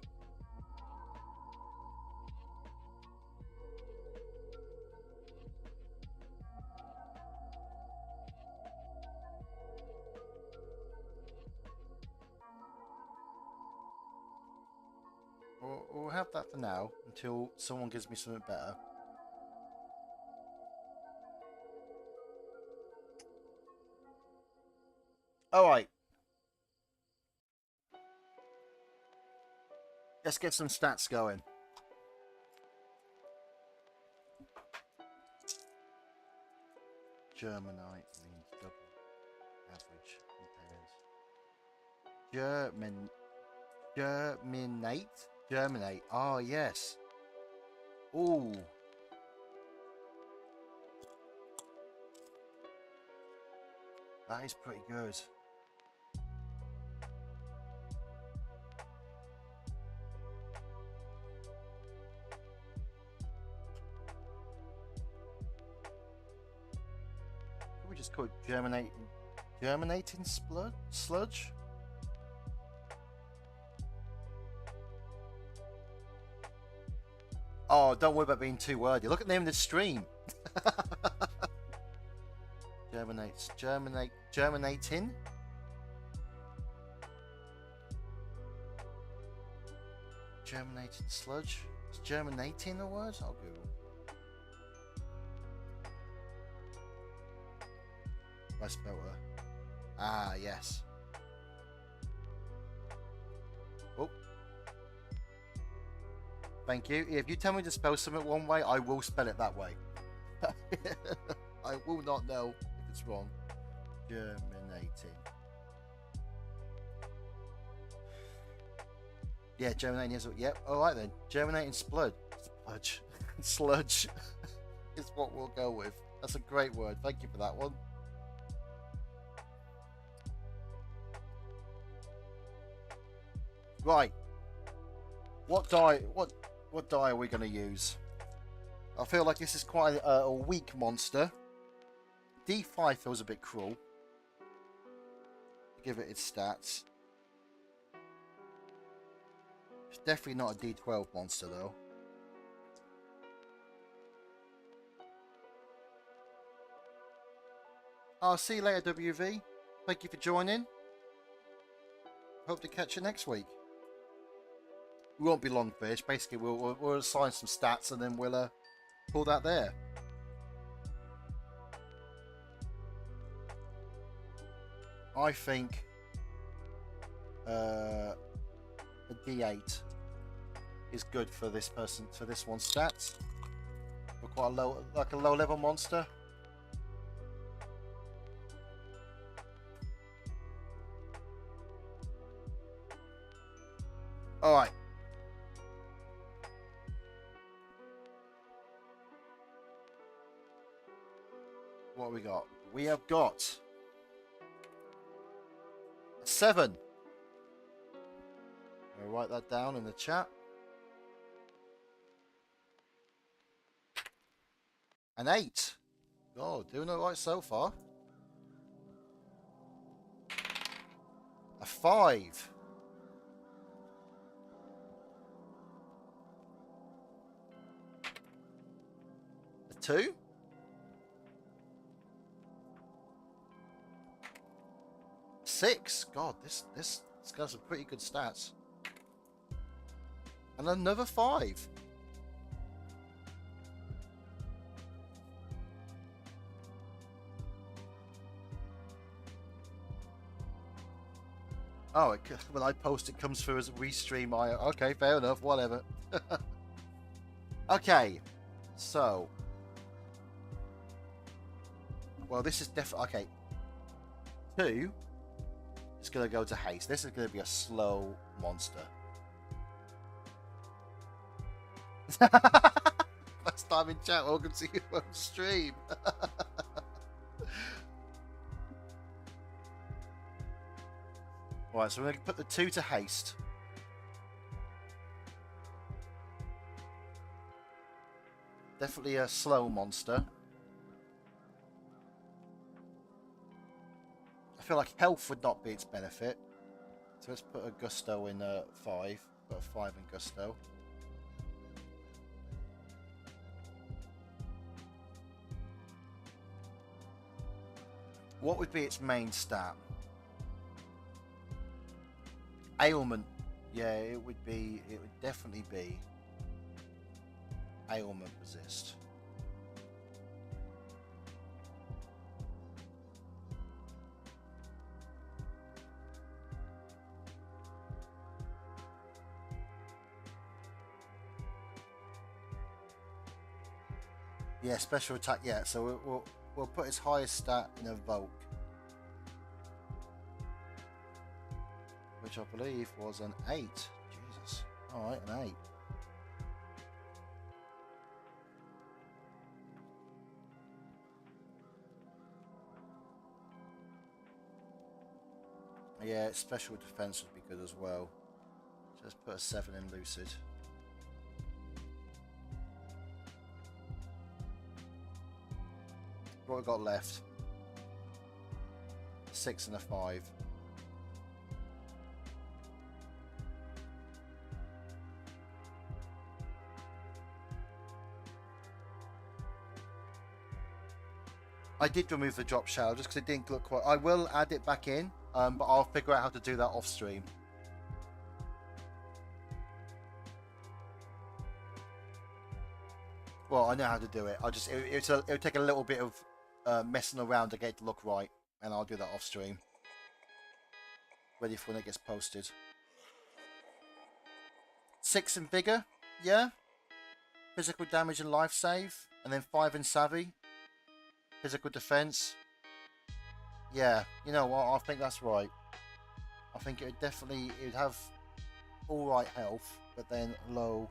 We'll have that for now until someone gives me something better. Alright. Let's get some stats going. Germanite means double average compares. Germinate? Germinate. Oh, yes. Ooh. That is pretty good. Could we just call it germinating sludge? Oh, don't worry about being too wordy. Look at the name of the stream. Germinating. Germinating sludge. Is germinating a word? I'll Google. I spell her. Ah, yes. Oh. Thank you. If you tell me to spell something one way, I will spell it that way. I will not know if it's wrong. Germinating. Yeah, germinating is. Yep. All right then. Germinating sludge. Sludge is what we'll go with. That's a great word. Thank you for that one. Right. What die are we going to use? I feel like this is quite a weak monster. D5 feels a bit cruel. Give it its stats. It's definitely not a D12 monster though. I'll see you later, WV. Thank you for joining. Hope to catch you next week. We won't be long fish. Basically, we'll assign some stats and then we'll pull that there. I think a D8 is good for this person, for this one's stats. For quite a low, like a low level monster. All right. What have we got? We have got 7. I'll write that down in the chat. An 8. Oh, doing all right so far. A 5. A 2. Six. God, this got some pretty good stats. And another 5. Oh, when I post, it comes through as a restream. Okay, fair enough. Whatever. Okay, so, well, this is definitely okay. 2. It's going to go to haste. This is going to be a slow monster. First time in chat. Welcome to your own stream. Alright, so we're going to put the 2 to haste. Definitely a slow monster. I feel like health would not be its benefit. So let's put a gusto in 5. Put a 5 in gusto. What would be its main stat? Ailment. Yeah, it would definitely be ailment resist. Yeah, special attack. Yeah, so we'll put its highest stat in evoke, which which I believe was an 8. Jesus. Alright, an 8. Yeah, special defense would be good as well. Just put a 7 in lucid. What have we got left? 6 and a 5. I did remove the drop shell just because it didn't look quite. I will add it back in, but I'll figure out how to do that off stream. Well, I know how to do it. I just it'll take a little bit of messing around to get it to look right, and I'll do that off stream. Ready for when it gets posted. 6 in vigor, yeah. Physical damage and life save, and then 5 in savvy. Physical defense. Yeah, you know what? I think that's right. I think it would have all right health, but then low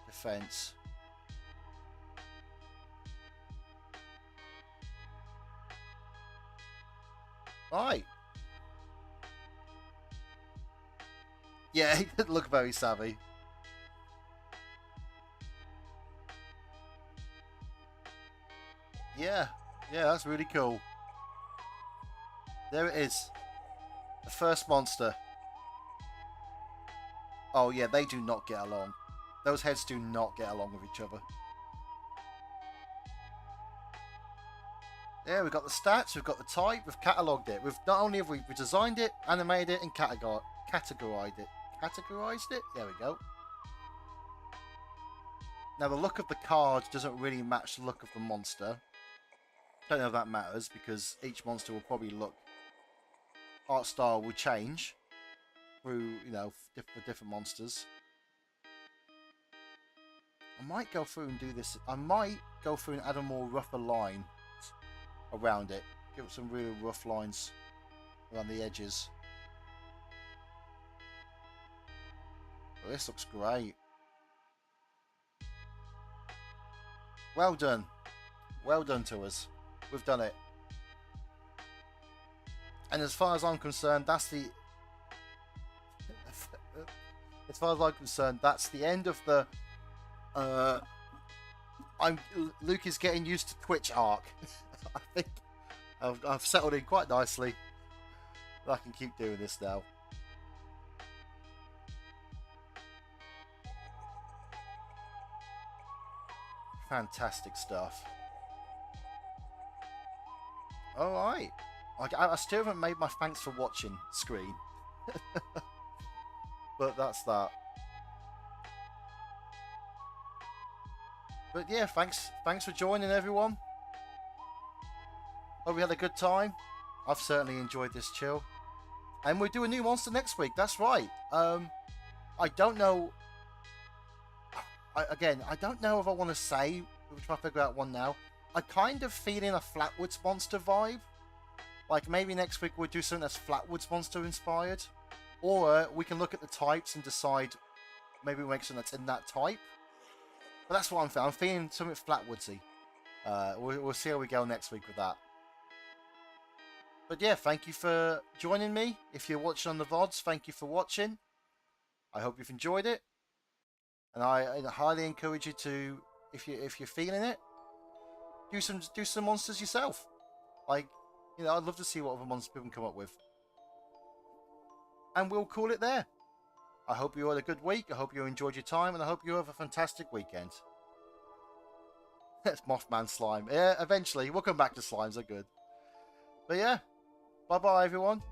defense. Right. Yeah, he didn't look very savvy. Yeah, that's really cool. There it is. The first monster. Oh yeah, they do not get along. Those heads do not get along with each other. Yeah, we've got the stats, we've got the type, we've catalogued it. We've not only have we designed it, animated it, and categorized it. Categorized it? There we go. Now the look of the card doesn't really match the look of the monster. Don't know if that matters because each monster will probably look. Art style will change through, you know, for different monsters. I might go through and do this. I might go through and add a more rougher line around it. Give it some really rough lines around the edges. Well, this looks great. Well done. Well done to us. We've done it. And as far as I'm concerned, that's the... as far as I'm concerned, that's the end of the... Luke is getting used to Twitch arc. I think I've settled in quite nicely. I can keep doing this now. Fantastic stuff. Alright. I still haven't made my thanks for watching screen. But that's that. But yeah, thanks for joining, everyone. Hope we had a good time. I've certainly enjoyed this chill. And we'll do a new monster next week. That's right. I don't know. Again, I don't know if I want to say. We'll try to figure out one now. I kind of feeling a Flatwoods monster vibe. Like maybe next week we'll do something that's Flatwoods monster inspired. Or we can look at the types and decide maybe we'll make something that's in that type. But that's what I'm feeling. I'm feeling something Flatwoodsy. We'll see how we go next week with that. But yeah, thank you for joining me. If you're watching on the VODs, thank you for watching. I hope you've enjoyed it. And I highly encourage you to, if you're feeling it, do some monsters yourself. Like, you know, I'd love to see what other monsters people can come up with. And we'll call it there. I hope you had a good week. I hope you enjoyed your time, and I hope you have a fantastic weekend. That's Mothman slime. Yeah, eventually we'll come back to slimes. They're good. But yeah, bye bye everyone.